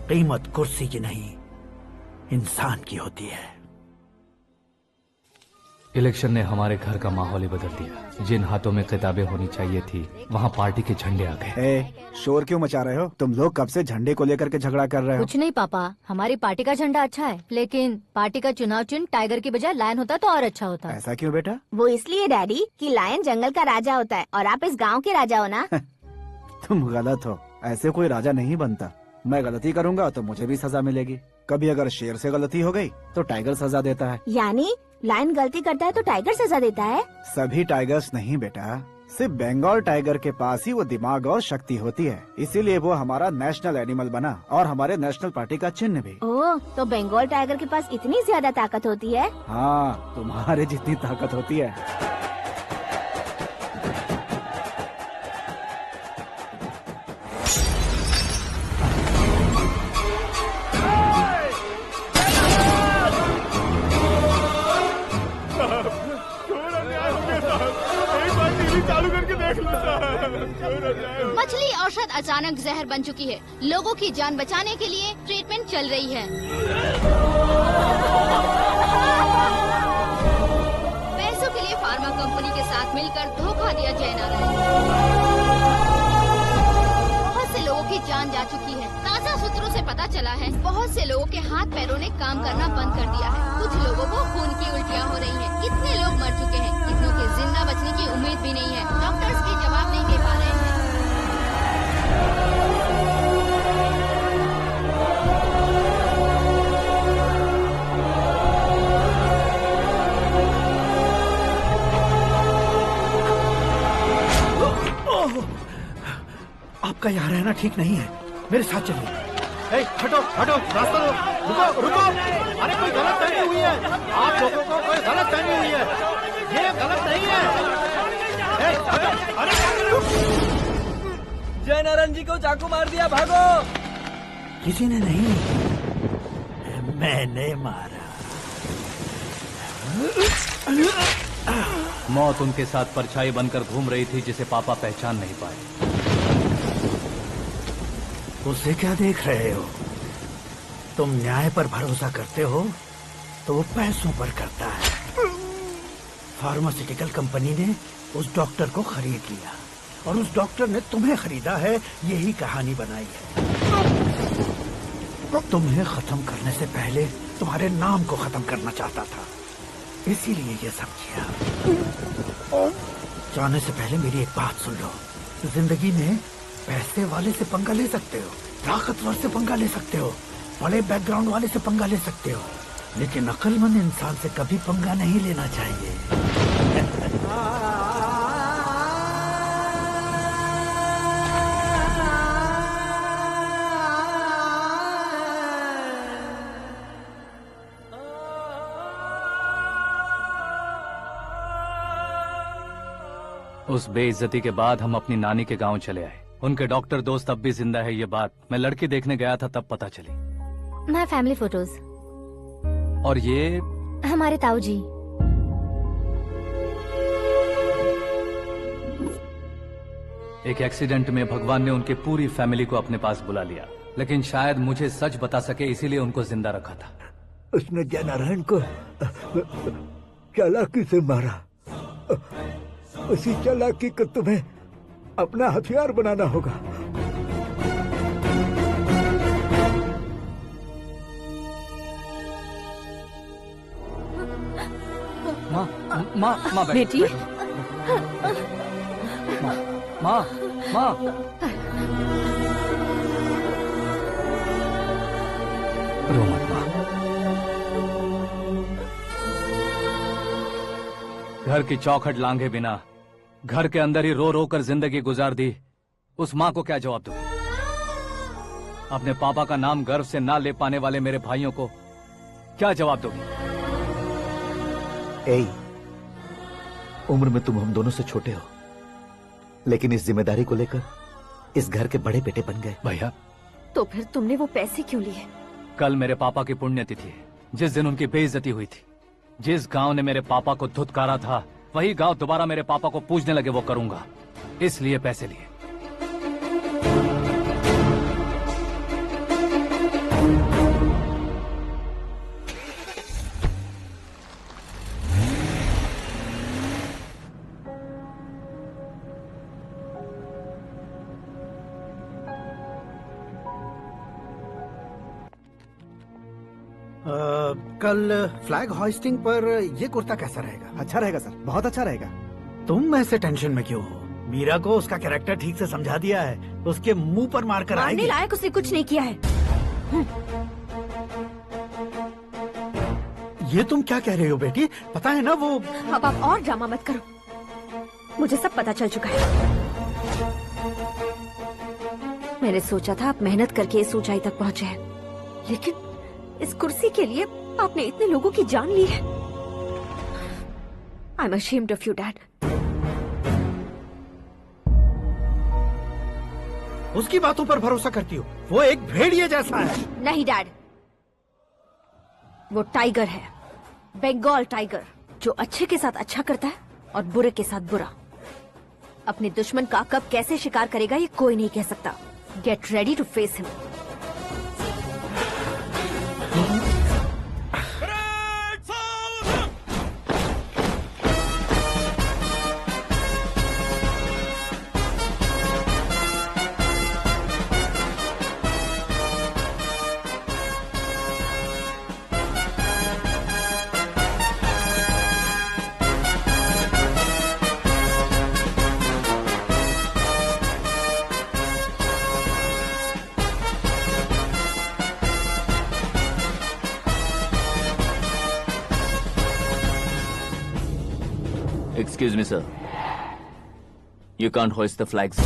कीमत कुर्सी की नहीं, इंसान की होती है। इलेक्शन ने हमारे घर का माहौल ही बदल दिया। जिन हाथों में किताबें होनी चाहिए थी, वहाँ पार्टी के झंडे आ गए। शोर क्यों मचा रहे हो? तुम लोग कब से झंडे को लेकर के झगड़ा कर रहे हो? कुछ नहीं पापा, हमारी पार्टी का झंडा अच्छा है, लेकिन पार्टी का चुनाव चिन्ह टाइगर की बजाय लायन होता तो और अच्छा होता। ऐसा क्यों बेटा? वो इसलिए डैडी कि लायन जंगल का राजा होता है और आप इस गांव के राजा हो ना। तुम गलत हो, ऐसे कोई राजा नहीं बनता। मैं गलती करूंगा तो मुझे भी सजा मिलेगी। कभी अगर शेर से गलती हो गई तो टाइगर सजा देता है। यानी लायन गलती करता है तो टाइगर सजा देता है? सभी टाइगर्स नहीं बेटा, सिर्फ बंगाल टाइगर के पास ही वो दिमाग और शक्ति होती है, इसीलिए वो हमारा नेशनल एनिमल बना और हमारे नेशनल पार्टी का चिन्ह भी। ओह, तो बंगाल टाइगर के पास इतनी ज्यादा ताकत होती है? हाँ, तुम्हारे जितनी ताकत होती है। मछली औषध अचानक जहर बन चुकी है। लोगों की जान बचाने के लिए ट्रीटमेंट चल रही है। पैसों के लिए फार्मा कंपनी के साथ मिलकर धोखा दिया जयनारायण। बहुत से लोगों की जान जा चुकी है। ताज़ा सूत्रों से पता चला है बहुत से लोगों के हाथ पैरों ने काम करना बंद कर दिया है। कुछ लोगों को खून की उल्टियाँ हो रही हैं। कितने लोग मर चुके हैं, कितनों के जिंदा बचने की उम्मीद भी नहीं है। डॉक्टर्स भी जवाब नहीं दे पा रहे हैं। आपका यहाँ रहना ठीक नहीं है, मेरे साथ चलिए। हटो हटो, रास्ता दो, रुको रुको। अरे कोई गलत फहमी हुई है, आप लोगों को कोई गलत फहमी हुई है, ये गलत नहीं है। जयनारायण जी को चाकू मार दिया, भागो। किसी ने नहीं, मैंने मारा। मौत उनके साथ परछाई बनकर घूम रही थी, जिसे पापा पहचान नहीं पाए। उसे क्या देख रहे हो? तुम न्याय पर भरोसा करते हो तो वो पैसों पर करता है। फार्मास्यूटिकल कंपनी ने उस डॉक्टर को खरीद लिया और उस डॉक्टर ने तुम्हें खरीदा है, यही कहानी बनाई है। तुम्हें खत्म करने से पहले तुम्हारे नाम को खत्म करना चाहता था, इसीलिए ये सब किया। जाने से पहले मेरी एक बात सुन लो। जिंदगी में पैसे वाले से पंगा ले सकते हो, ताकतवर से पंगा ले सकते हो, बड़े बैकग्राउंड वाले से पंगा ले सकते हो, लेकिन अक्लमंद इंसान से कभी पंगा नहीं लेना चाहिए। उस बेइज्जती के बाद हम अपनी नानी के गांव चले आए। उनके डॉक्टर दोस्त अब भी जिंदा है, ये बात मैं लड़की देखने गया था तब पता चली। My family photos. और ये हमारे ताऊ जी। एक एक्सीडेंट में भगवान ने उनकी पूरी फैमिली को अपने पास बुला लिया, लेकिन शायद मुझे सच बता सके इसीलिए उनको जिंदा रखा था। उसने जयनारायण को चालाकी से मारा। उसी चालाकी को तुम्हें अपना हथियार बनाना होगा। माँ माँ माँ बेटी। माँ माँ रो मत माँ। घर की चौखट लांघे बिना घर के अंदर ही रो रो कर जिंदगी गुजार दी उस माँ को क्या जवाब दूं? अपने पापा का नाम गर्व से ना ले पाने वाले मेरे भाइयों को क्या जवाब दोगी? ए, उम्र में तुम हम दोनों से छोटे हो, लेकिन इस जिम्मेदारी को लेकर इस घर के बड़े बेटे बन गए। भैया, तो फिर तुमने वो पैसे क्यों लिए? कल मेरे पापा की पुण्यतिथि है, जिस दिन उनकी बेइज्जती हुई थी। जिस गांव ने मेरे पापा को धुतकारा था, वही गांव दोबारा मेरे पापा को पूजने लगे वो करूंगा, इसलिए पैसे लिए। कल फ्लैग होइस्टिंग पर ये कुर्ता कैसा रहेगा? अच्छा रहेगा सर, बहुत अच्छा रहेगा। तुम ऐसे टेंशन में क्यों हो? मीरा को उसका कैरेक्टर ठीक से समझा दिया है, उसके मुंह पर मारकर आएगी। मारने लायक उसने कुछ नहीं किया है। ये तुम क्या कह रहे हो बेटी? पता है ना वो। अब आप और ड्रामा मत करो, मुझे सब पता चल चुका है। मैंने सोचा था आप मेहनत करके इस ऊंचाई तक पहुंचे हैं, लेकिन इस कुर्सी के लिए आपने इतने लोगों की जान ली है। I am ashamed of you, Dad. उसकी बातों पर भरोसा करती हो? वो एक भेड़िए जैसा है। नहीं डैड, वो टाइगर है, बंगाल टाइगर, जो अच्छे के साथ अच्छा करता है और बुरे के साथ बुरा। अपने दुश्मन का कब कैसे शिकार करेगा ये कोई नहीं कह सकता। Get ready to face him. Excuse me, sir. You can't hoist the flags.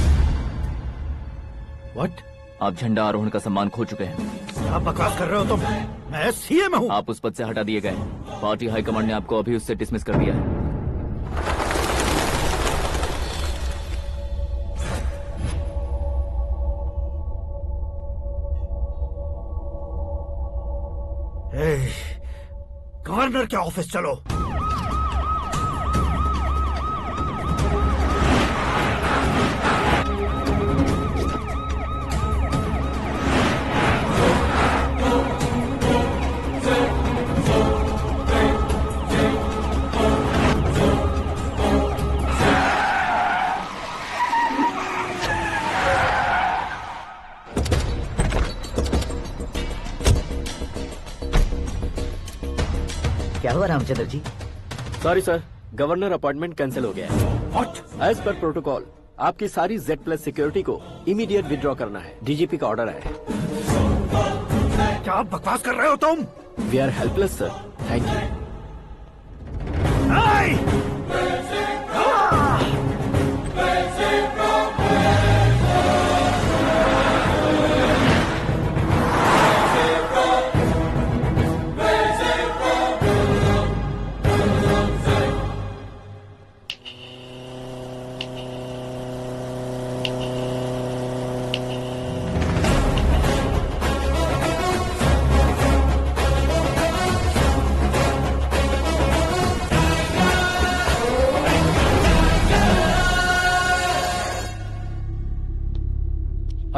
What? आप झंडा आरोहण का सम्मान खो चुके हैं। क्या बकवास कर रहे हो तुम? मैं सीएम हूँ। आप उस पद से हटा दिए गए। पार्टी हाईकमांड ने आपको अभी उससे डिसमिस कर दिया है। गवर्नर के ऑफिस चलो। क्या हुआ Ramchandra ji? Sorry sir, governor appointment cancel हो गया है। What? एज पर प्रोटोकॉल आपकी सारी Z+ सिक्योरिटी को इमीडिएट विड्रॉ करना है। डीजीपी का ऑर्डर है। क्या बकवास कर रहे हो तुम? We are helpless sir, thank you.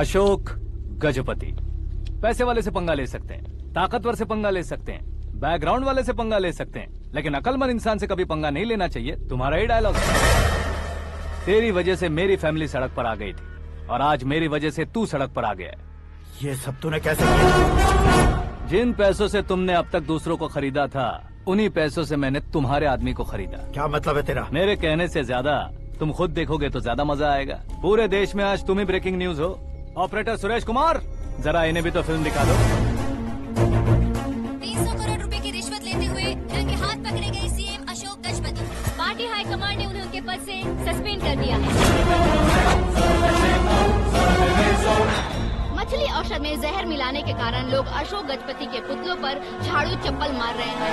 Ashok Gajapati पैसे वाले से पंगा ले सकते हैं, ताकतवर से पंगा ले सकते हैं, बैकग्राउंड वाले से पंगा ले सकते हैं, लेकिन अकलमंद इंसान से कभी पंगा नहीं लेना चाहिए। तुम्हारा ही डायलॉग। तेरी वजह से मेरी फैमिली सड़क पर आ गई थी और आज मेरी वजह से तू सड़क पर आ गया है। ये सब तूने कैसे किया? जिन पैसों से तुमने अब तक दूसरों को खरीदा था, उन्हीं पैसों से मैंने तुम्हारे आदमी को खरीदा। क्या मतलब है तेरा? मेरे कहने से ज्यादा तुम खुद देखोगे तो ज्यादा मजा आएगा। पूरे देश में आज तुम ही ब्रेकिंग न्यूज हो। ऑपरेटर सुरेश कुमार, जरा इन्हें भी तो फिल्म दिखा दो। सिक्योरिटी हाई कमांड ने उन्हें उनके पद से सस्पेंड कर दिया है। मछली औषध में जहर मिलाने के कारण लोग अशोक गजपति के पुतलों पर झाड़ू चप्पल मार रहे हैं।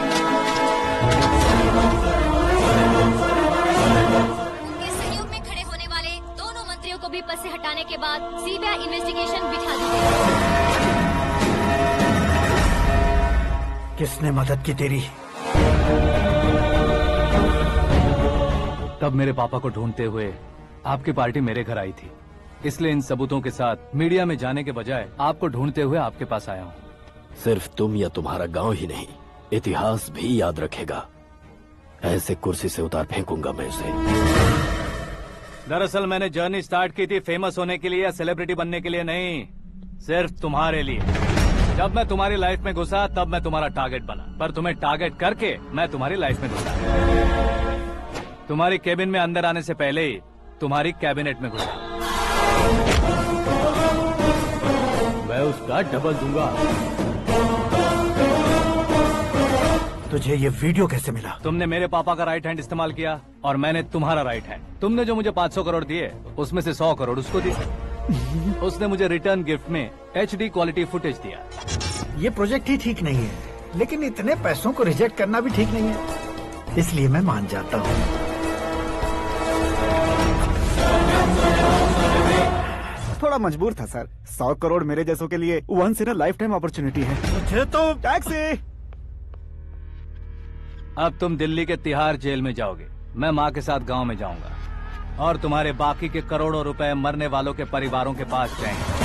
उनके सहयोग में खड़े होने वाले दोनों मंत्रियों को भी पद से हटाने के बाद सीबीआई इन्वेस्टिगेशन बिठा दी गई। किसने मदद की तेरी? तब मेरे पापा को ढूंढते हुए आपकी पार्टी मेरे घर आई थी, इसलिए इन सबूतों के साथ मीडिया में जाने के बजाय आपको ढूंढते हुए आपके पास आया हूँ। सिर्फ तुम या तुम्हारा गांव ही नहीं, इतिहास भी याद रखेगा। ऐसे कुर्सी से उतार फेंकूंगा मैं उसे। दरअसल मैंने जर्नी स्टार्ट की थी फेमस होने के लिए या सेलिब्रिटी बनने के लिए नहीं, सिर्फ तुम्हारे लिए। जब मैं तुम्हारी लाइफ में घुसा तब मैं तुम्हारा टारगेट बना, पर तुम्हें टारगेट करके मैं तुम्हारी लाइफ में घुसा। तुम्हारी केबिन में अंदर आने से पहले ही तुम्हारी कैबिनेट में घुसा। मैं उसका डबल दूंगा। तुझे ये वीडियो कैसे मिला? तुमने मेरे पापा का राइट हैंड इस्तेमाल किया और मैंने तुम्हारा राइट हैंड। तुमने जो मुझे 500 करोड़ दिए उसमें से 100 करोड़ उसको दिए। उसने मुझे रिटर्न गिफ्ट में HD क्वालिटी फुटेज दिया। ये प्रोजेक्ट ही ठीक नहीं है, लेकिन इतने पैसों को रिजेक्ट करना भी ठीक नहीं है, इसलिए मैं मान जाता हूँ। थोड़ा मजबूर था सर। 100 करोड़ मेरे जैसों के लिए once in a life time opportunity है। मुझे तो टैक्सी। अब तुम दिल्ली के तिहाड़ जेल में जाओगे, मैं माँ के साथ गांव में जाऊंगा और तुम्हारे बाकी के करोड़ों रुपए मरने वालों के परिवारों के पास जाएंगे।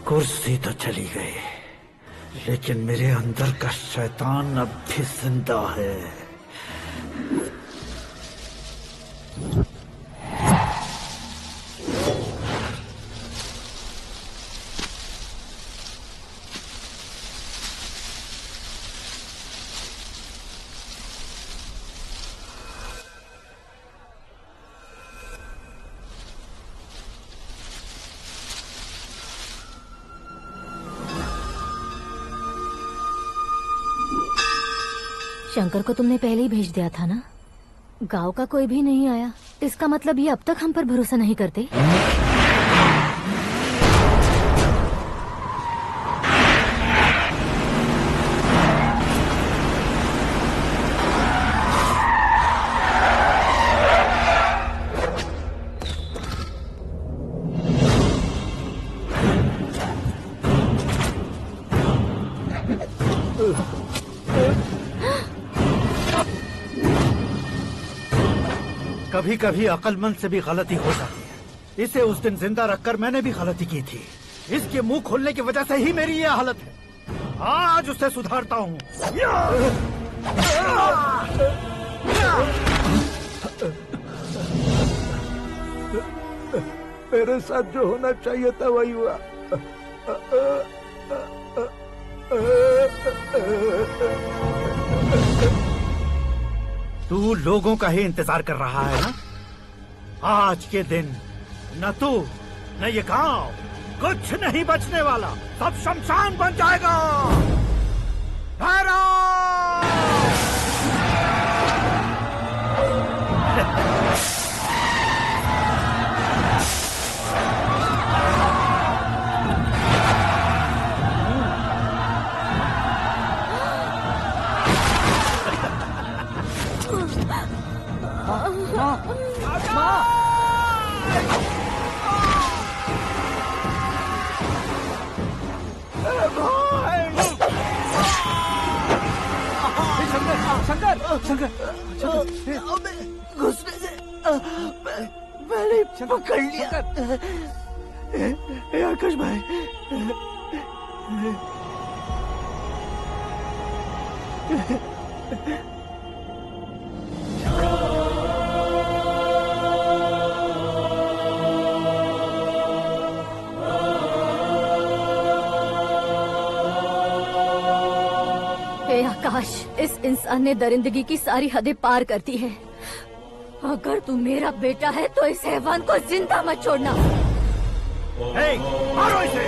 कुर्सी तो चली गई, लेकिन मेरे अंदर का शैतान अब भी जिंदा है। शंकर को तुमने पहले ही भेज दिया था ना? गांव का कोई भी नहीं आया, इसका मतलब ये अब तक हम पर भरोसा नहीं करते। कभी कभी अक्लमंद से भी गलती हो जाती है। इसे उस दिन जिंदा रखकर मैंने भी गलती की थी। इसके मुंह खोलने की वजह से ही मेरी ये हालत है। आज उसे सुधारता हूँ। मेरे साथ जो होना चाहिए था वही हुआ। तू लोगों का ही इंतजार कर रहा है ना? आज के दिन न तू न ये गांव कुछ नहीं बचने वाला, सब शमशान बन जाएगा। शंकर, घुसने से मैंने पकड़ लिया। आकाश भाई, आकाश, इस इंसान ने दरिंदगी की सारी हदें पार कर दी है। अगर तू मेरा बेटा है तो इस हैवान को जिंदा मत छोड़ना। मारो इसे।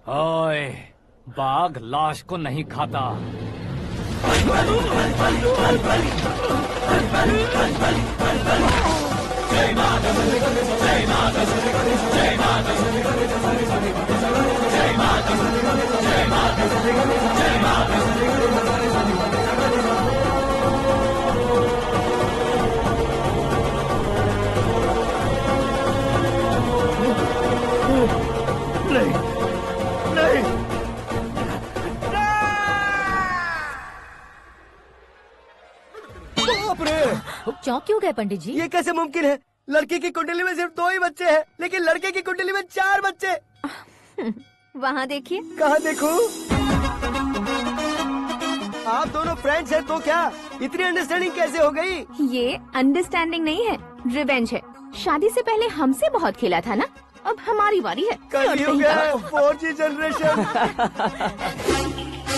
ओए, बाघ लाश को नहीं खाता। चौंक क्यों गए पंडित जी? ये कैसे मुमकिन है? लड़की की कुंडली में सिर्फ 2 ही बच्चे हैं, लेकिन लड़के की कुंडली में 4 बच्चे। वहाँ देखिए। कहाँ देखूं? आप दोनों फ्रेंड्स हैं तो क्या इतनी अंडरस्टैंडिंग कैसे हो गई? ये अंडरस्टैंडिंग नहीं है, रिवेंज है। शादी से पहले हमसे बहुत खेला था ना, अब हमारी बारी है। कल 4G जनरेशन।